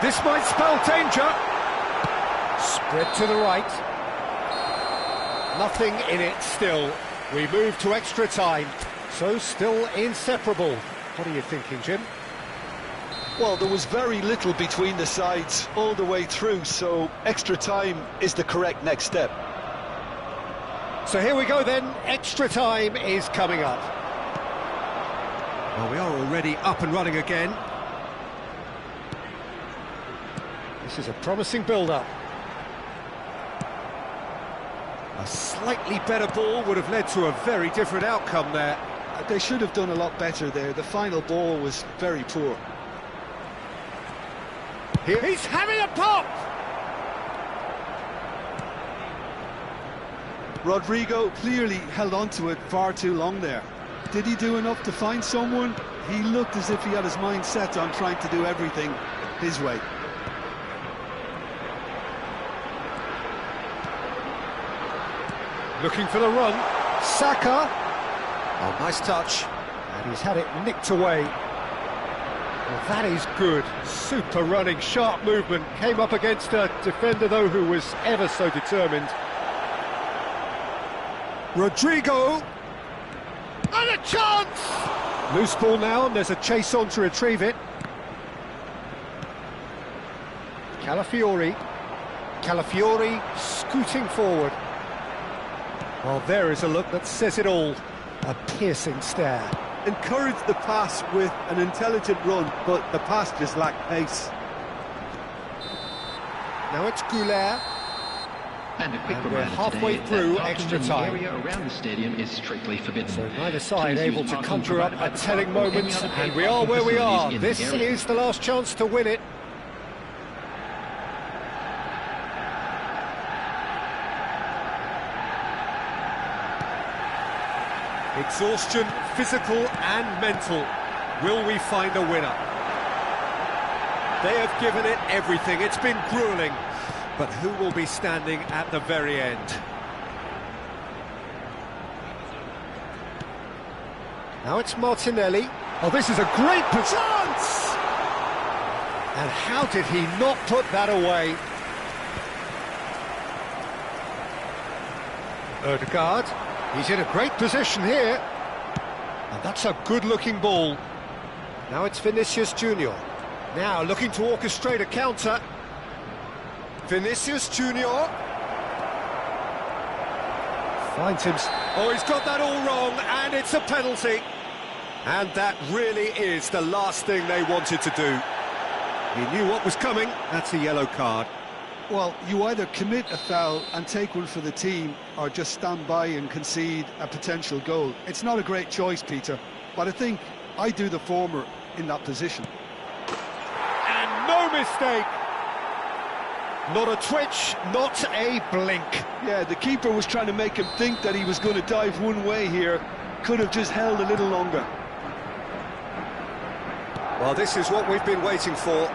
This might spell danger. Spread to the right. Nothing in it still. We move to extra time. So still inseparable. What are you thinking, Jim? Well, there was very little between the sides all the way through, so extra time is the correct next step. So here we go then, extra time is coming up. Well, we are already up and running again. This is a promising build-up. A slightly better ball would have led to a very different outcome there. They should have done a lot better there. The final ball was very poor. He's having a pop! Rodrigo clearly held on to it far too long there. Did he do enough to find someone? He looked as if he had his mind set on trying to do everything his way. Looking for the run. Saka. Oh, nice touch. And he's had it nicked away. Well, that is good. Super running, sharp movement. Came up against a defender, though, who was ever so determined. Rodrigo. And a chance! Loose ball now, and there's a chase on to retrieve it. Calafiori. Calafiori scooting forward. Well, there is a look that says it all. A piercing stare. Encouraged the pass with an intelligent run, but the pass just lacked pace. Now it's Güler. And a quick And we're reminder halfway today through that extra parking in time. The area around the stadium is strictly forbidden. So neither side Please able use to parking conjure up provided by a the telling park or any moment, other and paid we are parking where we facilities are. in the This area. is the last chance to win it. Exhaustion, physical and mental. Will we find a winner? They have given it everything. It's been grueling. But who will be standing at the very end? Now it's Martinelli. Oh, this is a great chance! And how did he not put that away? Ødegaard. He's in a great position here. And that's a good-looking ball. Now it's Vinicius Junior. Now looking to orchestrate a counter. Vinicius Junior. Finds him. Oh, he's got that all wrong, and it's a penalty. And that really is the last thing they wanted to do. He knew what was coming. That's a yellow card. Well, you either commit a foul and take one for the team, or just stand by and concede a potential goal. It's not a great choice, Peter, but I think I do the former in that position. And no mistake! Not a twitch, not a blink. Yeah, the keeper was trying to make him think that he was going to dive one way here. Could have just held a little longer. Well, this is what we've been waiting for.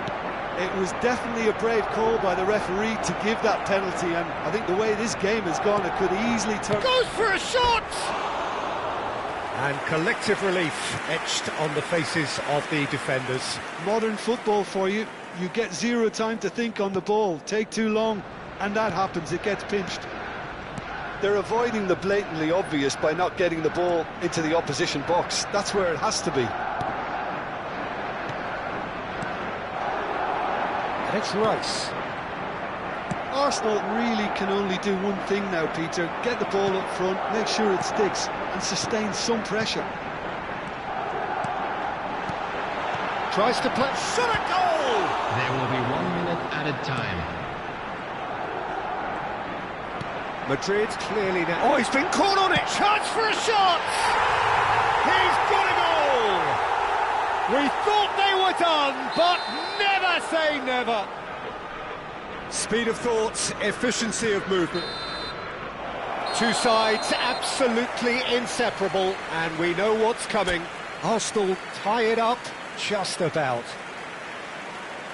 It was definitely a brave call by the referee to give that penalty, and I think the way this game has gone, it could easily turn... Goes for a shot! And collective relief etched on the faces of the defenders. Modern football for you. You get zero time to think on the ball, take too long, and that happens, it gets pinched. They're avoiding the blatantly obvious by not getting the ball into the opposition box. That's where it has to be. And it's Rice. Arsenal really can only do one thing now, Peter. Get the ball up front, make sure it sticks, and sustain some pressure. Tries to play. Shot a goal! There will be 1 minute added time. Madrid clearly now. Oh, he's been caught on it. Chance for a shot. He's got a goal. We thought they were done, but never say never. Speed of thought, efficiency of movement. Two sides absolutely inseparable, and we know what's coming. Arsenal tie it up just about.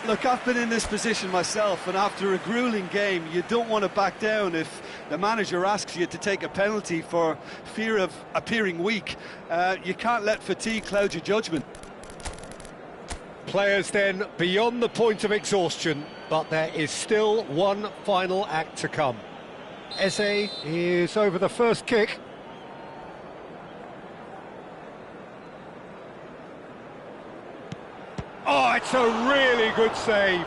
Look, I've been in this position myself, and after a gruelling game, you don't want to back down if the manager asks you to take a penalty for fear of appearing weak. You can't let fatigue cloud your judgment. Players then beyond the point of exhaustion, but there is still one final act to come. Eze is over the first kick. Oh, it's a really good save.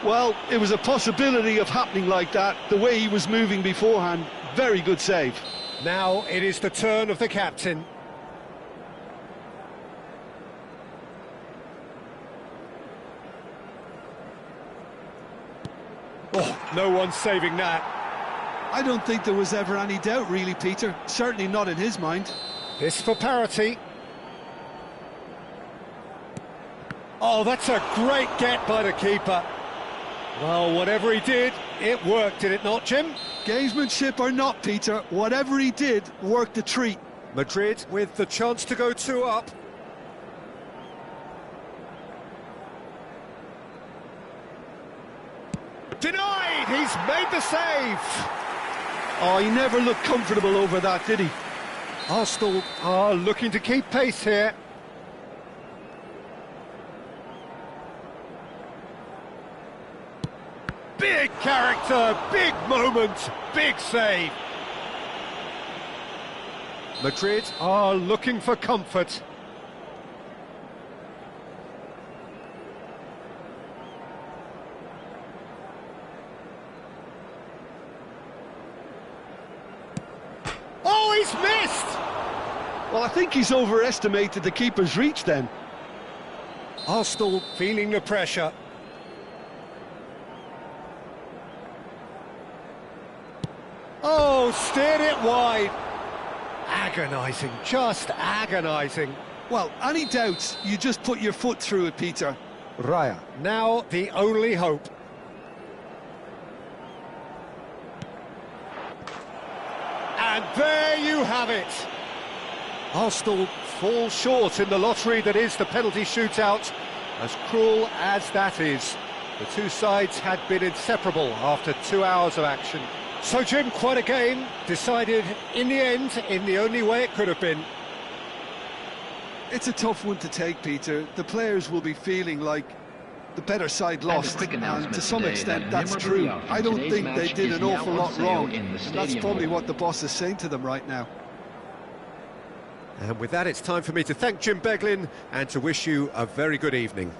Well, it was a possibility of happening like that, the way he was moving beforehand. Very good save. Now it is the turn of the captain. Oh, no one's saving that. I don't think there was ever any doubt, really, Peter. Certainly not in his mind. This for parity. Oh, that's a great get by the keeper. Well, whatever he did, it worked, did it not, Jim? Gamesmanship or not, Peter, whatever he did worked a treat. Madrid with the chance to go 2 up. Denied! He's made the save! Oh, he never looked comfortable over that, did he? Arsenal are looking to keep pace here. Big character, big moment, big save. Madrid are looking for comfort. Oh, he's missed! Well, I think he's overestimated the keeper's reach then. Arsenal feeling the pressure. Oh, steered it wide. Agonising, just agonising. Well, any doubts, you just put your foot through it, Peter. Raya, now the only hope. And there you have it. Arsenal fall short in the lottery that is the penalty shootout. As cruel as that is, the two sides had been inseparable after 2 hours of action. So, Jim, quite a game, decided in the end in the only way it could have been. It's a tough one to take, Peter. The players will be feeling like the better side lost, and to some extent that's true. I don't think they did an awful lot wrong, and that's probably what the boss is saying to them right now. And with that, it's time for me to thank Jim Beglin and to wish you a very good evening.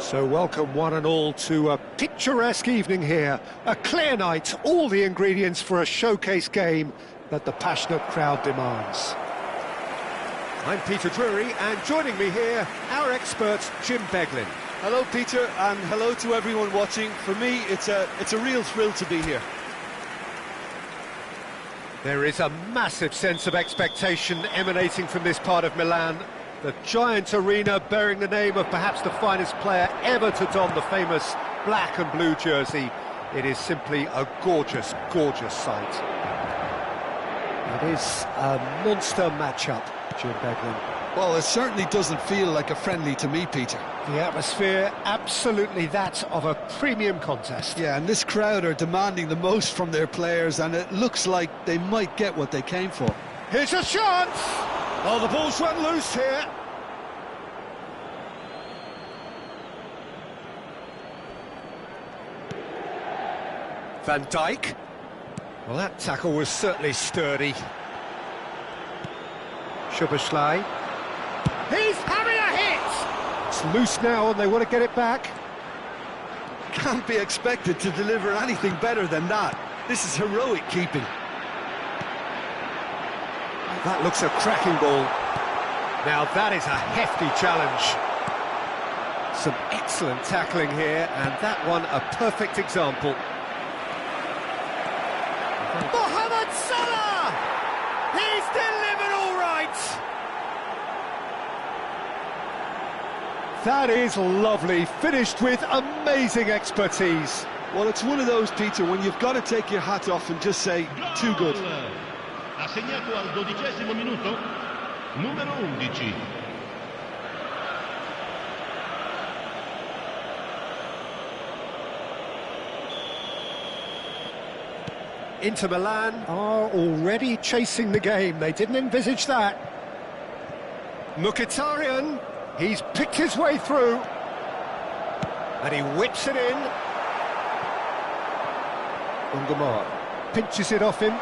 So welcome one and all to a picturesque evening here. A clear night, all the ingredients for a showcase game that the passionate crowd demands. I'm Peter Drury, and joining me here, our expert, Jim Beglin. Hello, Peter, and hello to everyone watching. For me, it's a real thrill to be here. There is a massive sense of expectation emanating from this part of Milan. The giant arena bearing the name of perhaps the finest player ever to don the famous black and blue jersey. It is simply a gorgeous, gorgeous sight. It is a monster matchup, Jim Beglin. Well, it certainly doesn't feel like a friendly to me, Peter. The atmosphere, absolutely that of a premium contest. Yeah, and this crowd are demanding the most from their players, and it looks like they might get what they came for. Here's a chance! Oh, the ball's run loose here. Van Dijk. Well, that tackle was certainly sturdy. Szoboszlai. He's having a hit! It's loose now and they want to get it back. Can't be expected to deliver anything better than that. This is heroic keeping. That looks a cracking ball. Now that is a hefty challenge. Some excellent tackling here, and that one a perfect example. Mohamed Salah! He's delivered all right! That is lovely, finished with amazing expertise. Well, it's one of those, Peter, when you've got to take your hat off and just say, too good. Ha segnato al 12° minuto, numero 11. Inter Milan are already chasing the game. They didn't envisage that. Mkhitaryan, he's picked his way through. And he whips it in. Ungomar pinches it off him.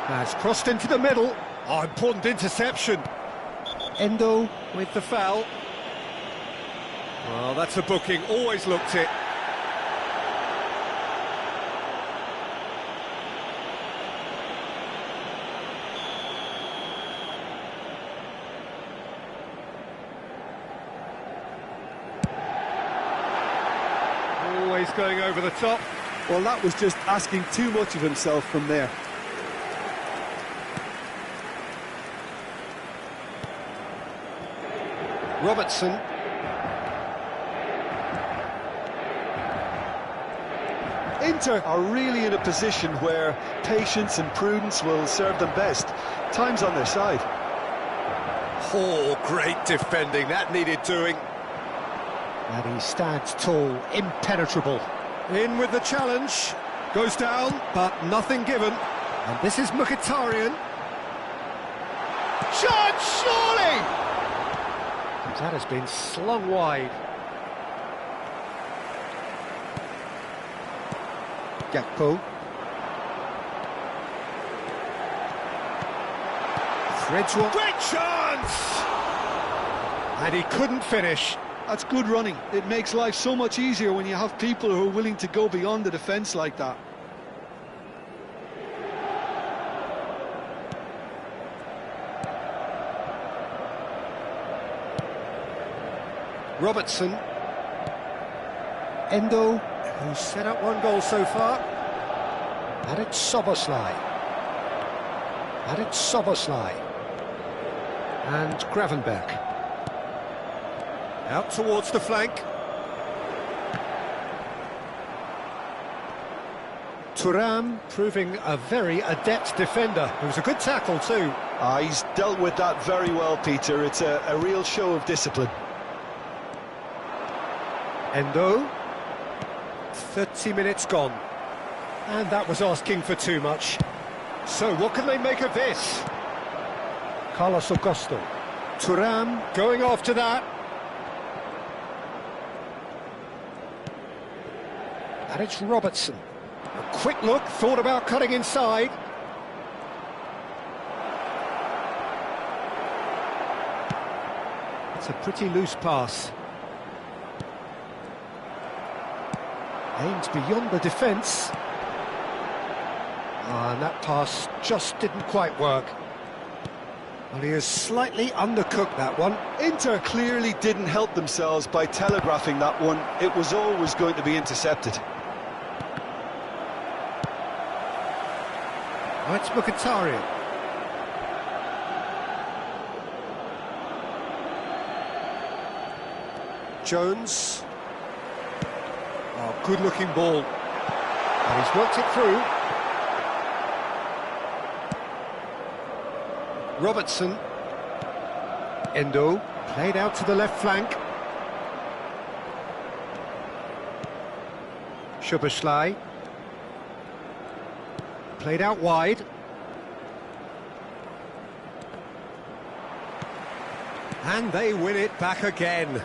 Has crossed into the middle. Oh, important interception. Endo With the foul. Well, that's a booking, always looked it. Always going over the top. Well, that was just asking too much of himself from there. Robertson. Inter are really in a position where patience and prudence will serve them best. Time's on their side. Oh, great defending, that needed doing. And he stands tall, impenetrable. In with the challenge, goes down, but nothing given. And this is Mkhitaryan. Shot, surely! That has been slung wide. Gakpo. Threads one. Great chance! And he couldn't finish. That's good running. It makes life so much easier when you have people who are willing to go beyond the defence like that. Robertson. Endo, who's set up one goal so far. And it's Soboslai. And it's Soboslai. And Gravenberch. Out towards the flank. Thuram proving a very adept defender. It was a good tackle too. He's dealt with that very well, Peter. It's a real show of discipline. Endo. 30 minutes gone. And that was asking for too much. So what can they make of this? Carlos Augusto. Thuram going after that. And it's Robertson. A quick look, thought about cutting inside. It's a pretty loose pass. Aims beyond the defence. And that pass just didn't quite work. Well, he has slightly undercooked that one. Inter clearly didn't help themselves by telegraphing that one. It was always going to be intercepted. Oh, it's Mkhitaryan. Jones. Oh, good-looking ball. And he's worked it through. Robertson. Endo. Played out to the left flank. Szoboszlai. Played out wide. And they win it back again.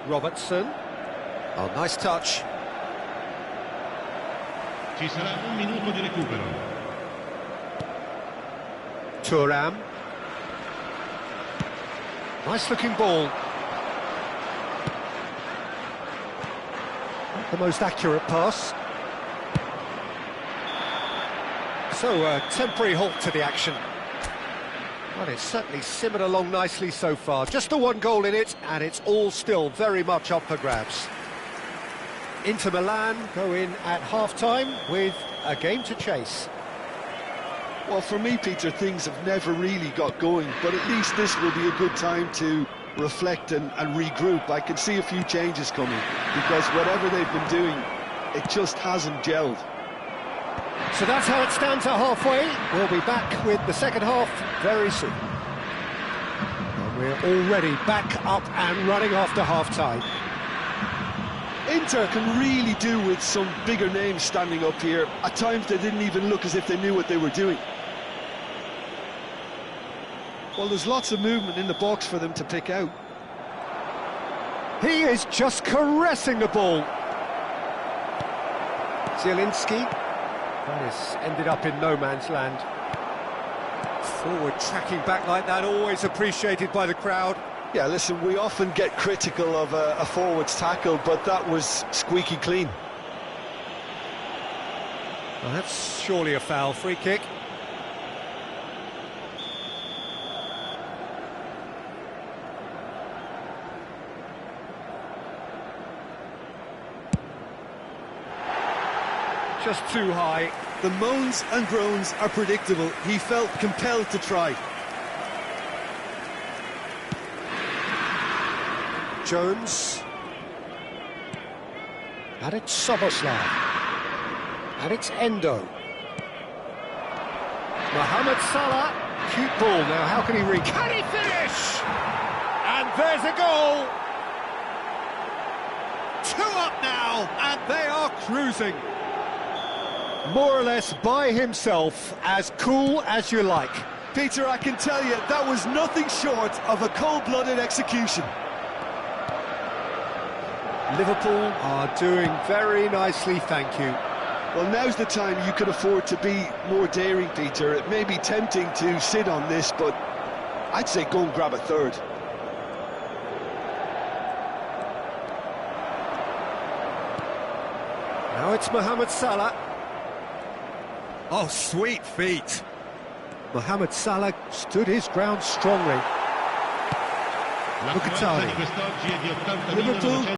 Robertson. Oh, nice touch. Ci sarà un minuto di recupero. Thuram. Nice looking ball. Not the most accurate pass. So a temporary halt to the action. Well, it's certainly simmered along nicely so far. Just the one goal in it, and it's all still very much up for grabs. Inter Milan go in at half-time with a game to chase. Well, for me, Peter, things have never really got going, but at least this will be a good time to reflect and regroup. I can see a few changes coming, because whatever they've been doing, it just hasn't gelled. So that's how it stands at halfway. We'll be back with the second half very soon. And we're already back up and running after half-time. Inter can really do with some bigger names standing up here. At times they didn't even look as if they knew what they were doing. Well, there's lots of movement in the box for them to pick out. He is just caressing the ball. Zielinski. That has ended up in no man's land. Forward tracking back like that, always appreciated by the crowd. Yeah, listen, we often get critical of a forward's tackle, but that was squeaky clean. Well, that's surely a foul. Free kick. Just too high. The moans and groans are predictable. He felt compelled to try. Jones. And it's Soboslav. And it's Endo. Mohamed Salah. Cute ball now, how can he reach? Can he finish? And there's a goal! 2 up now, and they are cruising. More or less by himself, as cool as you like. Peter, I can tell you, that was nothing short of a cold-blooded execution. Liverpool are doing very nicely, thank you. Well, now's the time you can afford to be more daring, Peter. It may be tempting to sit on this, but I'd say go and grab a third. Now it's Mohamed Salah. Oh, sweet feet. Mohamed Salah stood his ground strongly. Look at Liverpool